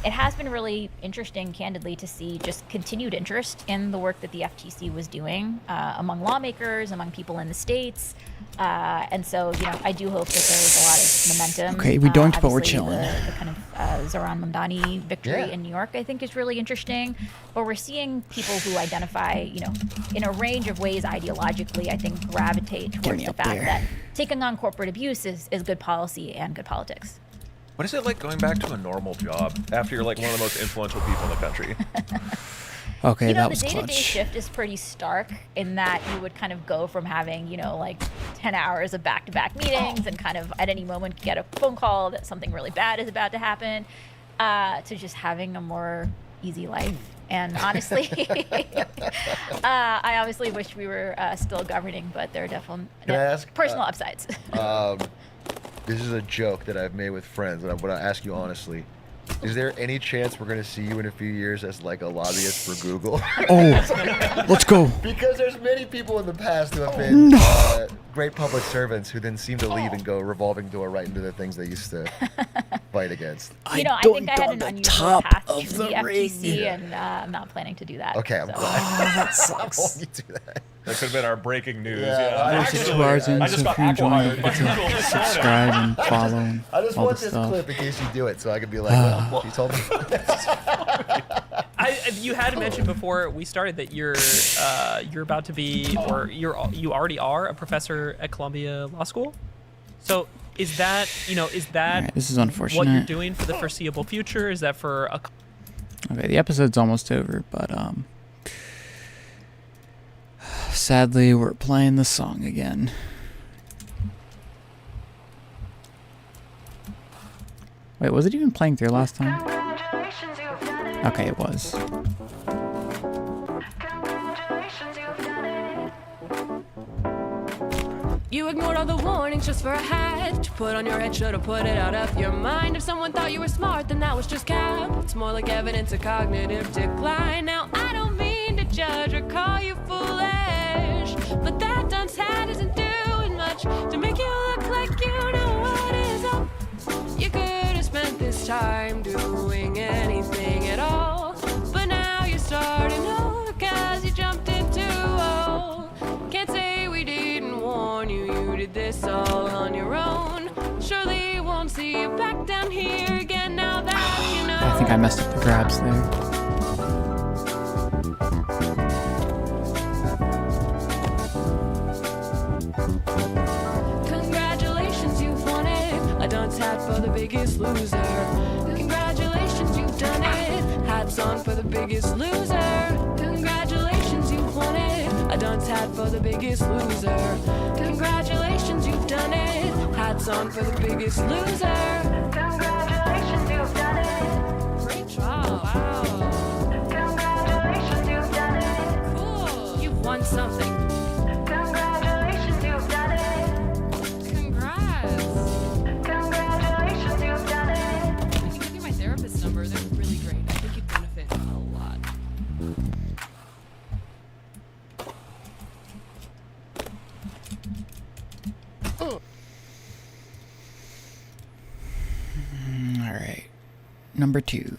It has been really interesting, candidly, to see just continued interest in the work that the FTC was doing among lawmakers, among people in the states. And so, I do hope that there's a lot of momentum. Okay, we don't, but we're Obviously, chilling. The kind of Zoran Mamdani victory Yeah. in New York, I think, is really interesting. But we're seeing people who identify, in a range of ways ideologically, I think, gravitate towards me the up fact there. that taking on corporate abuse is good policy and good politics. What is it like going back to a normal job after you're like one of the most influential people in the country? Okay, that The was day-to-day clutch. shift is pretty stark in that you would kind of go from having, like 10 hours of back-to-back meetings and kind of at any moment get a phone call that something really bad is about to happen, to just having a more easy life. And honestly, I obviously wish we were still governing, but there are definitely Can I ask, personal upsides. This is a joke that I've made with friends, and I want to ask you honestly. Is there any chance we're going to see you in a few years as like a lobbyist for Google? Oh, let's go. Because there's many people in the past who have been great public servants who then seem to leave and go revolving door right into the things they used to fight against. I think I had an unusual path to the FTC, and I'm not planning to to Okay, I'm so. glad. That sucks. You do that. That could have been our breaking news. Yeah, This is 2 hours in, I so just if got you're enjoying it, acqui-hired by hit Google this morning. subscribe and follow and I just all want the this stuff. clip in case you do it, so I can be like, well, she told me. You had mentioned before we started that you're about to be, or you already are a professor at Columbia Law School. So is that Alright, this is unfortunate. what you're doing for the foreseeable future? Is that for a Okay, the episode's almost over, but sadly we're playing the song again. Wait, was it even playing through last time? Okay, it was. You ignored all the warnings just for a hat to put on your head. Should've put it out of your mind. If someone thought you were smart, then that was just cap. It's more like evidence of cognitive decline. Now I don't mean to judge or call you foolish, but that dunce hat isn't doing much to make you look like you know what is up. You could have spent this time doing anything at all, but now you're starting over 'cause you jumped in too old. Can't say we didn't warn you, you did this all on your own. Surely won't see you back down here again now that you know. I think I messed up the grabs there. Congratulations, you've won it. A dunce hat for the biggest loser. Congratulations, you've done it. Hats on for the biggest loser. Congratulations, you've won it. A dunce hat for the biggest loser. Congratulations, you've done it. Hats on for the biggest loser. Congratulations, you've done it. Great job. Wow. Congratulations, you've done it. Cool. You've won something. Congratulations, you've done it. Congrats. Congratulations, you've done it. I can give you my therapist's number. They're really great. I think you'd benefit a lot. All right. Number 2.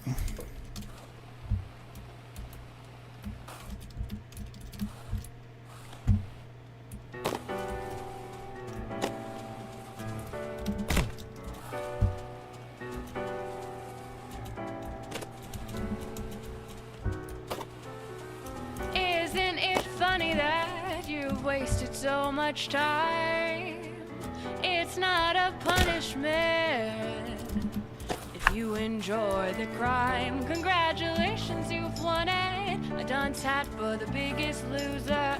Isn't it funny that you've wasted so much time? It's not a punishment if you enjoy the crime. Congratulations, you've won it. A dunce hat for the biggest loser.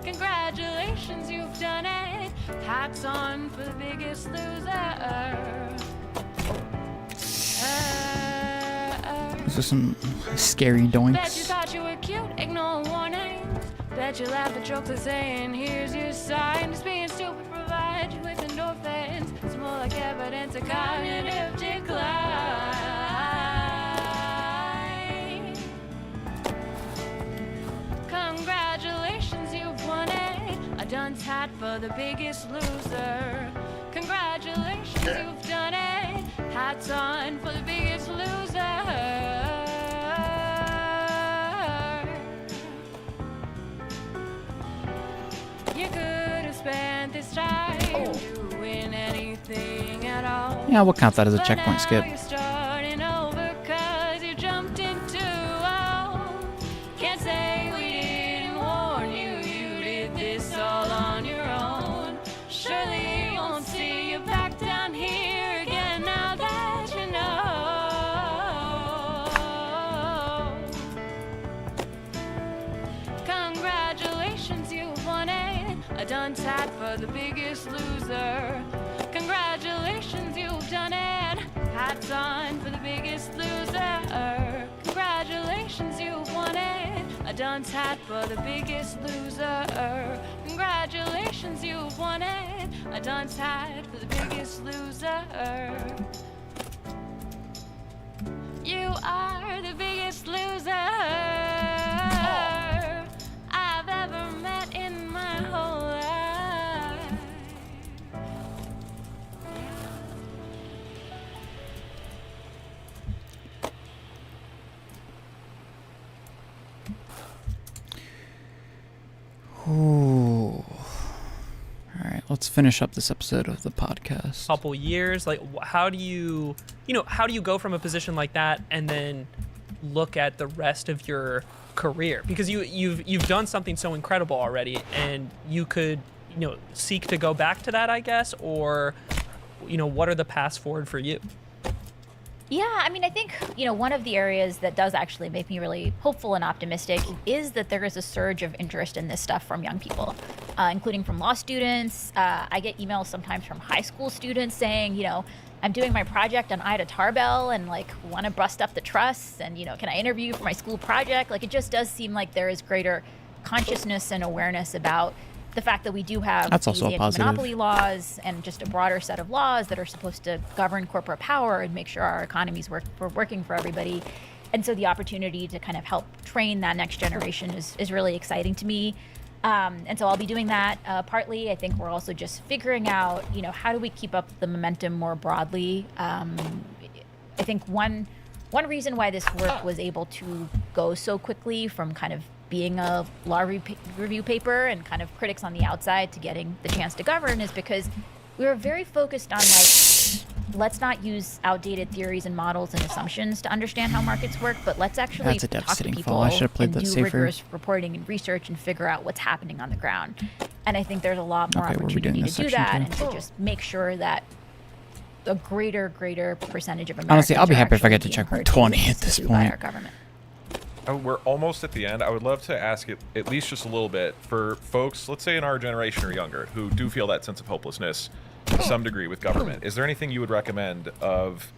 Congratulations, you've done it. Hats on for the biggest loser. This is some scary Bet you doinks. thought you were cute, ignore warnings. Bet you laughed at jokes of saying, here's your sign. Just being stupid provides you with endorphins. It's more like evidence of cognitive decline. Congratulations, you've won it. A dunce hat for the biggest loser. Congratulations, you've done it. Hats on for the biggest loser. You could have spent this time doing anything at all. Yeah, we'll count that as a But checkpoint now skip. you're starting over 'cause you jumped in too old. Can't say we didn't warn you, you did this all on your own. Surely won't see you back down here again now that you know. Congratulations, you've won it. A dunce hat for the biggest loser. Congratulations, you've done it. Hats on for the biggest loser. Congratulations, you've won it. A dunce hat for the biggest loser. Congratulations, you've won it. A dunce hat for the biggest loser. You are the biggest loser I've ever met in my whole life. Ooh. All right, let's finish up this episode of the podcast. Couple years, like how do you go from a position like that and then look at the rest of your career? Because you've done something so incredible already, and you could seek to go back to that, I guess, or what are the paths forward for you? Yeah, I mean, I think, one of the areas that does actually make me really hopeful and optimistic is that there is a surge of interest in this stuff from young people, including from law students. I get emails sometimes from high school students saying, I'm doing my project on Ida Tarbell and want to bust up the trusts and, can I interview you for my school project? It just does seem like there is greater consciousness and awareness about the fact that we do have That's these also a positive. anti-monopoly laws and just a broader set of laws that are supposed to govern corporate power and make sure our economies working for everybody. And so the opportunity to kind of help train that next generation is really exciting to me. And so I'll be doing that partly. I think we're also just figuring out, how do we keep up the momentum more broadly? I think one reason why this work was able to go so quickly from kind of being a law review paper and kind of critics on the outside to getting the chance to govern is because we were very focused on let's not use outdated theories and models and assumptions to understand how markets work, but let's actually That's a talk to devastating people fall. I should have played and that do safer. rigorous reporting and research and figure out what's happening on the ground. And I think there's a lot more Okay, we'll be doing opportunity this to do section that too. and to just make sure that a greater percentage of Americans Honestly, I'll be are happy if I actually get to being check heard 20 and at this listened to by point. our government. We're almost at the end. I would love to ask it at least just a little bit for folks, let's say in our generation or younger, who do feel that sense of hopelessness to some degree with government. Is there anything you would recommend of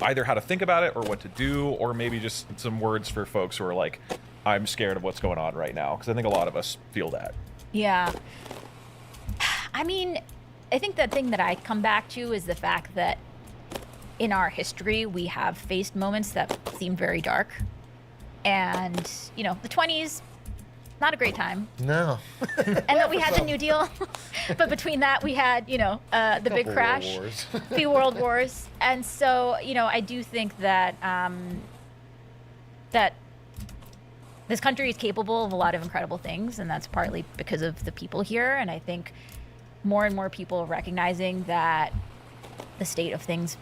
either how to think about it or what to do, or maybe just some words for folks who are like, I'm scared of what's going on right now? Because I think a lot of us feel that. Yeah. I mean, I think the thing that I come back to is the fact that in our history, we have faced moments that seem very dark. And, the 20s, not a great time. No. And then we had the New Deal. But between that, we had, the big crash, few world wars. And so, I do think that that this country is capable of a lot of incredible things. And that's partly because of the people here. And I think more and more people recognizing that the state of things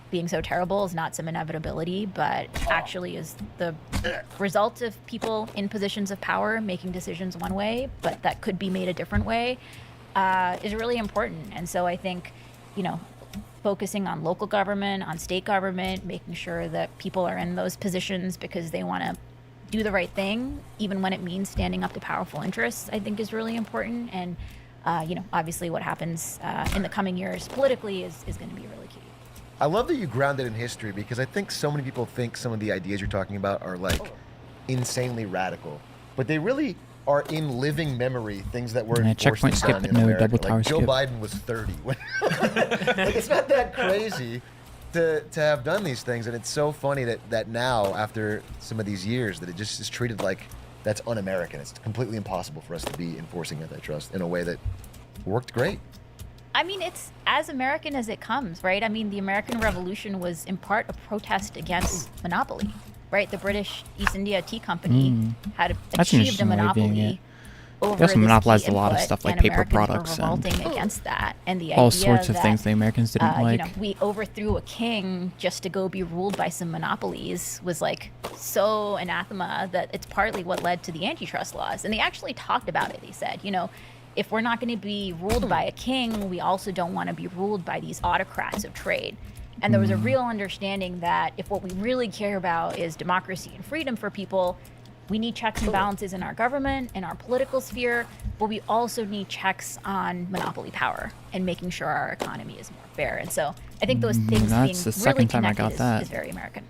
being so terrible is not some inevitability, but actually is the result of people in positions of power making decisions one way, but that could be made a different way, is really important. And so I think, focusing on local government, on state government, making sure that people are in those positions because they want to do the right thing, even when it means standing up to powerful interests, I think is really important. And, obviously what happens in the coming years politically is going to be really key. I love that you ground it in history, because I think so many people think some of the ideas you're talking about are insanely radical, but they really are in living memory things that were enforced checkpoint and skip done with in no America. double tower Joe skip. Biden was 30. It's not that crazy to have done these things, and it's so funny that now, after some of these years, that it just is treated like that's un-American. It's completely impossible for us to be enforcing antitrust in a way that worked great. I mean, it's as American as it comes, right? I mean, the American Revolution was in part a protest against monopoly, right? The British East India Tea Company had That's an achieved a interesting way of viewing monopoly it. over They also this monopolized key a lot of input, stuff like and paper Americans products were and revolting against that, and the all idea sorts of that, things the Americans didn't like. we overthrew a king just to go be ruled by some monopolies was so anathema that it's partly what led to the antitrust laws. And they actually talked about it. They said, if we're not going to be ruled by a king, we also don't want to be ruled by these autocrats of trade. And there was a real understanding that if what we really care about is democracy and freedom for people, we need checks and balances in our government, in our political sphere, but we also need checks on monopoly power and making sure our economy is more fair. And so I think those things That's the being really second time I connected got that. is very American.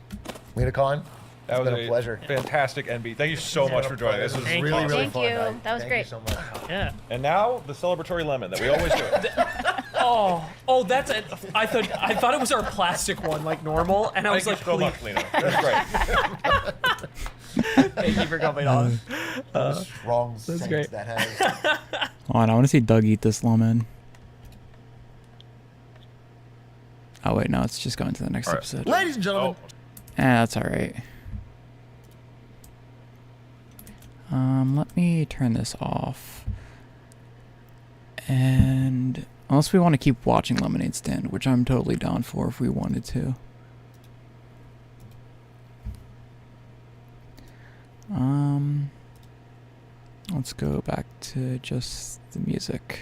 Lena Khan, That it's was been a pleasure. Fantastic, NB. Thank you so much for joining us. This was Thank really, you. really Thank fun. you. That was Thank great. you so much. Yeah. And now the celebratory lemon that we always do. Oh, that's it. I thought it was our plastic one, like normal, and I was Thank like, you so please. much, Lena. That's great. Thank you for coming on. Strong scent great. that has. Hold on, I want to see Doug eat this lemon. Oh wait, no, it's just going to the next All right. episode. Ladies and gentlemen, That's all right. Let me turn this off. And unless we want to keep watching Lemonade Stand, which I'm totally down for if we wanted to. Let's go back to just the music.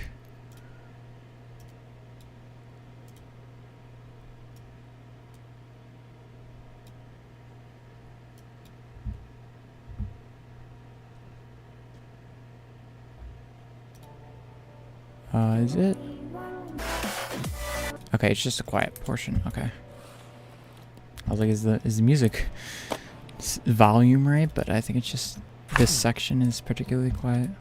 Is it? Okay, it's just a quiet portion. Okay. I was like, is the music volume right? But I think it's just this section is particularly quiet.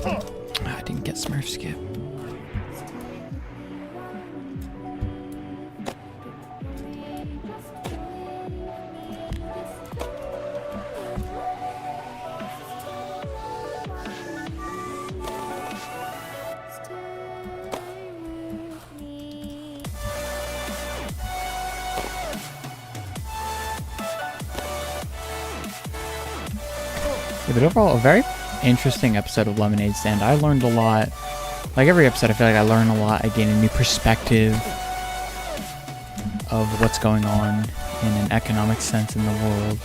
I didn't get Smurf skip. Yeah, but overall, a very interesting episode of Lemonade Stand. I learned a lot. Like every episode, I feel like I learn a lot. I gain a new perspective of what's going on in an economic sense in the world.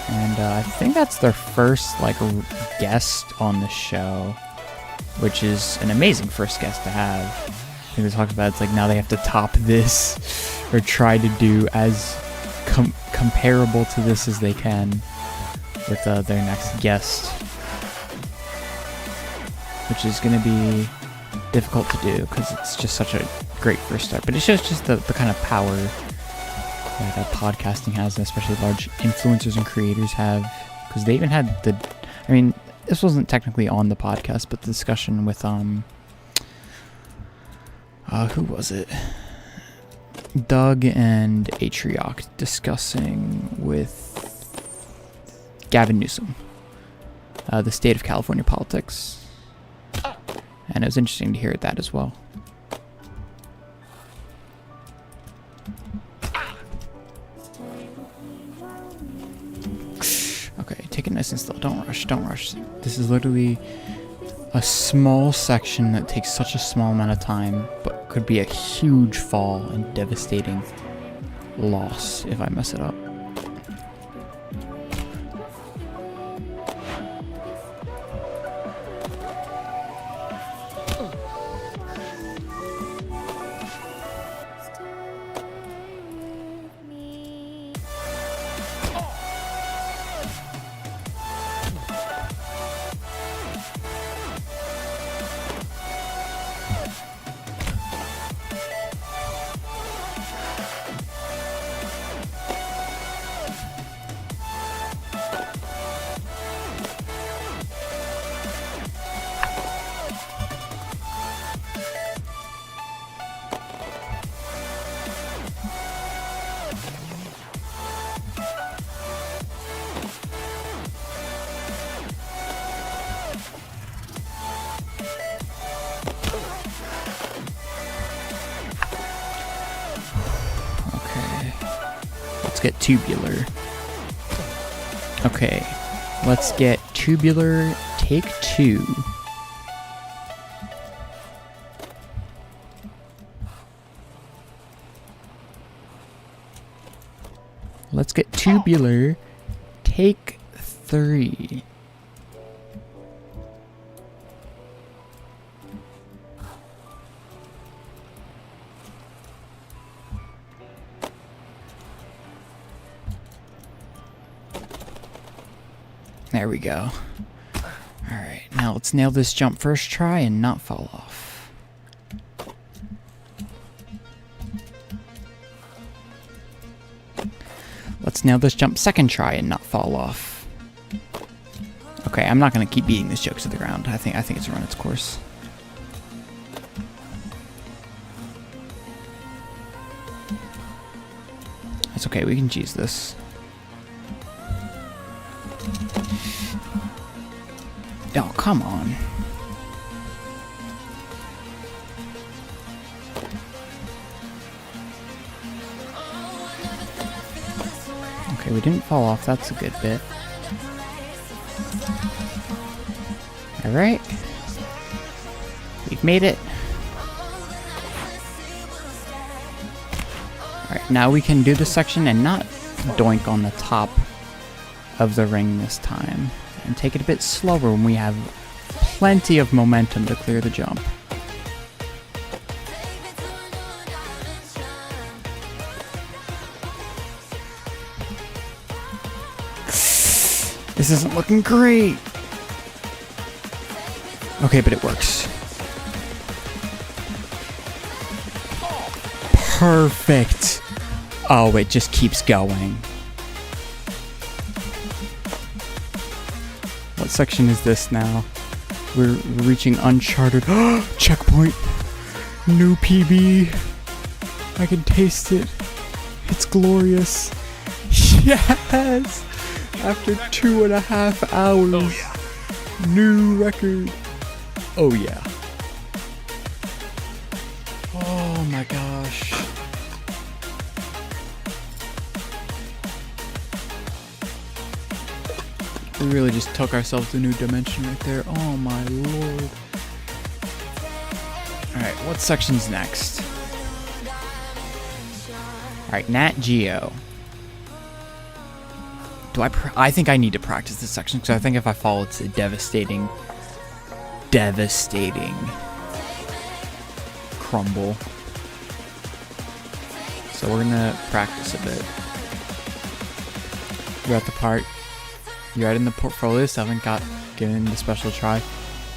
And I think that's their first like guest on the show, which is an amazing first guest to have. I think they talked about it's like now they have to top this or try to do as comparable to this as they can with their next guest, which is going to be difficult to do because it's just such a great first start. But it shows just the kind of power that podcasting has, and especially large influencers and creators have, because they even had I mean, this wasn't technically on the podcast, but the discussion with who was it? Doug and Atrioc discussing with Gavin Newsom, the state of California politics. And it was interesting to hear that as well. Okay, take it nice and slow. Don't rush, don't rush. This is literally a small section that takes such a small amount of time, but could be a huge fall and devastating loss if I mess it up. Let's get tubular. Okay, let's get tubular take 2. Let's get tubular take 3. There we go. Alright, now let's nail this jump first try and not fall off. Let's nail this jump second try and not fall off. Okay, I'm not going to keep beating this joke to the ground. I think it's run its course. That's okay, we can cheese this. Oh, come on. Okay, we didn't fall off. That's a good bit. Alright. We've made it. Alright, now we can do this section and not doink on the top of the ring this time. And take it a bit slower when we have plenty of momentum to clear the jump. This isn't looking great. Okay, but it works. Perfect. Oh, it just keeps going. What section is this now? We're reaching uncharted. Checkpoint. New PB. I can taste it. It's glorious. Yes! After 2.5 hours. Oh, yeah. New record. Oh, yeah. Oh my gosh. We really just took ourselves to a new dimension right there. Oh my lord. Alright, what section's next? Alright, Nat Geo. I think I need to practice this section because I think if I fall, it's a devastating crumble. So we're gonna practice a bit. We're at the part. You're right in the portfolio, so I haven't given the special a try.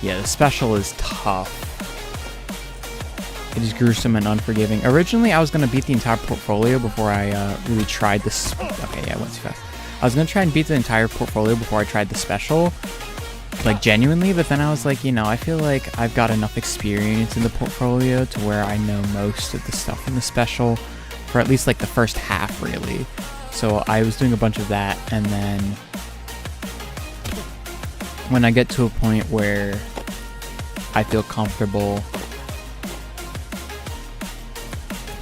Yeah, the special is tough. It is gruesome and unforgiving. Originally, I was gonna beat the entire portfolio before I really tried this. Okay, yeah, I went too fast. I was gonna try and beat the entire portfolio before I tried the special, like genuinely, but then I was like, you know, I feel like I've got enough experience in the portfolio to where I know most of the stuff in the special, for at least like the first half, really. So I was doing a bunch of that, and then when I get to a point where I feel comfortable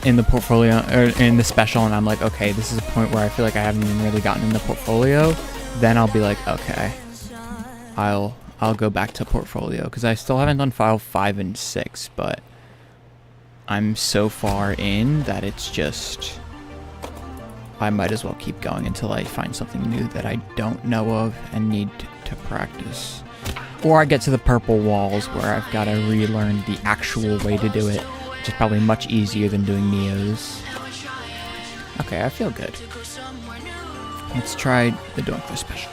in the portfolio or in the special, and I'm like, okay, this is a point where I feel like I haven't even really gotten in the portfolio, then I'll be like, okay, I'll go back to portfolio, because I still haven't done file 5 and 6, but I'm so far in that it's just, I might as well keep going until I find something new that I don't know of and need to practice. Or I get to the purple walls where I've got to relearn the actual way to do it, which is probably much easier than doing Neos. Okay, I feel good. Let's try the Doinkler special.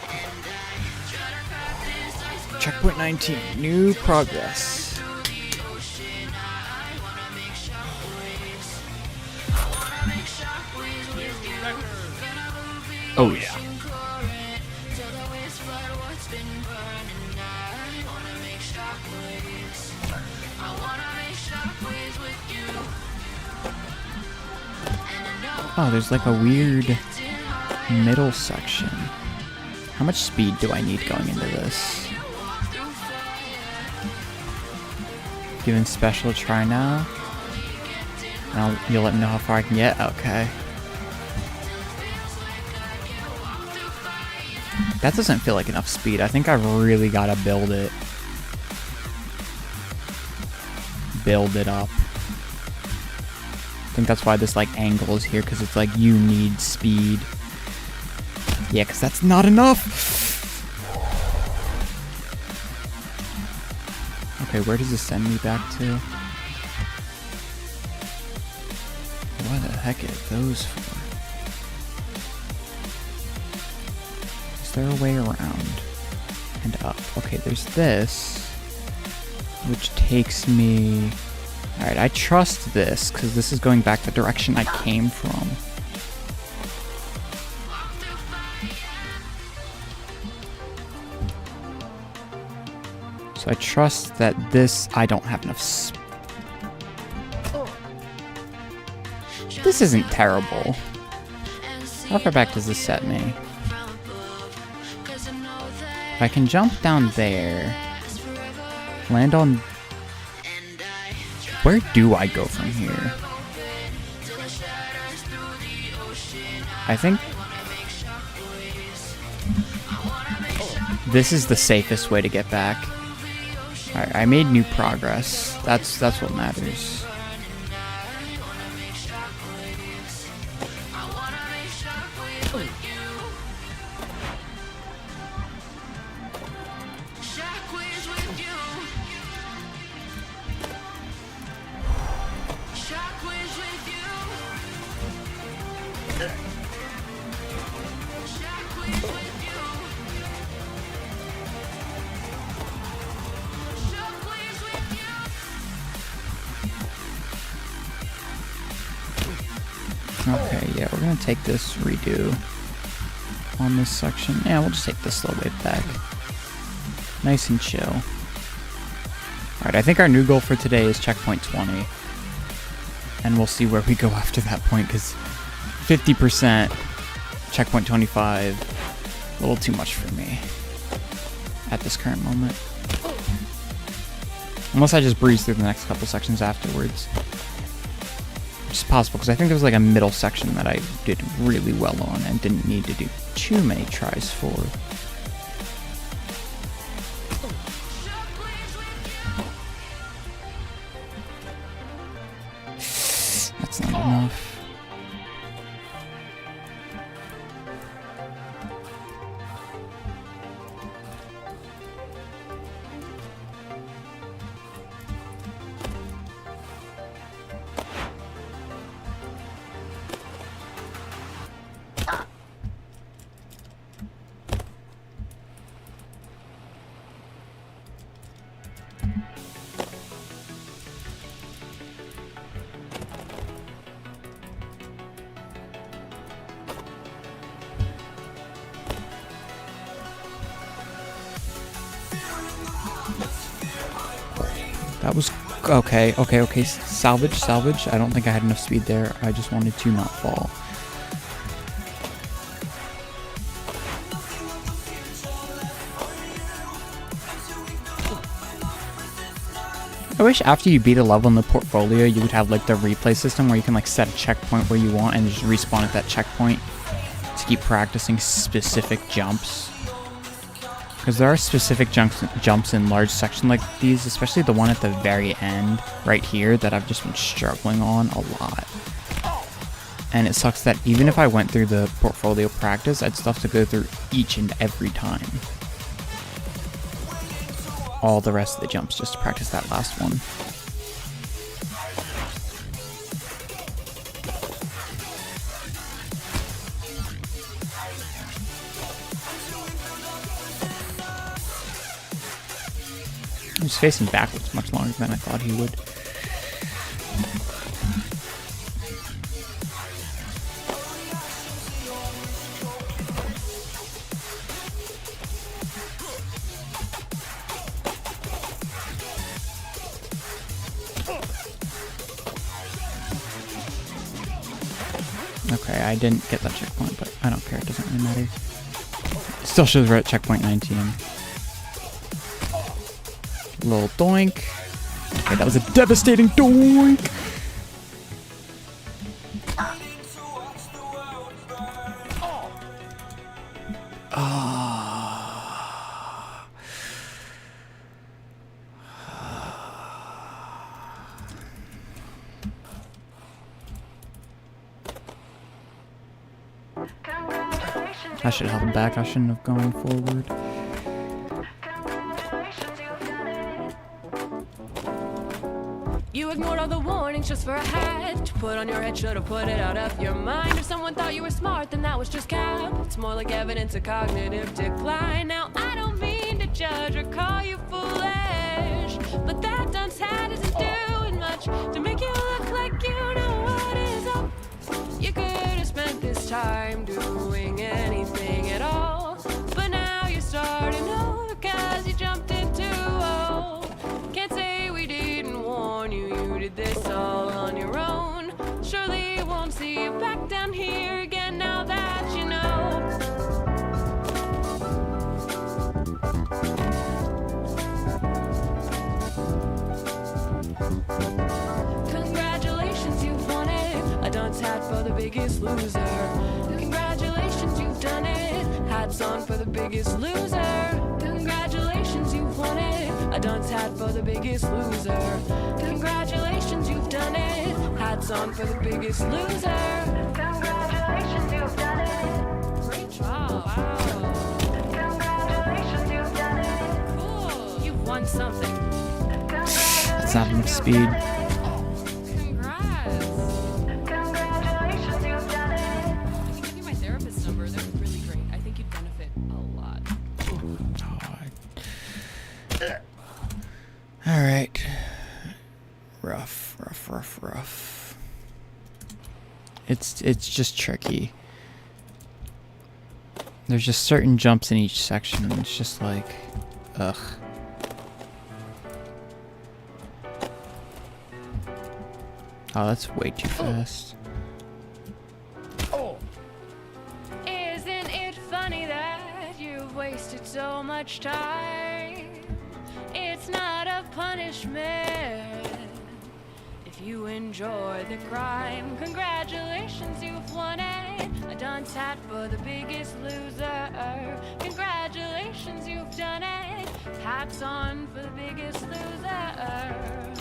Checkpoint 19, new progress. Oh yeah. Oh, there's like a weird middle section. How much speed do I need going into this? Giving special a try now. You'll let me know how far I can get? Okay. That doesn't feel like enough speed. I think I've really got to build it. Build it up. I think that's why this like angle is here, because it's like you need speed. Yeah, because that's not enough. Okay, where does this send me back to? What the heck are those for? Is there a way around and up? Okay, there's this, which takes me. Alright, I trust this, because this is going back the direction I came from. So I trust that this, I don't have enough This isn't terrible. How far back does this set me? If I can jump down there, land on... Where do I go from here? I think this is the safest way to get back. Alright, I made new progress. That's what matters. Okay, yeah, we're gonna take this redo on this section. Yeah, we'll just take this slow way back. Nice and chill. Alright, I think our new goal for today is checkpoint 20. And we'll see where we go after that point, because 50%, checkpoint 25, a little too much for me at this current moment. Unless I just breeze through the next couple sections afterwards. Which is possible, because I think there was like a middle section that I did really well on and didn't need to do too many tries for. That's not enough. That was okay. Salvage. I don't think I had enough speed there. I just wanted to not fall. I wish after you beat a level in the portfolio, you would have like the replay system where you can like set a checkpoint where you want and just respawn at that checkpoint to keep practicing specific jumps. Because there are specific jumps in large sections like these, especially the one at the very end right here that I've just been struggling on a lot. And it sucks that even if I went through the portfolio practice, I'd still have to go through each and every time all the rest of the jumps just to practice that last one. He was facing backwards much longer than I thought he would. Okay, I didn't get that checkpoint, but I don't care. It doesn't really matter. It still shows we're at checkpoint 19. Little doink. Okay, that was a devastating doink. I should have held back. I shouldn't have gone forward. You ignored all the warnings just for a hat to put on your head. Should've put it out of your mind. If someone thought you were smart, then that was just cap. It's more like evidence of cognitive decline. Now I don't mean to judge or call you foolish, but that dunce hat isn't doing much to make you look like you know what is up. You could have spent this time doing anything at all, but now you're starting over because you jumped in too old. Can't say we didn't warn you, you did this all on your own. Surely won't see you back down here again now that you know. Congratulations, you've won it. A dunce hat for the biggest loser. Congratulations, you've done it. Hats on for the biggest loser. Congratulations, you've won it. A dunce hat for the biggest loser. Congratulations, you've done it. Hats on for the biggest loser. Congratulations, you've done it. Great job. Wow. Congratulations, you've done it. Cool. You've won something. It's not enough speed. Congrats. Congratulations, you've done it. I can give you my therapist's number. They're really great. I think you'd benefit a lot. Alright. Rough. It's just tricky. There's just certain jumps in each section, and it's just like, ugh. Oh, that's way too fast. Isn't it funny that you've wasted so much time? It's not a punishment if you enjoy the crime. Congratulations, you've won it. A dunce hat for the biggest loser. Congratulations, you've done it. Hats on for the biggest loser.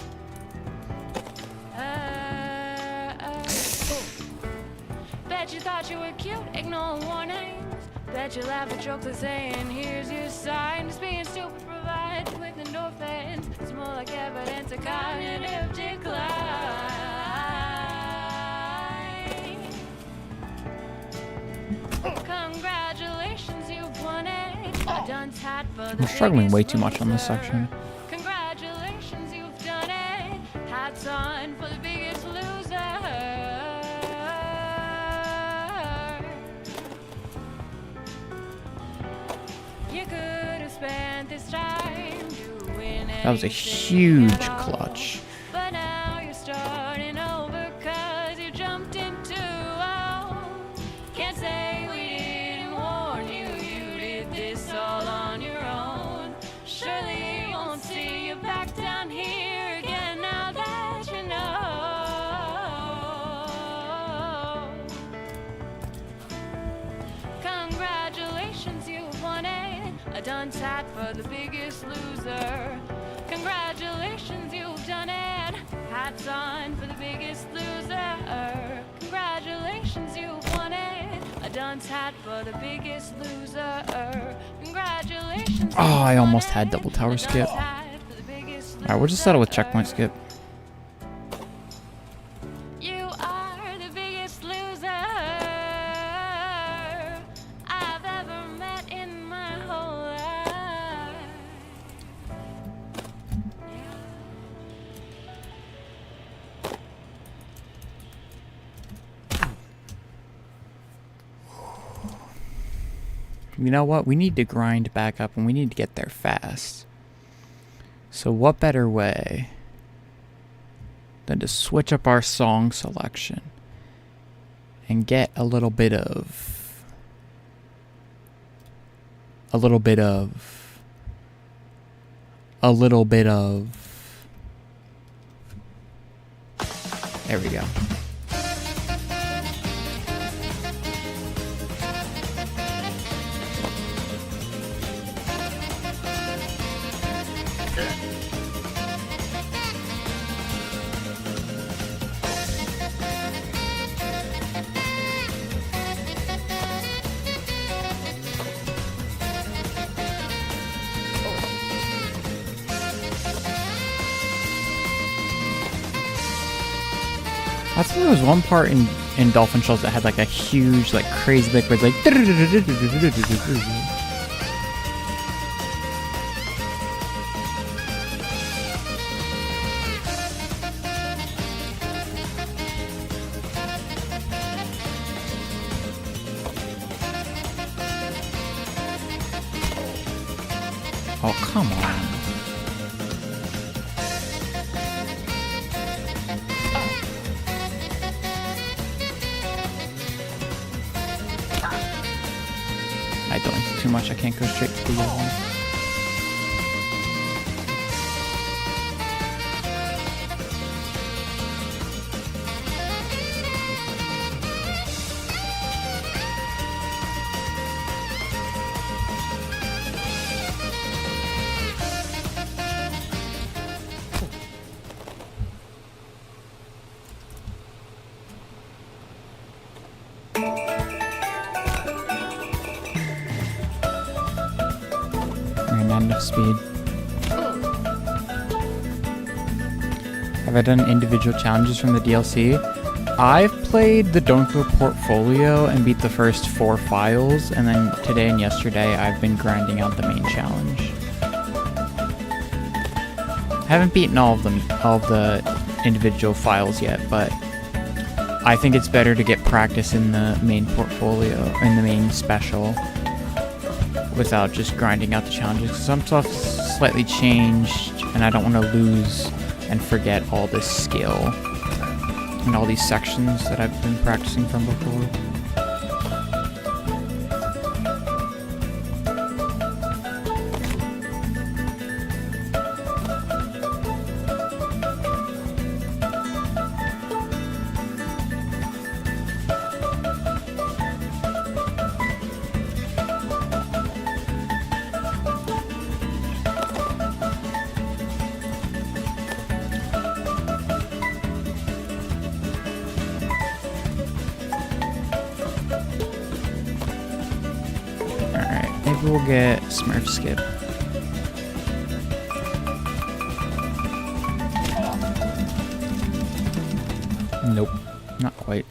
Bet you thought you were cute, ignore warnings. Bet you laugh at jokes like saying, here's your sign. Just being stupid provides with endorphins. It's more like evidence of cognitive decline. Congratulations, you've won it. A dunce hat for the I'm struggling way too much on this loser. section. Congratulations, you've done it. Hats on for the biggest loser. You could have spent this time doing That was a anything huge at all. clutch. But now you're starting over 'cause you jumped into can't say we didn't warn you. You did this all on your own. Surely you won't see you back down here again now that you know. Congratulations, you've won it. A dunce hat for the biggest loser. Congratulations, you've done it. Hats on for the biggest loser. Congratulations, you've won it. A dunce hat for the biggest loser. Congratulations. Oh, I you've almost won had it. double tower A dunce skip. hat for the biggest Alright, we'll just settle with loser. checkpoint skip. You are the biggest loser I've ever met in my whole life. You know what? We need to grind back up and we need to get there fast. So what better way than to switch up our song selection and get a little bit of there we go. I think there was one part in Dolphin Shells that had like a huge, like crazy liquid, like. Oh, come on. I don't think too much. I can't go straight to the yellow. Not enough speed. Have I done individual challenges from the DLC? I've played the Doinkler portfolio and beat the first 4 files, and then today and yesterday I've been grinding out the main challenge. I haven't beaten all of the individual files yet, but I think it's better to get practice in the main portfolio, in the main special, without just grinding out the challenges. Some stuff's slightly changed, and I don't want to lose and forget all this skill And all these sections that I've been practicing from before. Maybe we'll get Smurf Skip. Nope, not quite.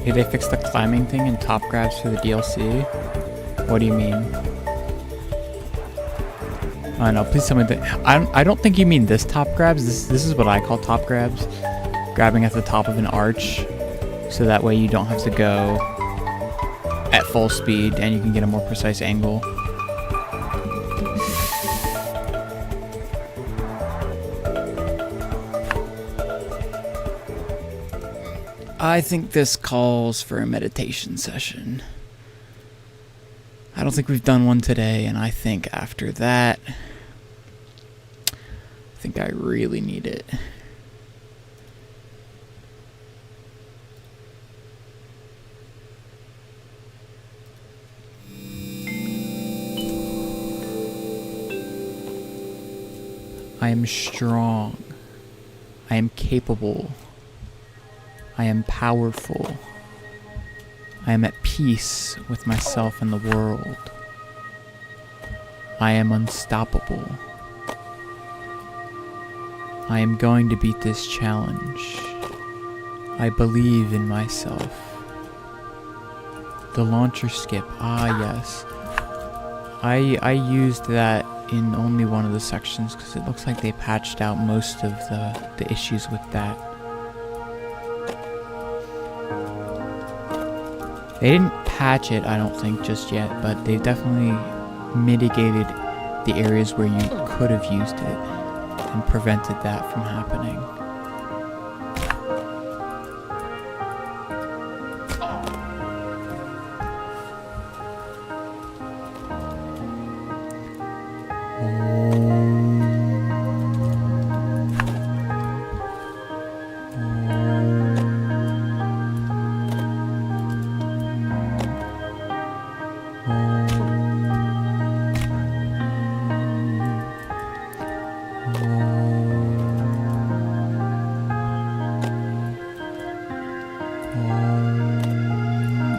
Did they fix the climbing thing in top grabs for the DLC? What do you mean? I know, please tell me that. I don't think you mean this top grabs. This is what I call top grabs. Grabbing at the top of an arch. So that way you don't have to go at full speed and you can get a more precise angle. I think this calls for a meditation session. I don't think we've done one today, and I think after that, I think I really need it. I am strong. I am capable. I am powerful. I am at peace with myself and the world. I am unstoppable. I am going to beat this challenge. I believe in myself. The launcher skip, yes. I used that in only one of the sections because it looks like they patched out most of the issues with that. They didn't patch it, I don't think, just yet, but they've definitely mitigated the areas where you could have used it and prevented that from happening.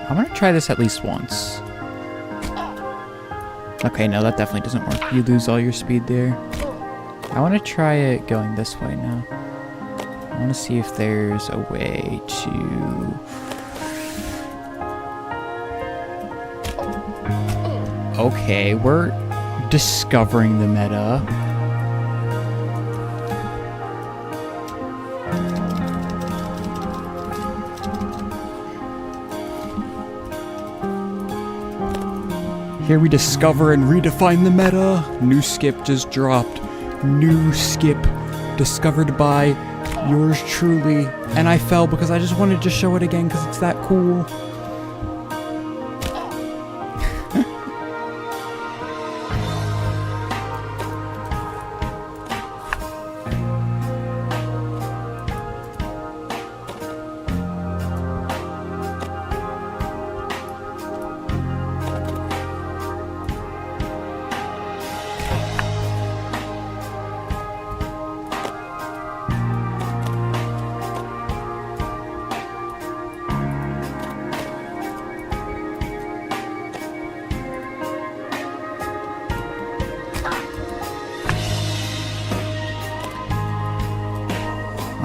I'm gonna try this at least once. Okay, no, that definitely doesn't work. You lose all your speed there. I want to try it going this way now. I want to see if there's a way to... Okay, we're discovering the meta. Here we discover and redefine the meta. New skip just dropped. New skip discovered by yours truly. And I fell because I just wanted to show it again because it's that cool.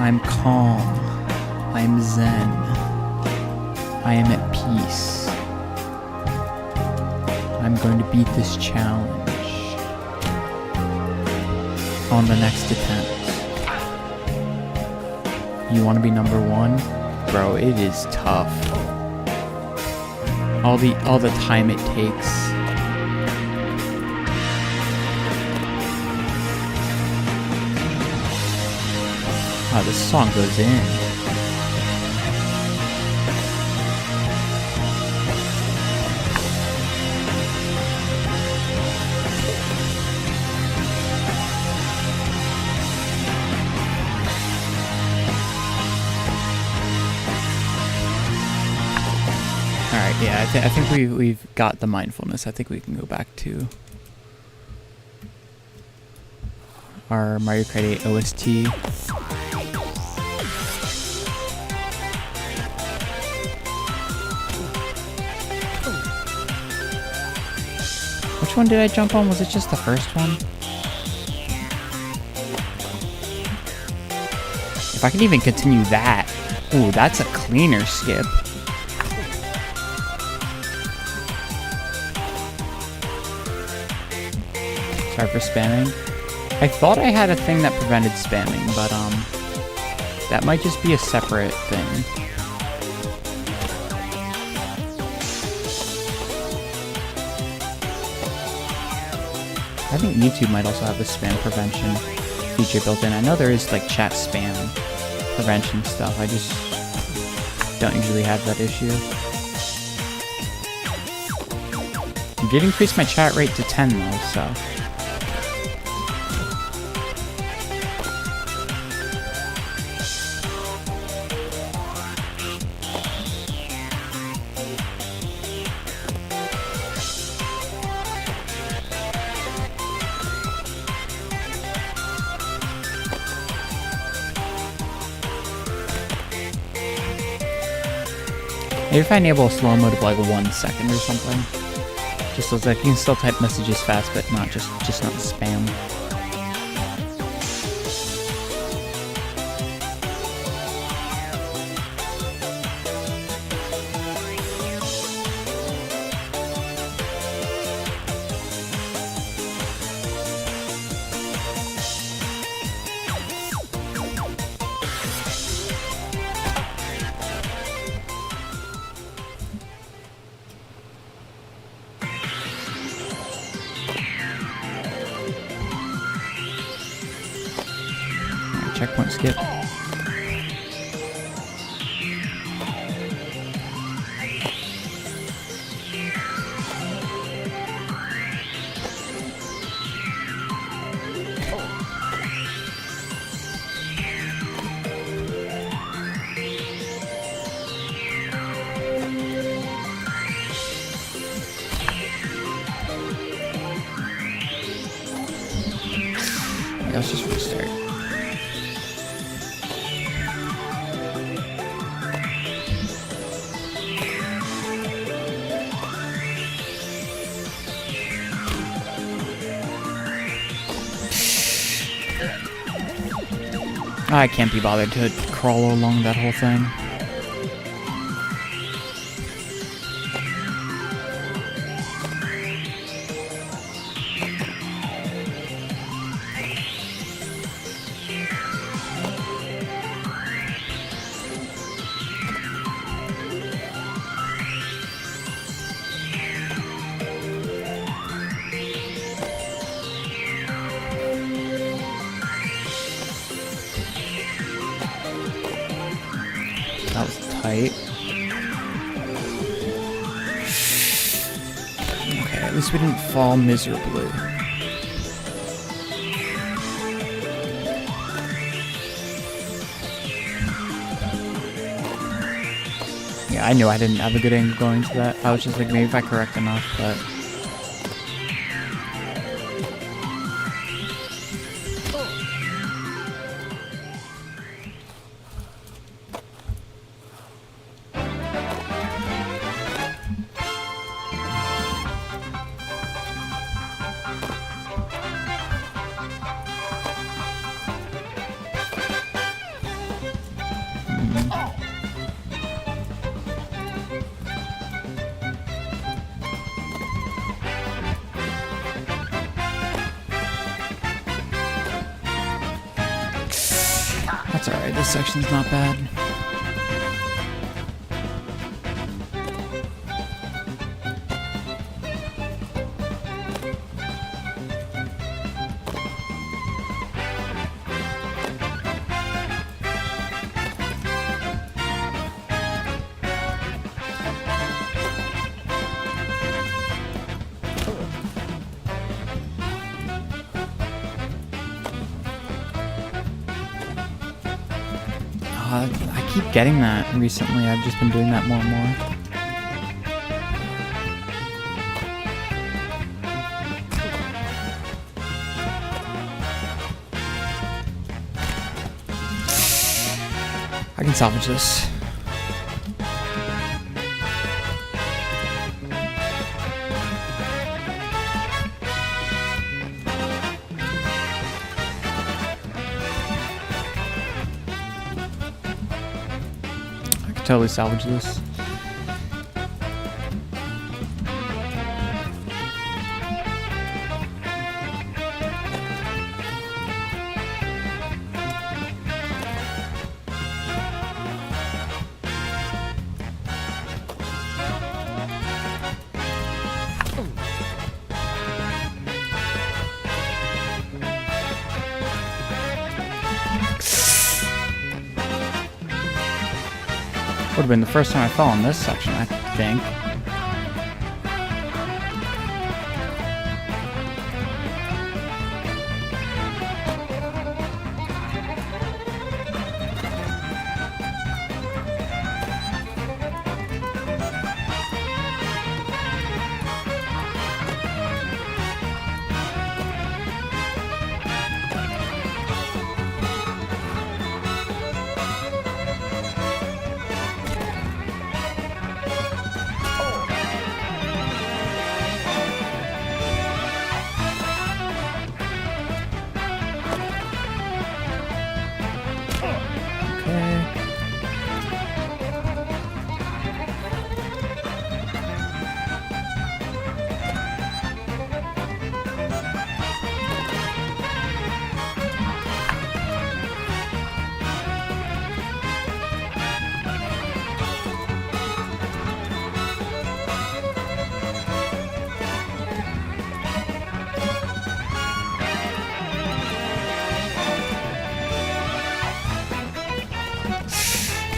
I'm calm. I'm zen. I am at peace. I'm going to beat this challenge on the next attempt. You want to be number one? Bro, it is tough. All the time it takes. Wow, this song goes in. Alright, yeah, I think we've got the mindfulness. I think we can go back to our Mario Kart 8 OST. Which one did I jump on? Was it just the first one? If I can even continue that. Ooh, that's a cleaner skip. Sorry for spamming. I thought I had a thing that prevented spamming, but that might just be a separate thing. I think YouTube might also have a spam prevention feature built in. I know there is like chat spam prevention stuff. I just don't usually have that issue. I did increase my chat rate to 10 though, so. Maybe if I enable a slow mode of like 1 second or something. Just so it's like you can still type messages fast, but not just not spam. Checkpoint skip. Yeah, let's just restart. I can't be bothered to crawl along that whole thing. That was tight. Okay, at least we didn't fall miserably. Yeah, I knew I didn't have a good angle going to that. I was just like, maybe if I correct enough, but... It's alright, this section's not bad. I keep getting that recently. I've just been doing that more and more. I can salvage this. Totally salvage this. Would have been the first time I fell in this section, I think.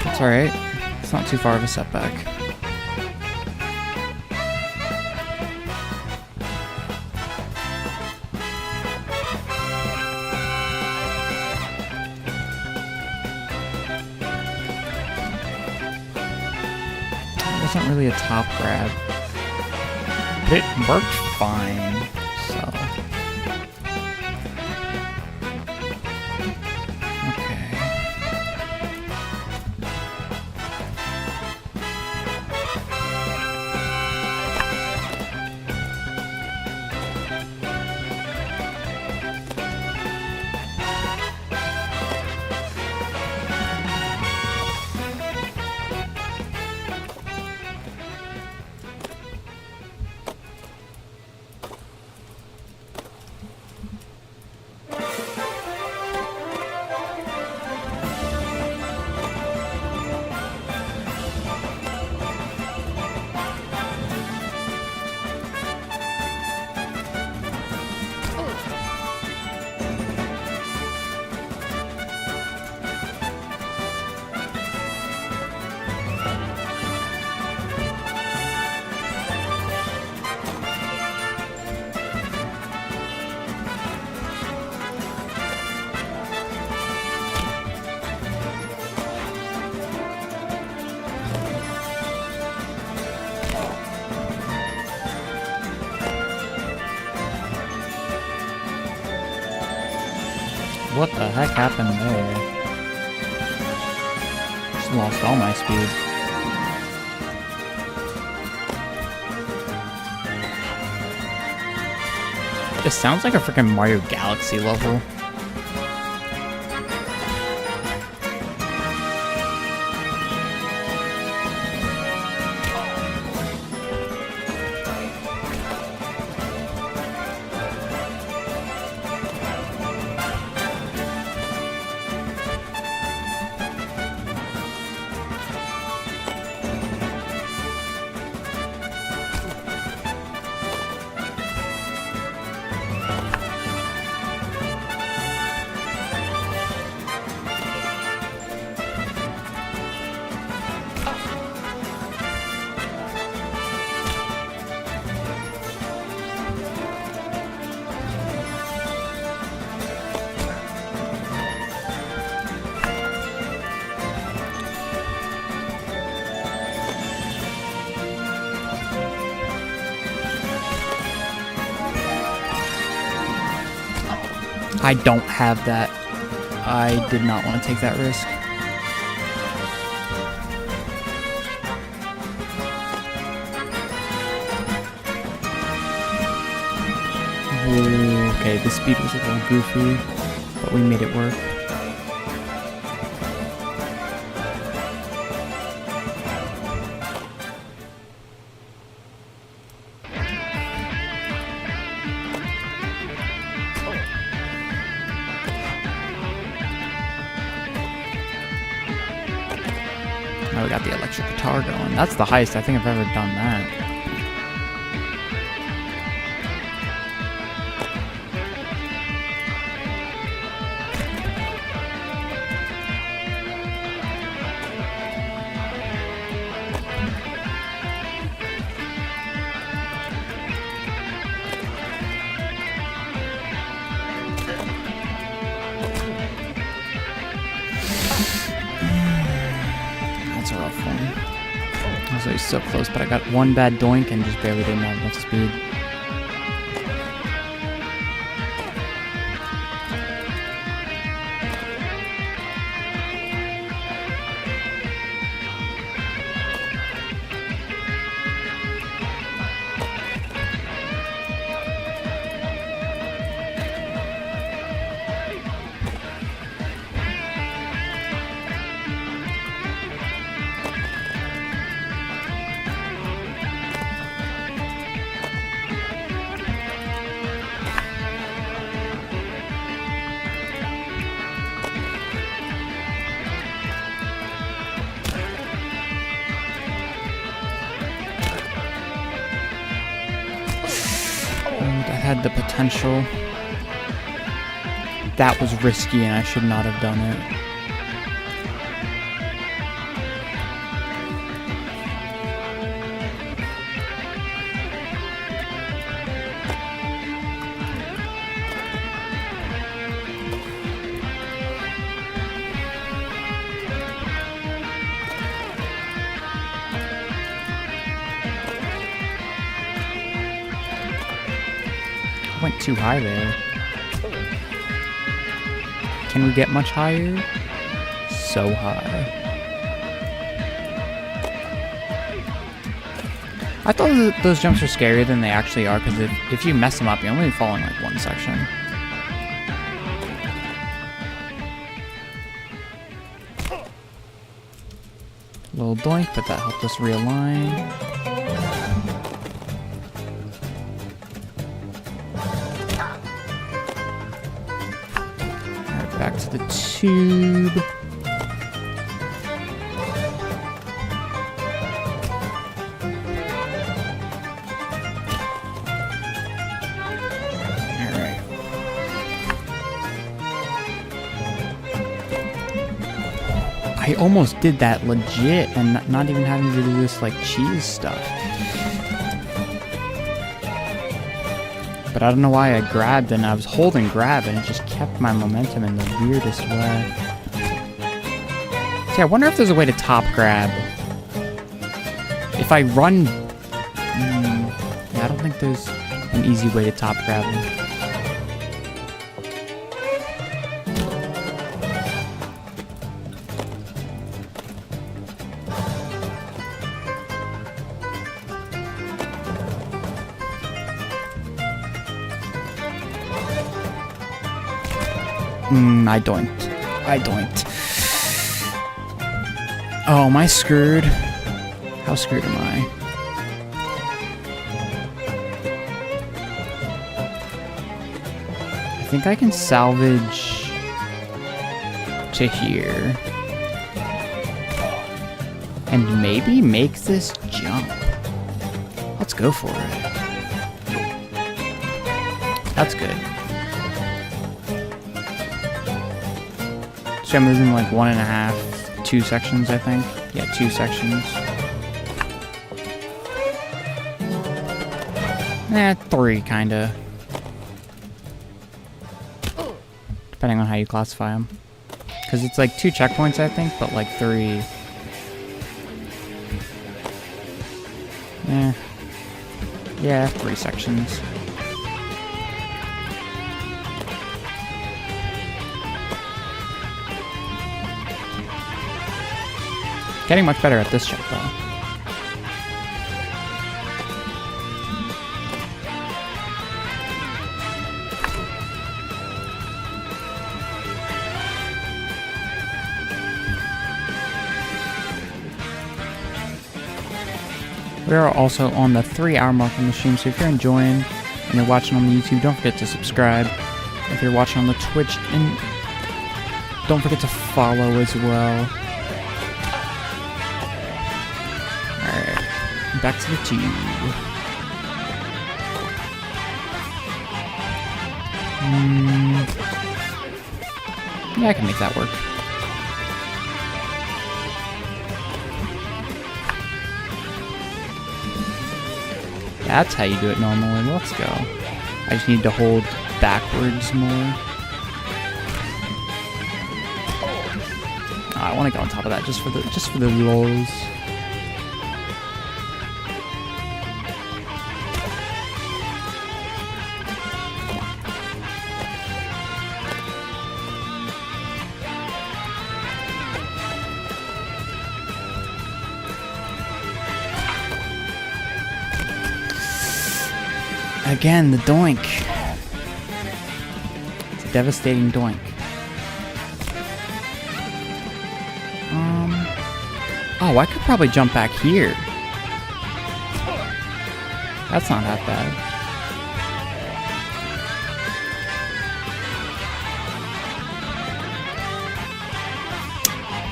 It's alright. It's not too far of a setback. It wasn't really a top grab. But it worked fine, so... What the heck happened there? Just lost all my speed. This sounds like a freaking Mario Galaxy level. I don't have that. I did not want to take that risk. Ooh, okay, the speed was a little goofy, but we made it work. Now we got the electric guitar going. That's the highest I think I've ever done that. That's a rough one. Also, he's so close, but I got one bad doink and just barely didn't have enough speed. That had the potential. That was risky and I should not have done it. Went too high there. Can we get much higher? So high. I thought those jumps were scarier than they actually are, because if you mess them up, you only fall in like one section. Little doink, but that helped us realign. Back to the tube. Alright. I almost did that legit and not even having to do this like cheese stuff. But I don't know why I grabbed and I was holding grab and it just kept my momentum in the weirdest way. See, I wonder if there's a way to top grab. If I run... yeah, I don't think there's an easy way to top grab him. I doinked. I doinked. Oh, am I screwed? How screwed am I? I think I can salvage to here. And maybe make this jump. Let's go for it. That's good. So I'm losing like 1.5, 2 sections, I think. Yeah, 2 sections. 3, kinda. Depending on how you classify them. Because it's like 2 checkpoints, I think, but like 3. Yeah, 3 sections. Getting much better at this shot, though. We are also on the 3-hour mark on the stream, so if you're enjoying and you're watching on the YouTube, don't forget to subscribe. If you're watching on the Twitch, and don't forget to follow as well. Alright, back to the tube. Yeah, I can make that work. That's how you do it normally. Let's go. I just need to hold backwards more. I want to go on top of that just for the lulz. Again, the doink. It's a devastating doink. Oh, I could probably jump back here. That's not that bad.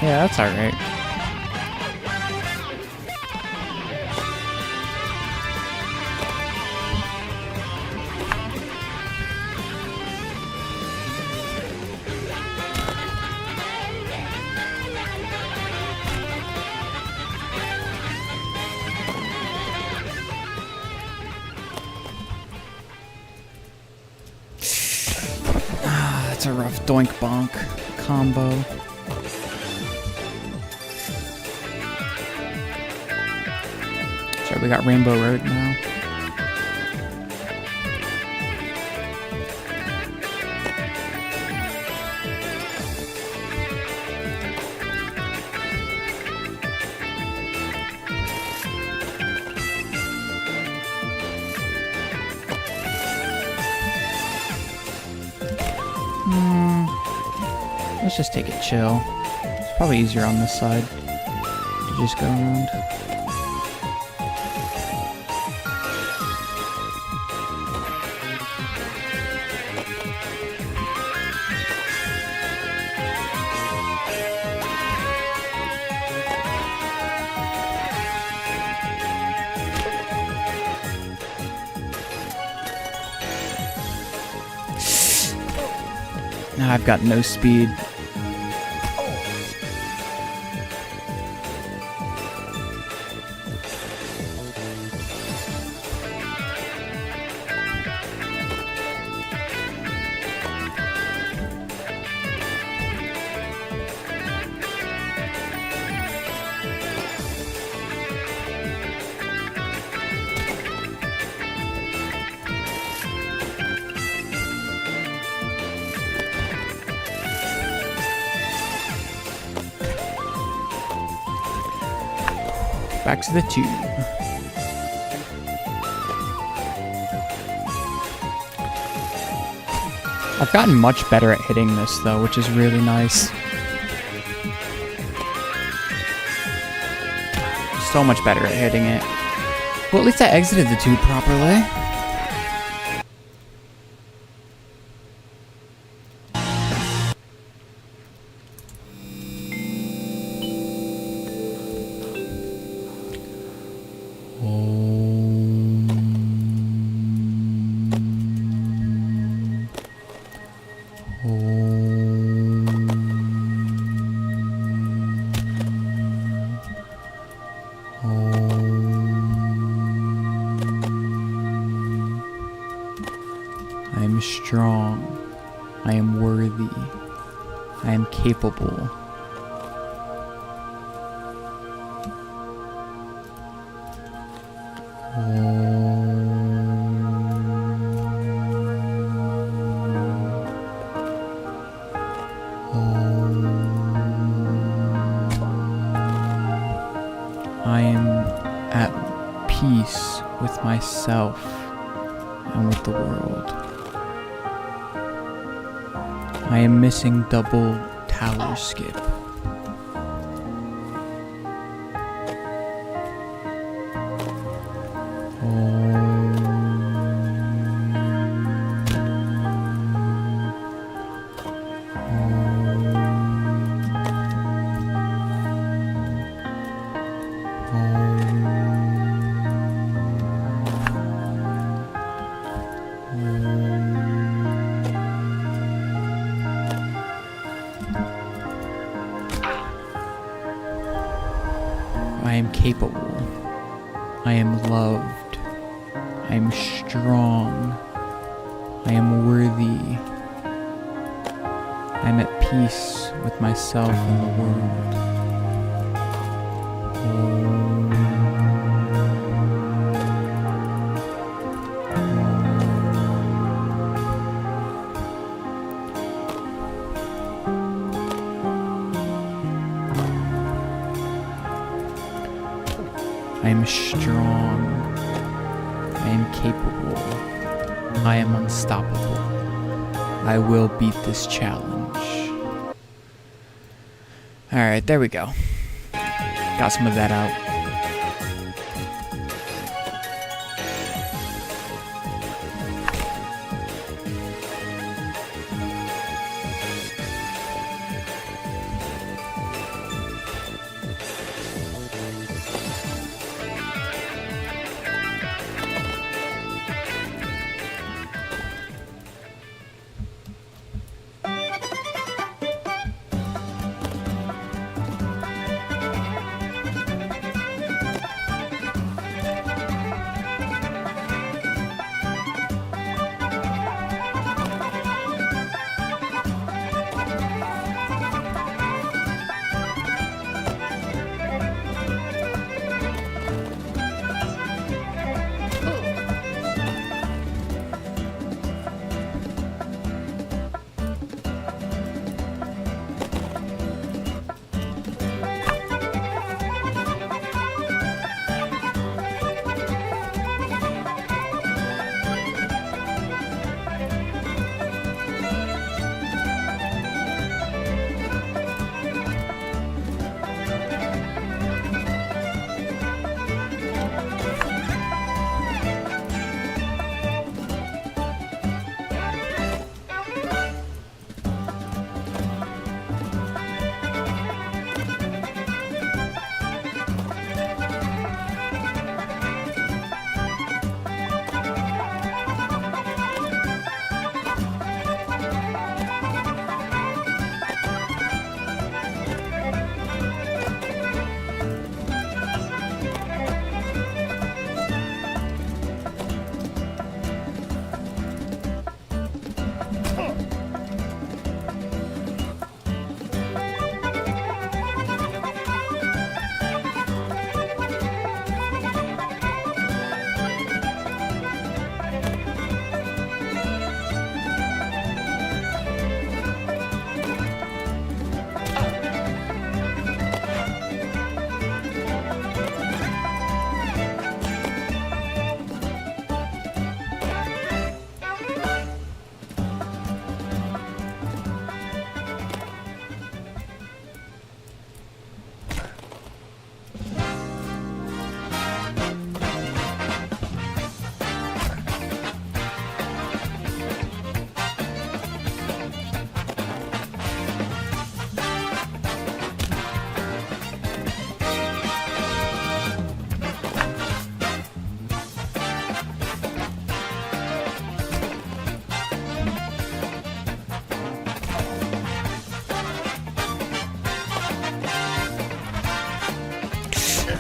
Yeah, that's alright. That's a rough doink bonk combo. So we got Rainbow Road now. Let's just take it chill. It's probably easier on this side to just go around. Now I've got no speed. Back to the tube. I've gotten much better at hitting this though, which is really nice. So much better at hitting it. Well, at least I exited the tube properly. I am strong. I am worthy. I am capable. myself and with the world. I am missing double tower skip. I am capable. I am loved. I am strong. I am worthy. I am at peace with myself and the world. I am strong. I am capable. I am unstoppable. I will beat this challenge. Alright, there we go. Got some of that out.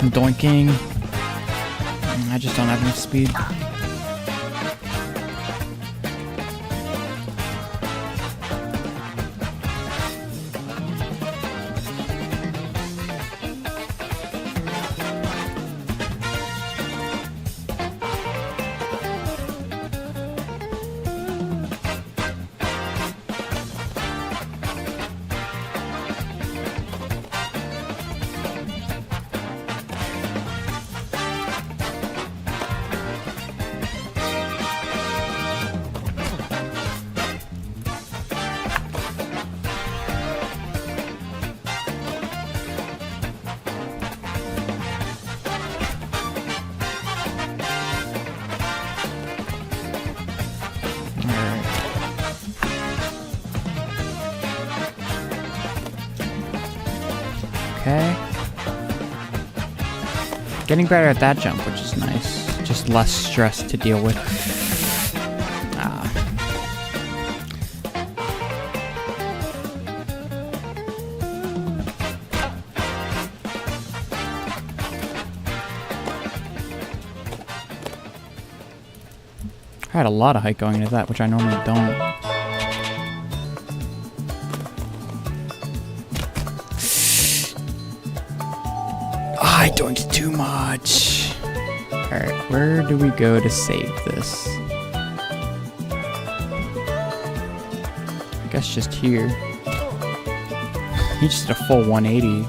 I'm doinking. I just don't have enough speed. Getting better at that jump, which is nice. Just less stress to deal with. Ah. I had a lot of height going into that, which I normally don't. I doinked too much. Alright, where do we go to save this? I guess just here. He just did a full 180.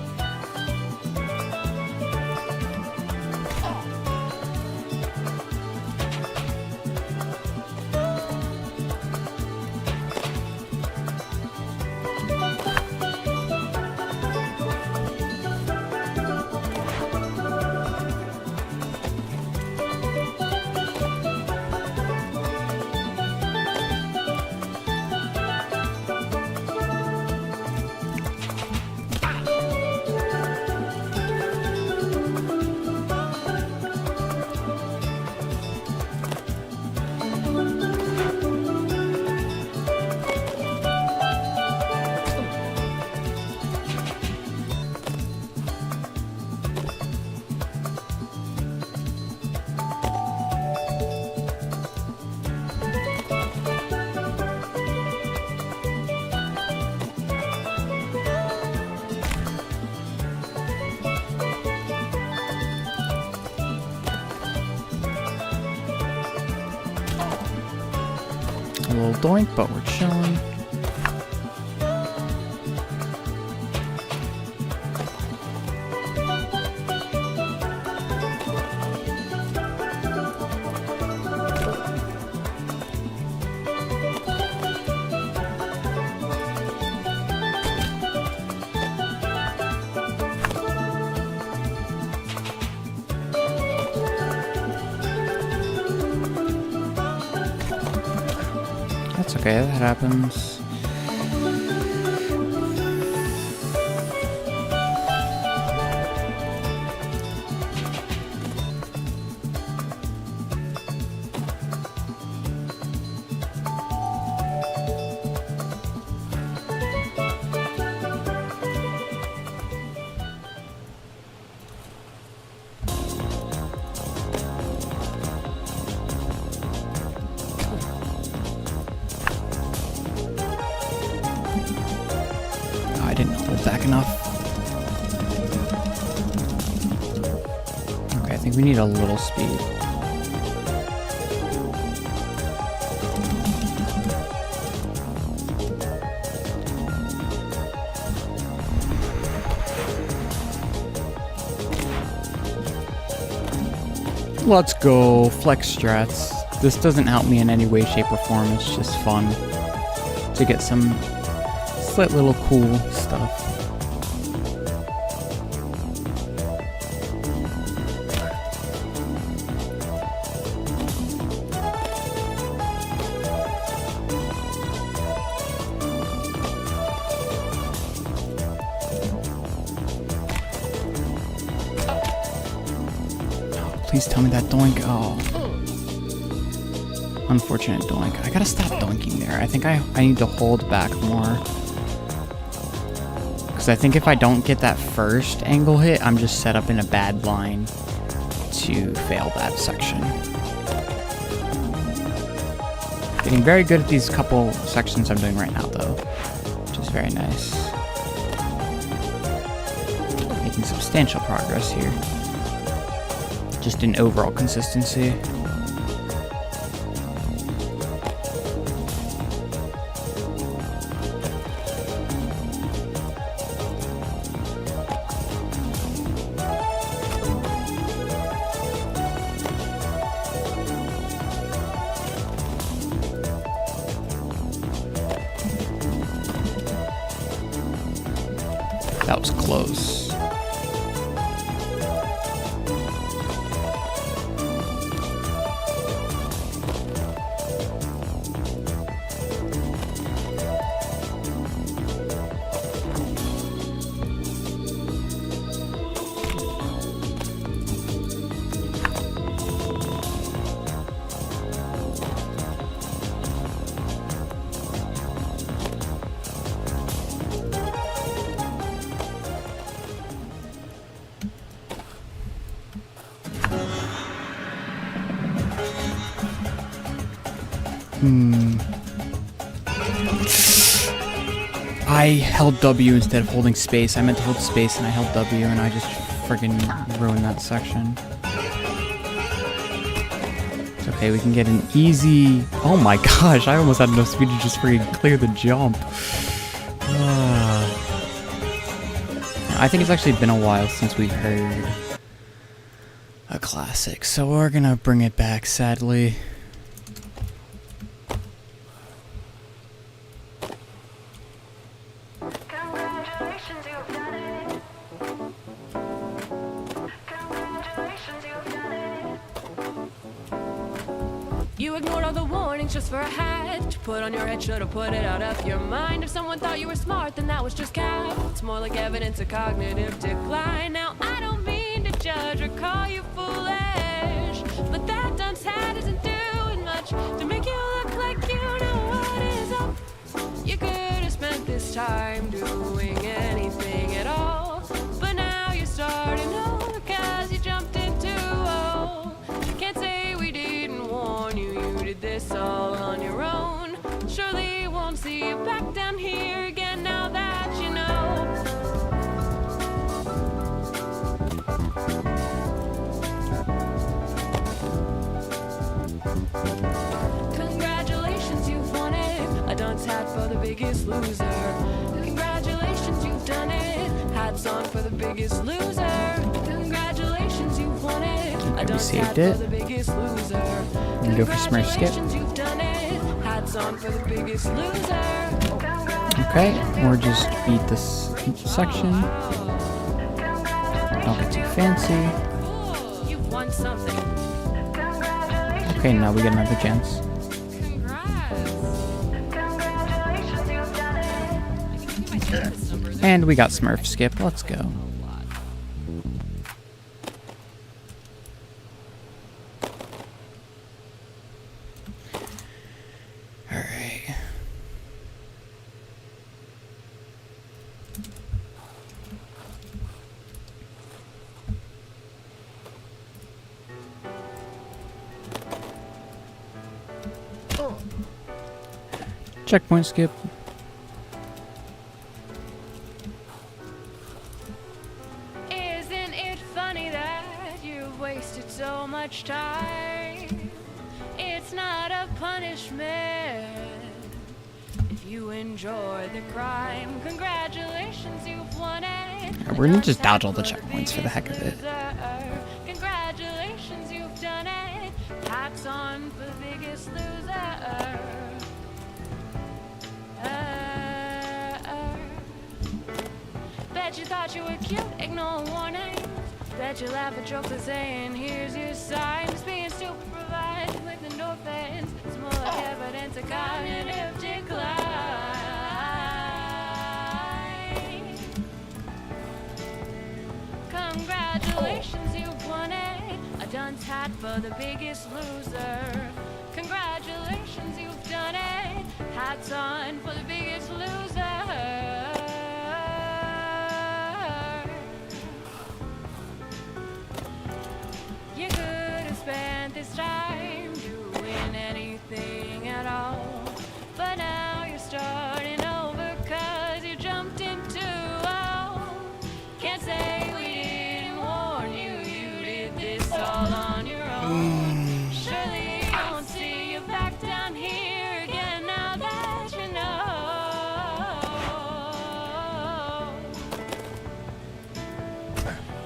A little doink, but we're chilling. That's okay, that happens. I didn't hold back enough. Okay, I think we need a little speed. Let's go, flex strats. This doesn't help me in any way, shape, or form. It's just fun to get some slight little cool stuff. Please tell me that doink. Oh. Unfortunate doink. I gotta stop doinking there. I think I need to hold back more. Because I think if I don't get that first angle hit, I'm just set up in a bad line to fail that section. Getting very good at these couple sections I'm doing right now, though. Which is very nice. Making substantial progress here. Just in overall consistency. That was close. I held W instead of holding space. I meant to hold space and I held W and I just friggin' ruined that section. It's okay, we can get an easy... Oh my gosh, I almost had enough speed to just friggin' clear the jump. I think it's actually been a while since we've heard a classic, so we're gonna bring it back, sadly. Congratulations, you've done it. Congratulations, you've done it. You ignored all the warnings just for a hat to put on your head. Should've put it out of your mind. If someone thought you were smart, then that was just cap. It's more like evidence of cognitive decline. Now I don't mean to judge or call you foolish, but that dunce hat isn't doing much to make you look like you know what is up. You could have spent this time doing anything at all, but now you're starting over cause you jumped into can't say we didn't warn you. You did this all on your own. Surely won't see you back down here again now that you know. Congratulations, you've won it. A dunce hat for the biggest loser. Congratulations, you've done it. Hats on for the biggest loser. Congratulations, you've won it. A dunce hat saved it. for the biggest loser. And go for Smurf skip. Congratulations, you've done it. Hats on for the biggest loser. Okay, or just beat this section. Don't get too fancy. Cool, you've won something. Okay, now we get another chance. Congrats. Congratulations, you've done it. And we got Smurf skip. Let's go. Alright. Checkpoint skip. Isn't it funny that you've wasted so much time? It's not a punishment if you enjoy the crime. Congratulations, you've won it. We're gonna just dodge all the checkpoints for the heck of it. Congratulations, you've done it. Hats on for the biggest loser. Bet you thought you were cute, ignore warnings. Bet you laugh at jokes that saying, here's your sign. Just being stupid provides you with endorphins. It's more like evidence of cognitive decline. Congratulations, you've won it. A dunce hat for the biggest loser. Congratulations, you've done it. Hats on for the biggest loser. You could have spent this time doing anything at all, but now you're starting over cause you jumped into can't say we didn't warn you. You did this all on your own. Surely you won't see you back down here again now that you know.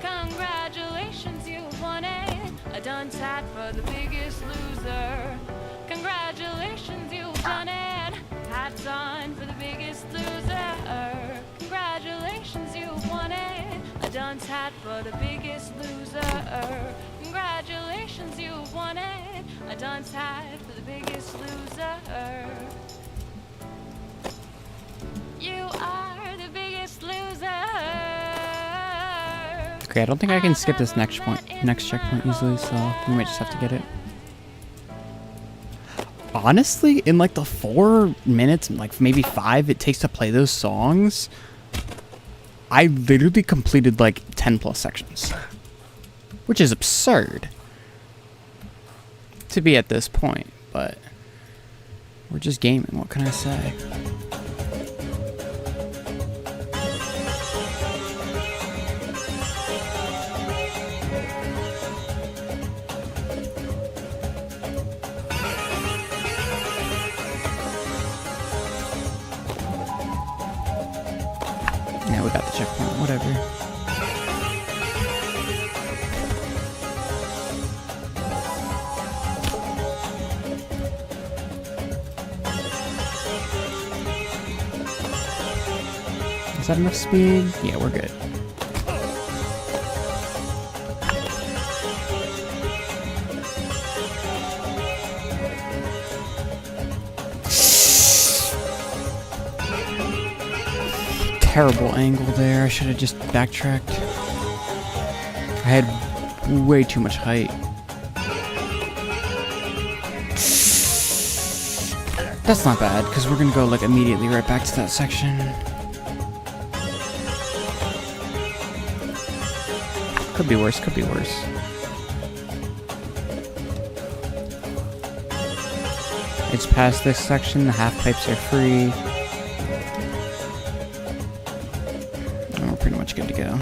Congratulations, you've won it. A dunce hat for the biggest loser. Congratulations, you've done it. Hats on for the biggest loser. Congratulations, you've won it. A dunce hat for the biggest loser. Congratulations, you've won it. A dunce hat for the biggest loser. You are the biggest loser. Okay, I don't think I can skip this next checkpoint easily, so we might just have to get it. Honestly, in like the 4 minutes, like maybe 5 it takes to play those songs, I literally completed like 10 plus sections, which is absurd to be at this point, but We're just gaming. What can I say? Yeah, we got the checkpoint. Whatever. Is that enough speed? Yeah, we're good. Terrible angle there. I should have just backtracked. I had way too much height. That's not bad, because we're gonna go like immediately right back to that section. Could be worse, could be worse. It's past this section, the half pipes are free. And we're pretty much good to go.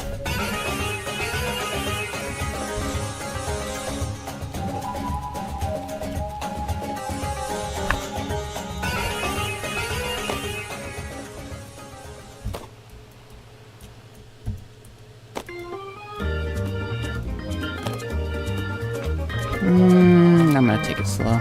I'm gonna take it slow.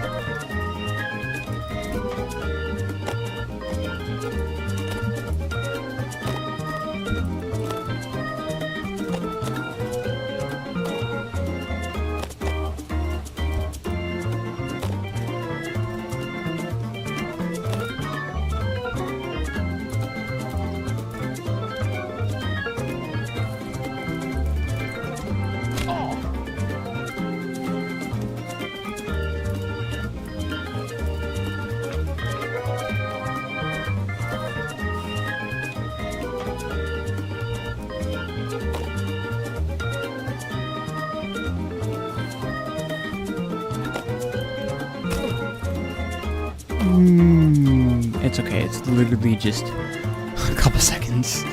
It's okay, it's literally just a couple seconds.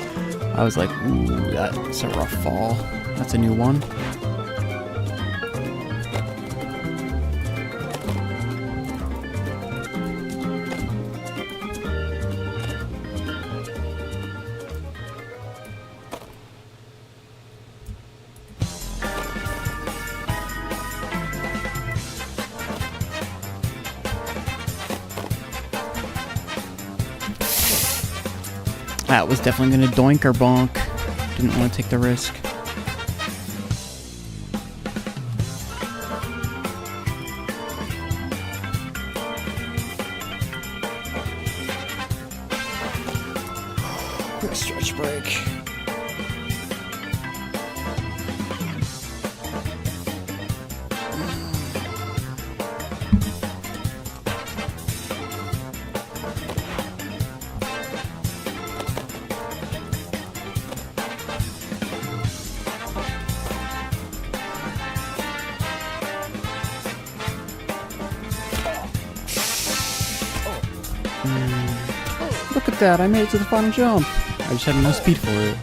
I was like, ooh, that's a rough fall. That's a new one. That was definitely gonna doink or bonk. Didn't want to take the risk. Quick stretch break. Look at that, I made it to the final jump. I just had enough speed for it.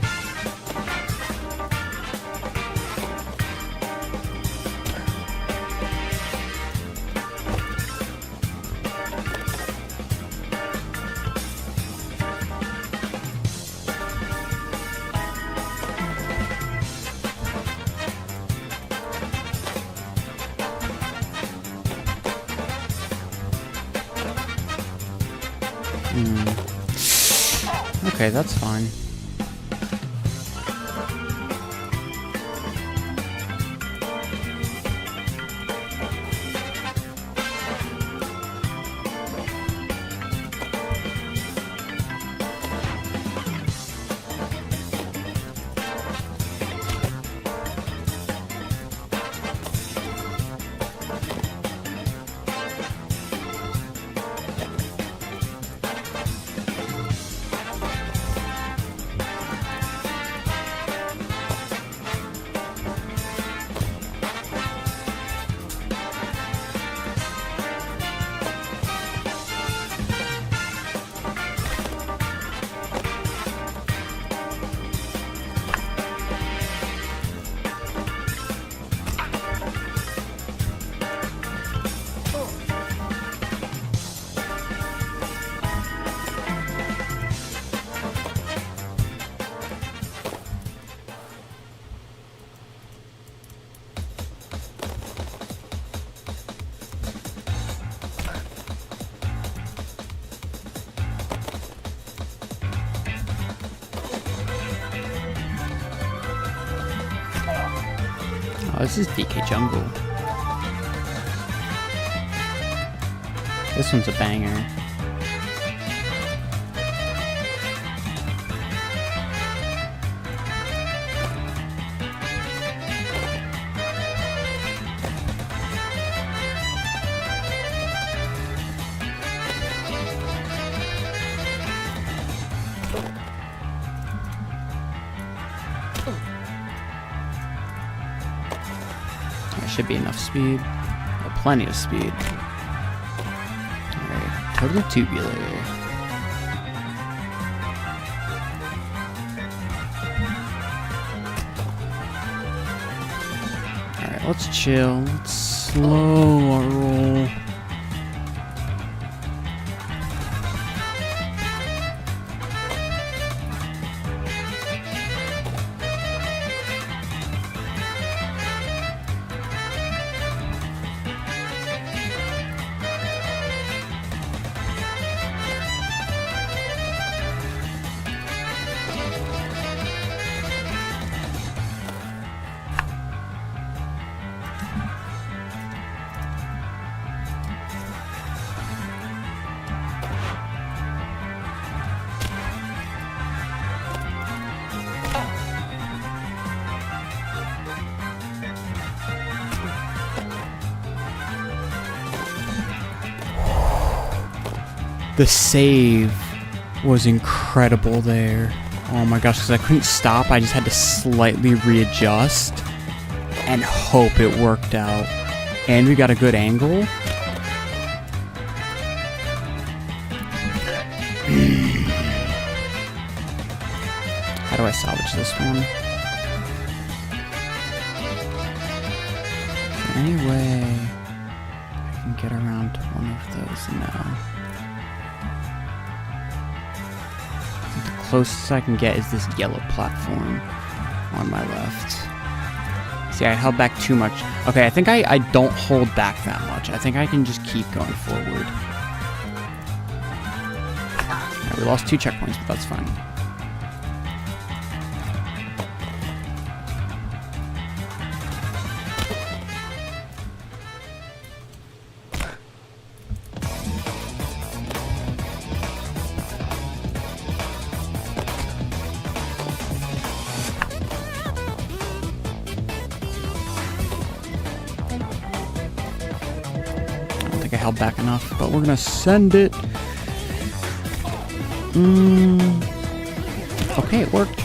Okay, that's fine. Oh, this is DK Jungle. This one's a banger. There should be enough speed. Plenty of speed. Alright, totally tubular. Alright, let's chill. Let's slow our roll. The save was incredible there. Oh my gosh, because I couldn't stop. I just had to slightly readjust and hope it worked out. And we got a good angle. How do I salvage this one? Anyway, I can get around to one of those now. The closest I can get is this yellow platform on my left. See, I held back too much. Okay, I think I don't hold back that much. I think I can just keep going forward. Right, we lost 2 checkpoints, but that's fine. I held back enough, but we're gonna send it. Okay, it worked.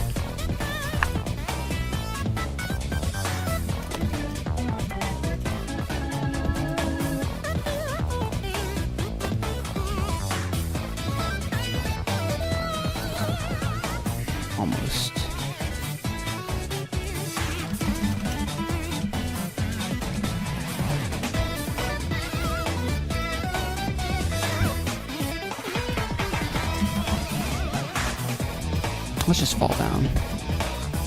Almost. Let's just fall down.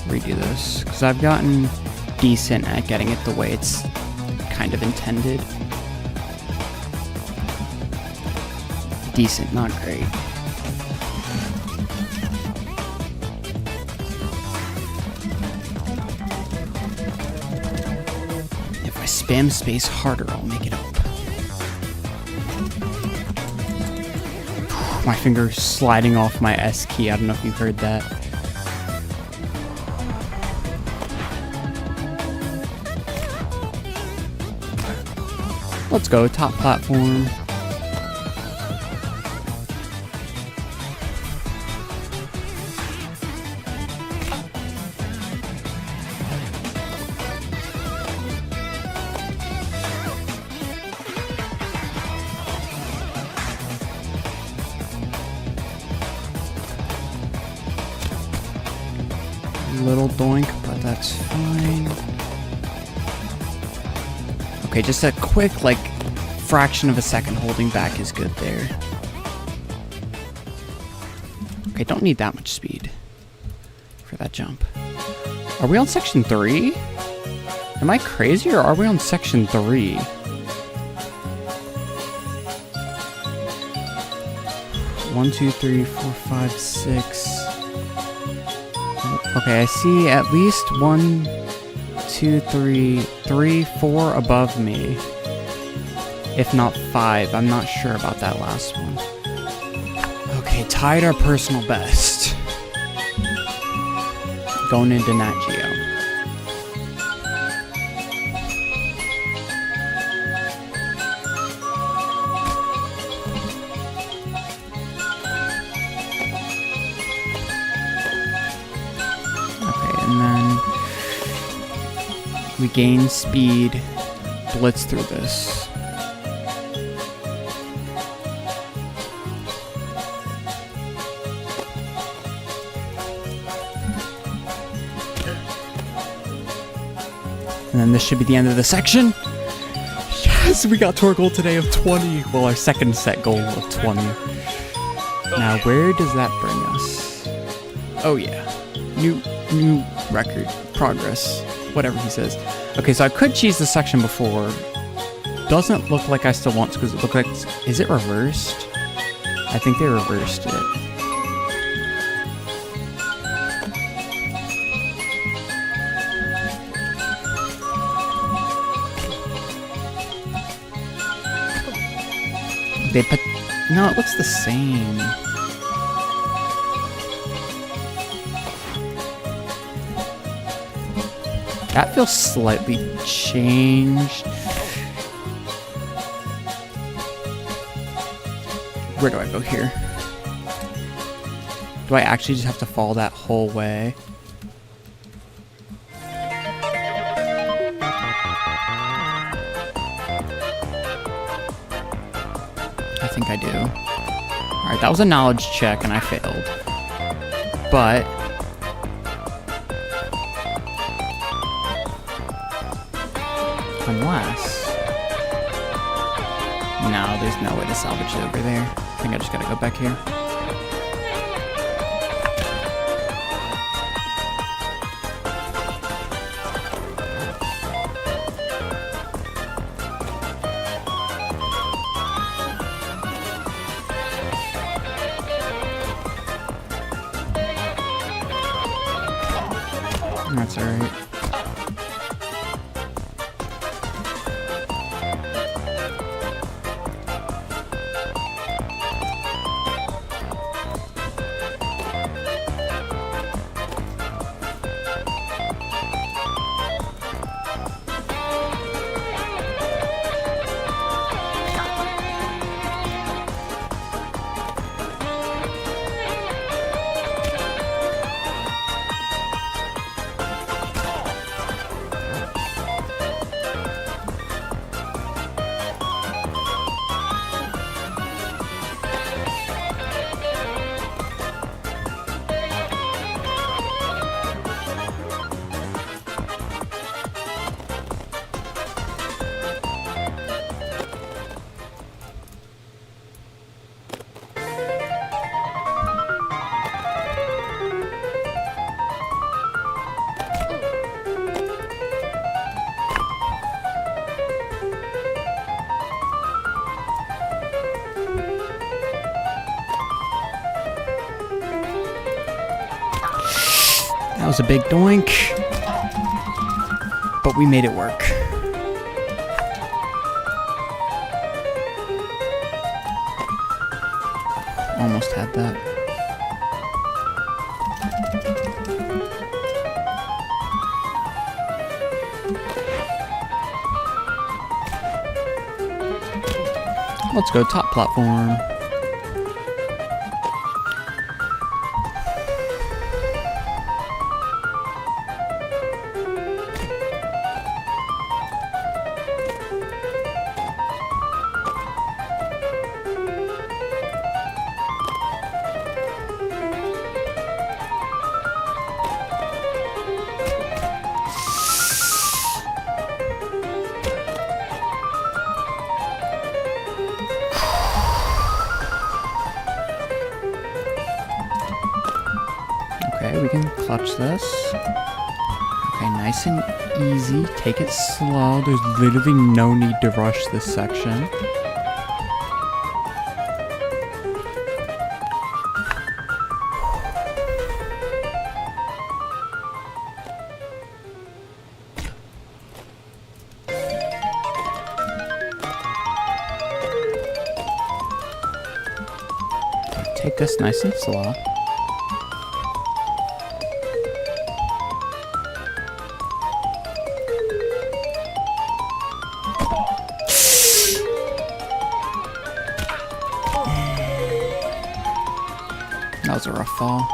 Redo this. Because I've gotten decent at getting it the way it's kind of intended. Decent, not great. If I spam space harder, I'll make it up. My finger sliding off my S key. I don't know if you heard that. Let's go, top platform. Little doink, but that's fine. Okay, just a quick, like, fraction of a second holding back is good there. Okay, don't need that much speed for that jump. Are we on section 3? Am I crazy, or are we on section 3? One, two, three, 4, 5, 6. Okay, I see at least 1, 2, 3, 3, 4 above me. If not 5. I'm not sure about that last one. Okay, tied our personal best. Going into Nat Geo. Okay, and then we gain speed, blitz through this. And then this should be the end of the section. Yes, we got to our goal today of 20. Well, our second set goal of 20. Now, where does that bring us? Oh yeah, new record, progress, whatever he says. Okay, so I could cheese the section before. Doesn't look like I still want to because it looks like, is it reversed? I think they reversed it. They put, no, it looks the same. That feels slightly changed. Where do I go here? Do I actually just have to follow that whole way? I think I do. Alright, that was a knowledge check and I failed. But unless, no, there's no way to salvage it over there. I think I just gotta go back here. That's alright. That was a big doink, but we made it work. Almost had that. Let's go top platform. Okay, we can clutch this. Okay, nice and easy. Take it slow. There's literally no need to rush this section. Take this nice and slow. That was a rough fall.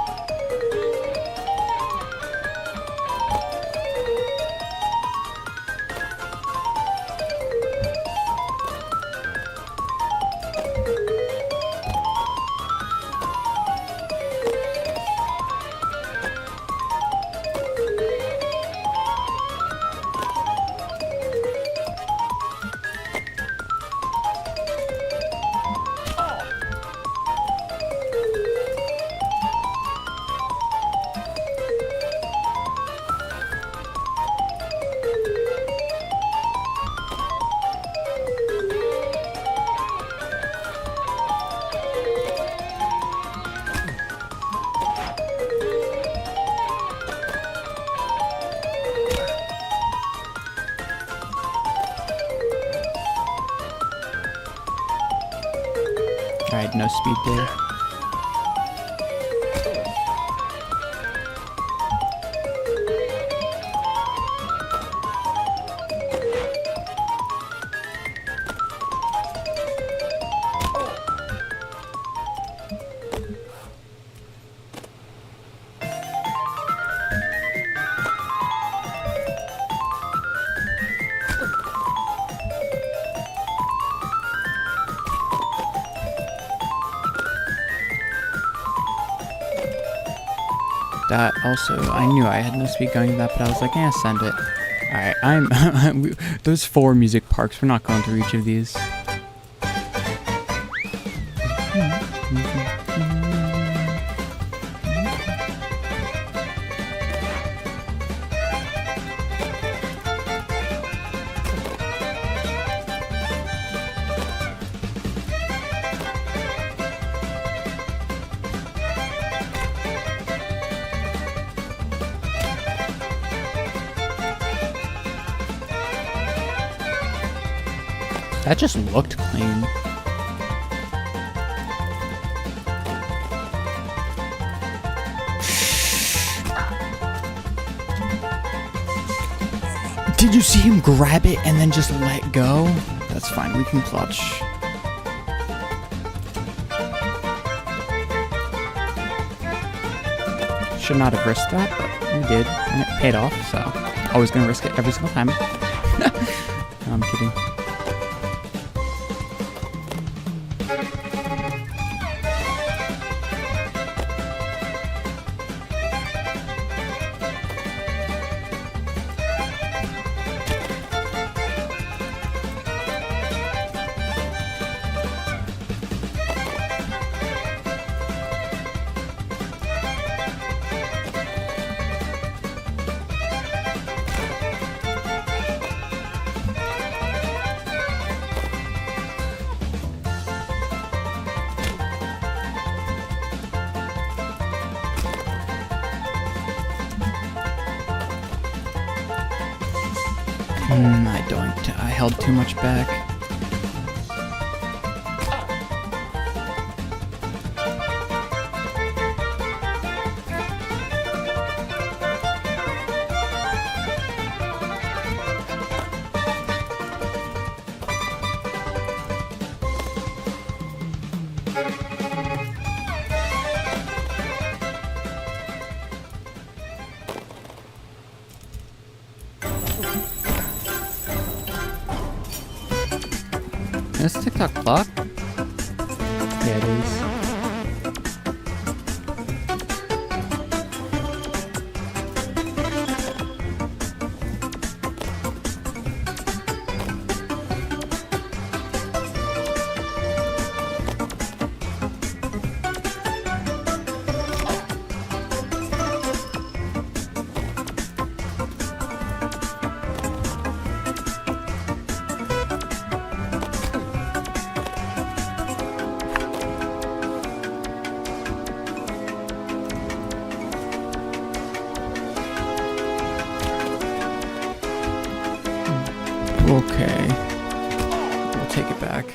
Alright, no speed there. That also, I knew I had no speed going to that, but I was like, send it. Alright, those 4 music parks, we're not going through each of these. That just looked clean. Did you see him grab it and then just let go? That's fine, we can clutch. Should not have risked that, but we did, and it paid off, so always gonna risk it every single time. No, I'm kidding. I held too much back. Is this TikTok clock? Yeah, it is. Okay. We'll take it back.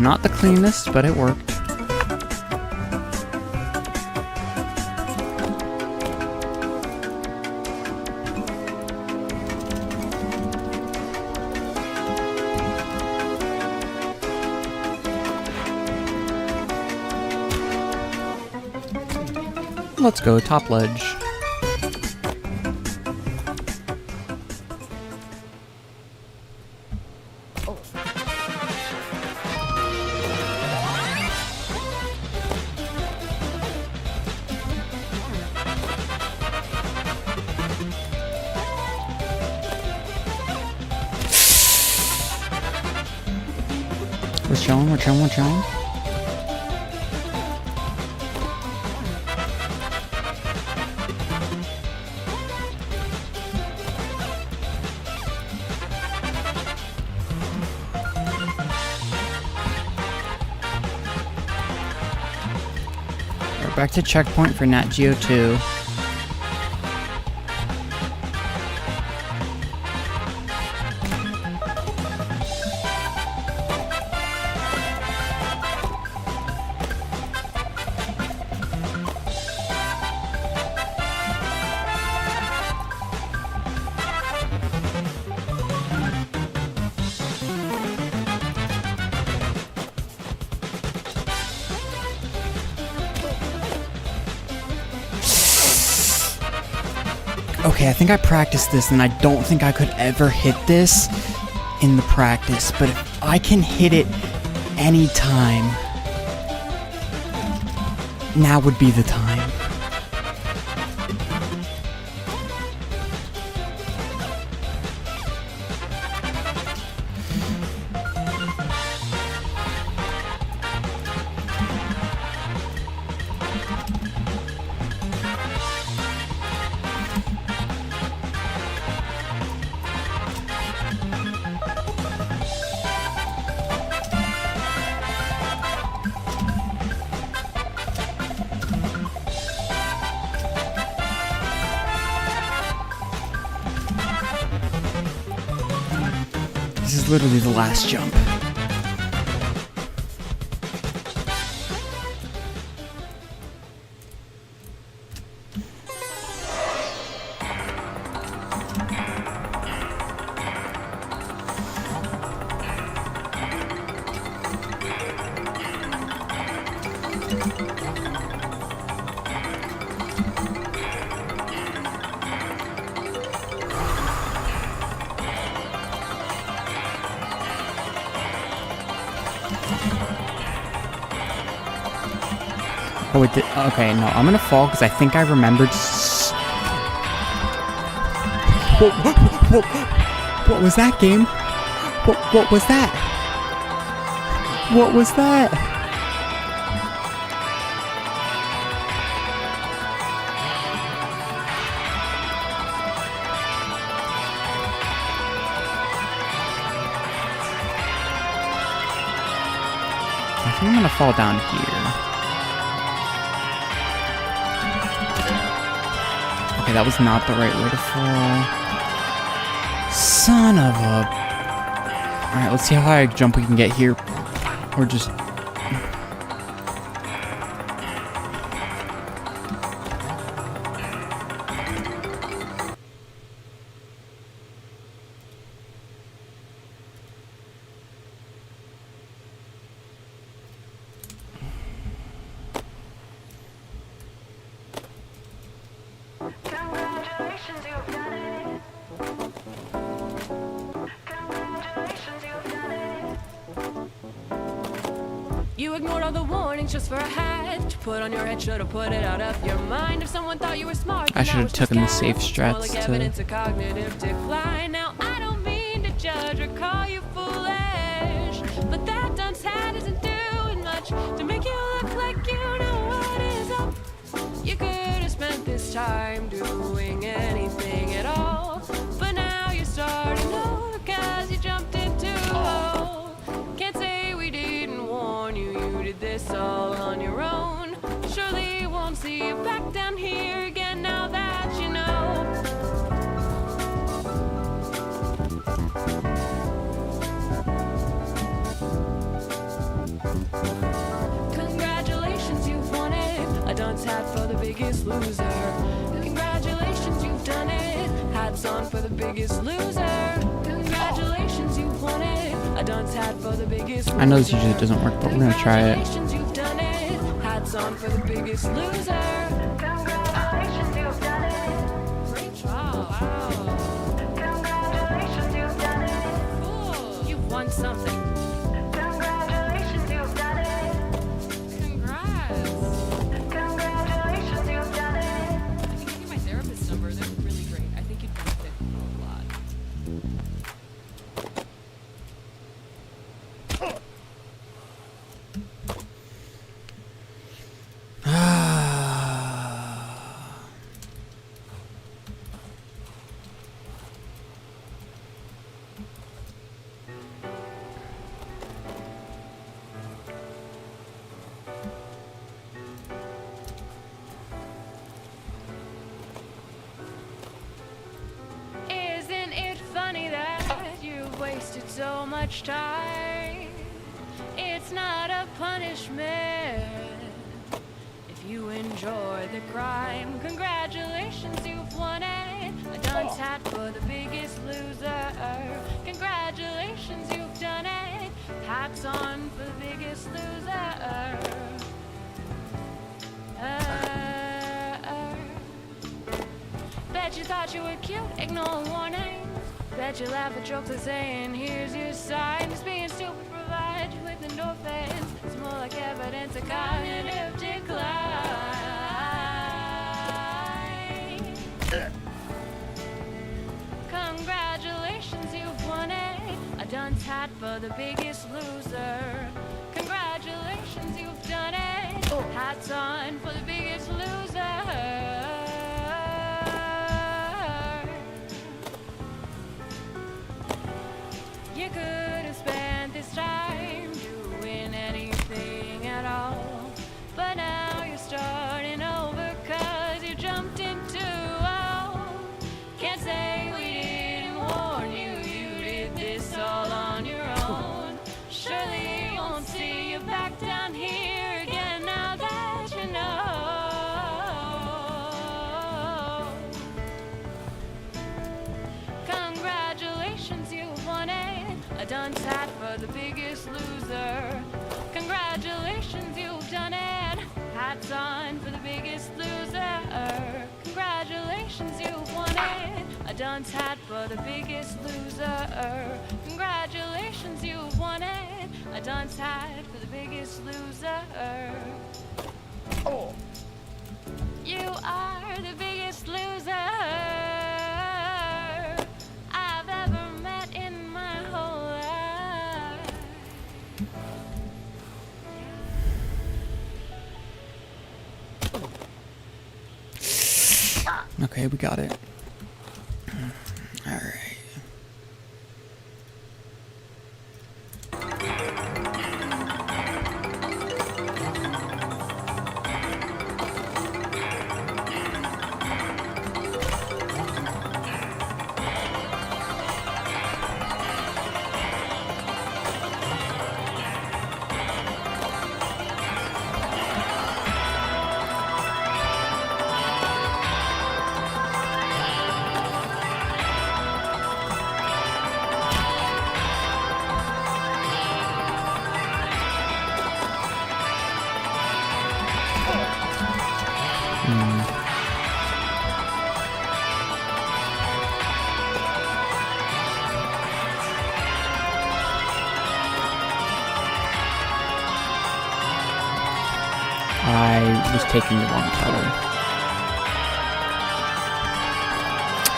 Not the cleanest, but it worked. Let's go, top ledge. We're chilling, we're chilling, we're chilling. We're back to checkpoint for Nat Geo 2. Okay, I think I practiced this, and I don't think I could ever hit this in the practice, but if I can hit it anytime, now would be the time. This is literally the last jump. Oh, it did. Okay, no, I'm gonna fall because I think I remembered. What was that, game? What was that? What was that? I think I'm gonna fall down here. Okay, that was not the right way to fall. Son of a... Alright, let's see how high a jump we can get here. Or just... Congratulations, you've done it. Congratulations, you've done it. You ignored all the warnings just for a hat to put on your head. Should've put it out of your mind. If someone thought you were smart, I should've taken the safe strats like to... evidence of cognitive decline. Now I don't mean to judge or call you foolish, but that dunce hat isn't doing much to make you look like you know what is up. You could have spent this time doing anything at all, but now you're starting over because you jumped into a hole. Can't say we didn't warn you, you did this all on your own. Surely won't see you back down here again now that you know. dunce hat for the biggest loser. Congratulations, you've done it. Hats on for the biggest loser. Congratulations, you've won it. A dunce hat for the biggest loser. I know this usually doesn't work, but we're gonna try it. Congratulations, you've done it. Hats on for the biggest loser. Congratulations, you've done it. Great job. Wow. Congratulations, you've done it. Cool. You've won something. Congratulations, you've done it. Congrats. Congratulations, you've done it. I can give you my therapist's number. They're really great. I think you'd benefit a lot. Isn't it funny that you've wasted so much time? It's not a punishment if you enjoy the crime. Congratulations, you've won it. A dunce hat for the biggest loser. Congratulations, you've done it. Hats on for the biggest loser. Bet you thought you were cute, ignore warnings. Bet you laugh at jokes like saying, here's your sign. Just being stupid provides you with endorphins. It's more like evidence of cognitive decline. Congratulations, you've won it. A dunce hat for the biggest loser. Congratulations, you've done it. Hats on for the biggest loser. You could have spent this time doing anything at all, but now you're starting over 'cause you jumped into can't say we didn't warn you. You did this all on your own. Surely you won't see you back down here again now that you know. Congratulations, you won it. A dunce hat for the biggest loser. Congratulations, you've done it. Hats on for the biggest loser. Congratulations, you've won it. A dunce hat for the biggest loser. Congratulations, you've won it. A dunce hat for the biggest loser. Oh. You are the biggest loser I've ever met in my whole life. Okay, we got it. All right. I was taking the wrong color.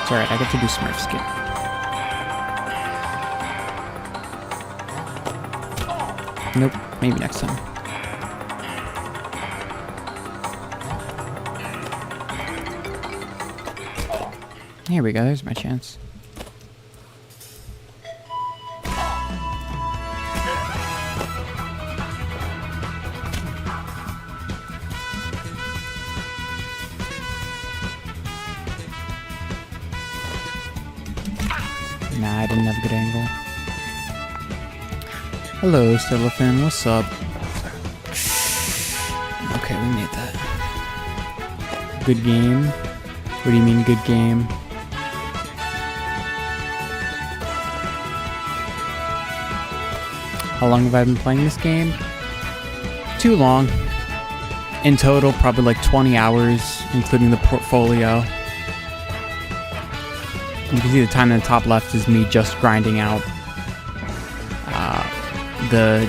It's alright, I get to do Smurf skip. Nope, maybe next time. Here we go, there's my chance. Nah, I didn't have a good angle. Hello, Cellophane, what's up? Okay, we made that. Good game? What do you mean good game? How long have I been playing this game? Too long. In total, probably like 20 hours, including the portfolio. You can see the time in the top left is me just grinding out the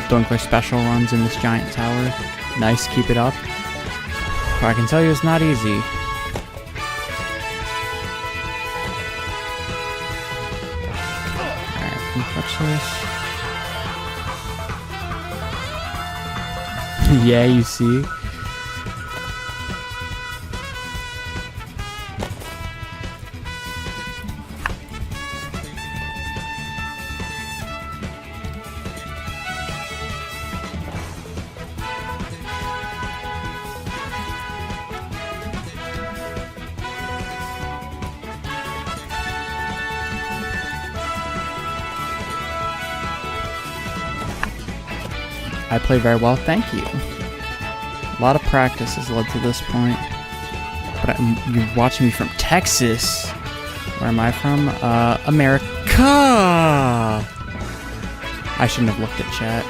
Doinkler special runs in this giant tower. Nice, keep it up. I can tell you it's not easy. Alright, can you touch this? Yeah, you see? I play very well, thank you. A lot of practice has led to this point. But you're watching me from Texas. Where am I from? America! I shouldn't have looked at chat.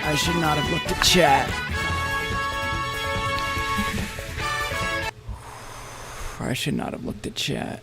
I should not have looked at chat. I should not have looked at chat.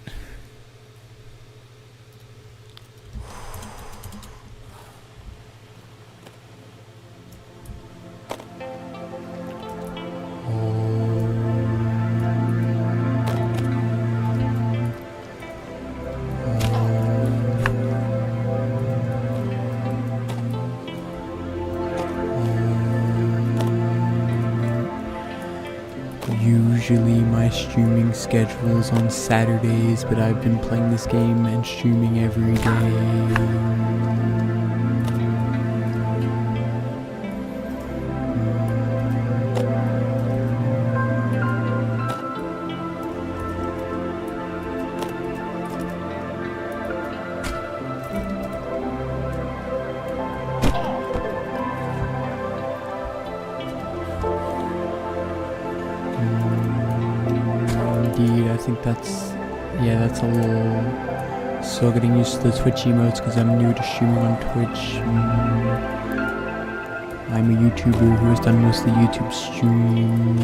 Usually my streaming schedule is on Saturdays, but I've been playing this game and streaming every day. Indeed, I think that's a little still getting used to the Twitch emotes because I'm new to streaming on Twitch. I'm a YouTuber who has done most of the YouTube stream.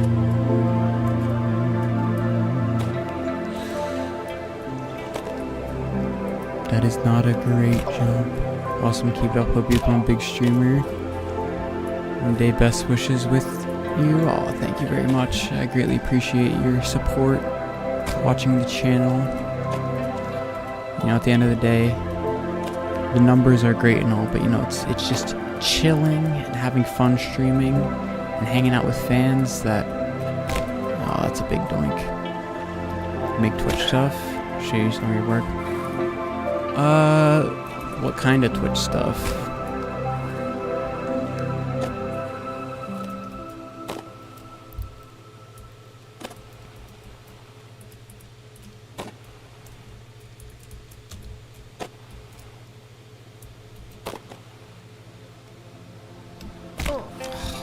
That is not a great jump. Awesome, keep it up. Hope you become a big streamer. One day, best wishes with you all. Thank you very much. I greatly appreciate your support, watching the channel. You know, at the end of the day, the numbers are great and all, but you know, it's just chilling and having fun streaming and hanging out with fans that, oh, that's a big doink. Make Twitch stuff. Show you some of your work. What kind of Twitch stuff?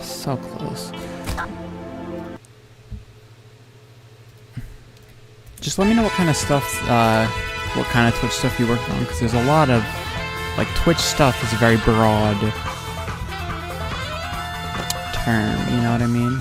So close. Just let me know what kind of stuff, what kind of Twitch stuff you worked on, because there's a lot of, like, Twitch stuff is a very broad term, you know what I mean?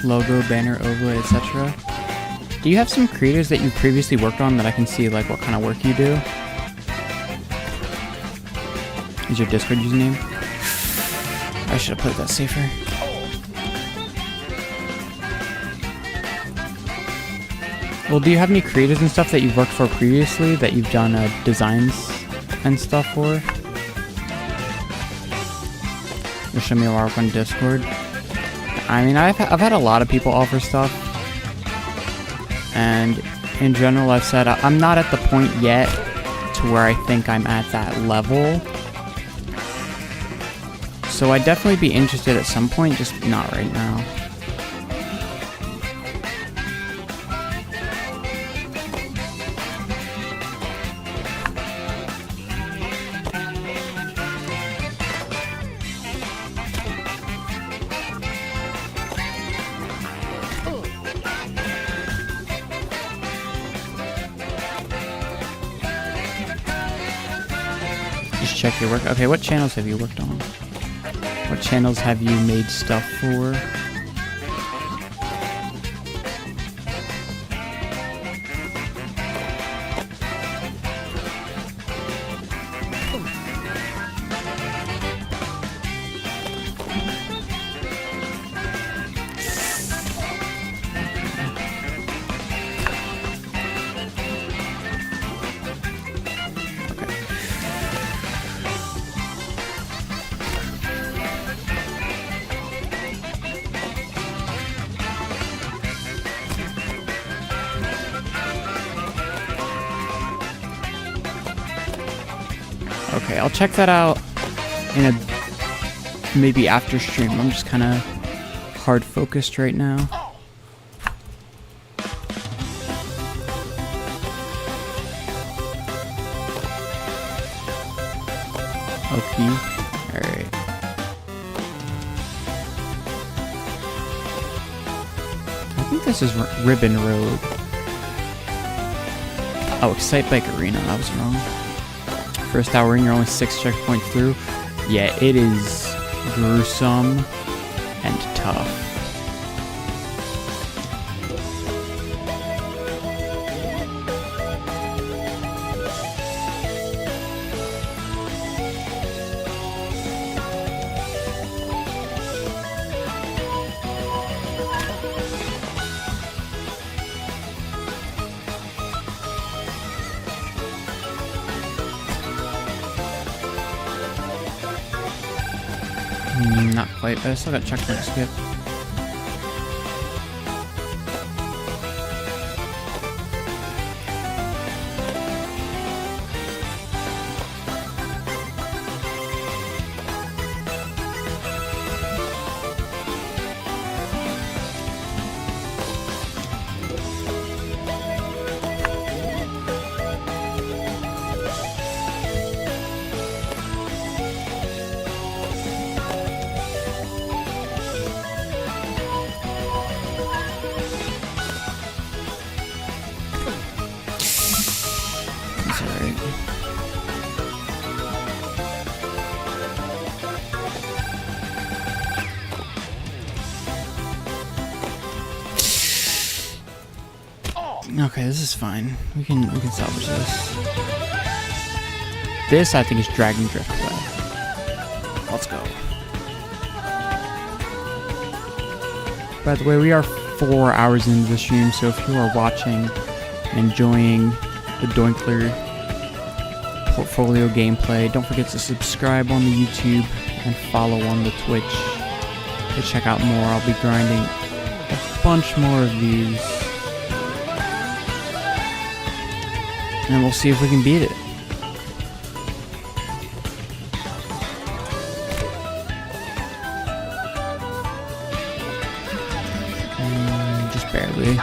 Logo, banner, overlay, etc. Do you have some creators that you previously worked on that I can see, like, what kind of work you do? Is your Discord username? I should have played that safer. Well, do you have any creators and stuff that you've worked for previously that you've done designs and stuff for? Just show me your work on Discord. I mean, I've had a lot of people offer stuff, and in general, I've said I'm not at the point yet to where I think I'm at that level. So I'd definitely be interested at some point, just not right now. Just check your work. Okay, what channels have you worked on? What channels have you made stuff for? Okay, I'll check that out in a maybe after stream. I'm just kind of hard focused right now. Okay, alright. I think this is Ribbon Road. Oh, Excite Bike Arena, I was wrong. First hour in, you're only 6 checkpoints through. Yeah, it is gruesome and tough. Not quite, but I still got checkpoint skip. Okay, this is fine. We can salvage this. This I think is Dragon Driftway. Let's go. By the way, we are 4 hours into the stream, so if you are watching and enjoying the Doinkler portfolio gameplay, don't forget to subscribe on the YouTube and follow on the Twitch to check out more. I'll be grinding a bunch more of these. And we'll see if we can beat it. Just barely.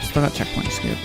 Still got checkpoint skip.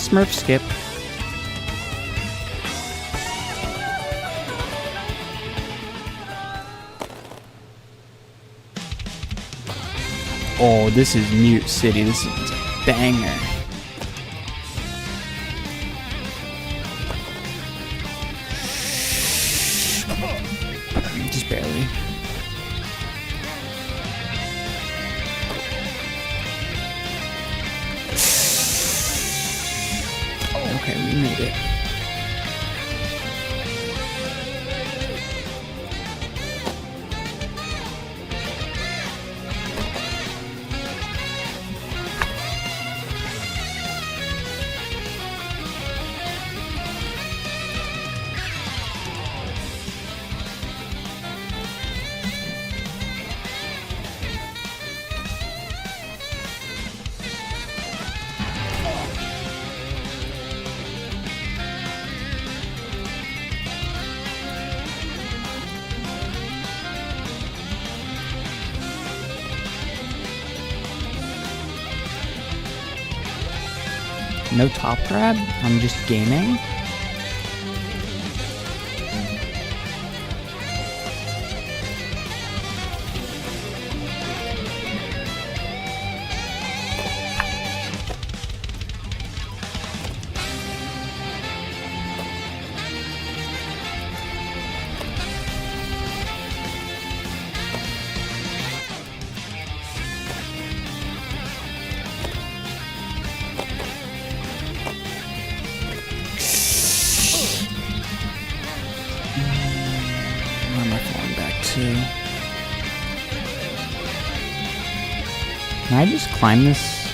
Smurf skip. Oh, this is Mute City. This is a banger. Just barely. Okay, we made it. No top grab? I'm just gaming? Where am I falling back to? Can I just climb this?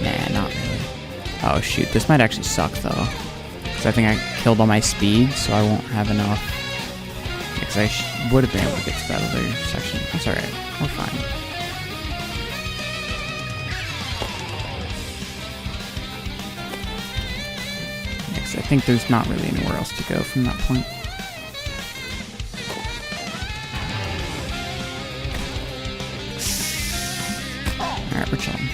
Nah, not really. Oh shoot, this might actually suck though. Because I think I killed all my speed, so I won't have enough. Because I would have been able to get to that other section. That's alright, we're fine. I think there's not really anywhere else to go from that point. Alright, we're chilling.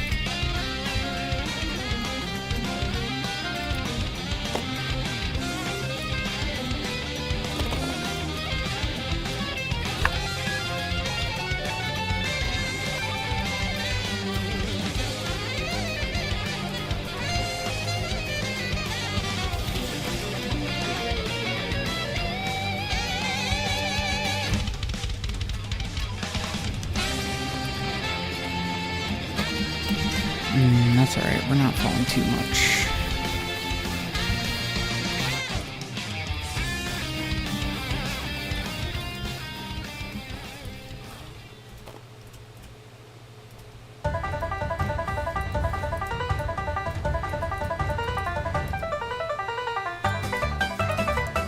That's alright, we're not falling too much.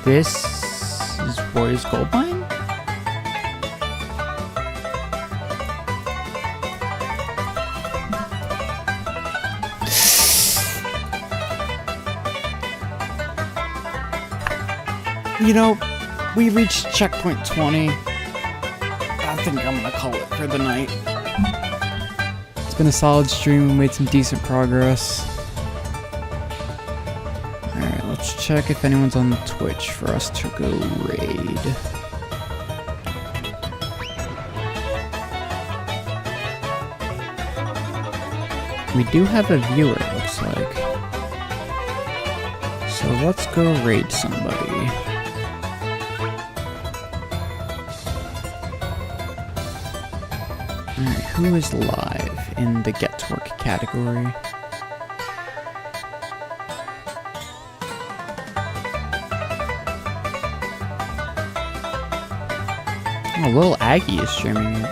This is Warriors Gold Mine? You know, we reached checkpoint 20. I think I'm gonna call it for the night. It's been a solid stream. We made some decent progress. Alright, let's check if anyone's on the Twitch for us to go raid. We do have a viewer, it looks like. So let's go raid somebody. Alright, who is live in the Get to Work category? Oh, Lil Aggie is streaming it.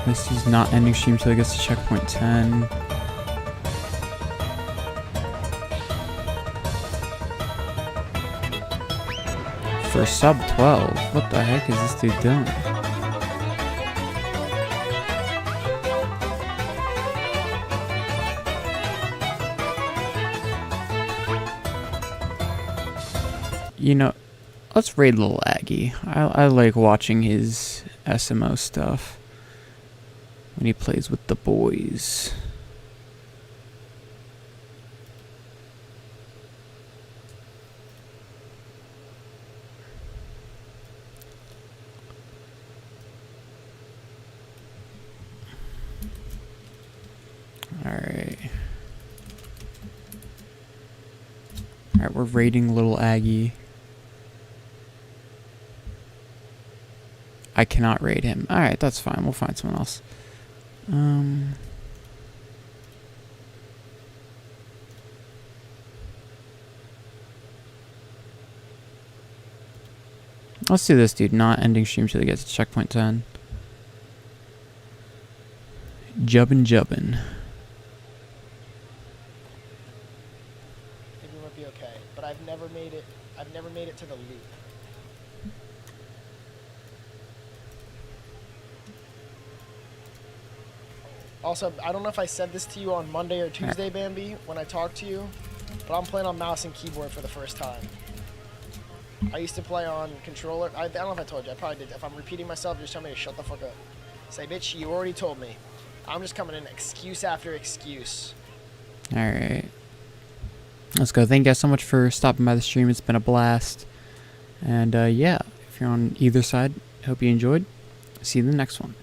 This is not ending stream until it gets to checkpoint 10. For sub 12? What the heck is this dude doing? You know, let's raid Little Aggie. I like watching his SMO stuff when he plays with the boys. Alright. Alright, we're raiding Little Aggie. I cannot raid him. Alright, that's fine. We'll find someone else. Let's do this, dude. Not ending stream till they get to checkpoint 10. Jubbin'. Maybe it might be okay, but I've never made it to the loop. Also, I don't know if I said this to you on Monday or Tuesday, Bambi, when I talked to you, but I'm playing on mouse and keyboard for the first time. I used to play on controller. I don't know if I told you. I probably did. If I'm repeating myself, just tell me to shut the fuck up. Say, bitch, you already told me. I'm just coming in excuse after excuse. Alright. Let's go. Thank you guys so much for stopping by the stream. It's been a blast. And yeah, if you're on either side, hope you enjoyed. See you in the next one.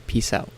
Peace out.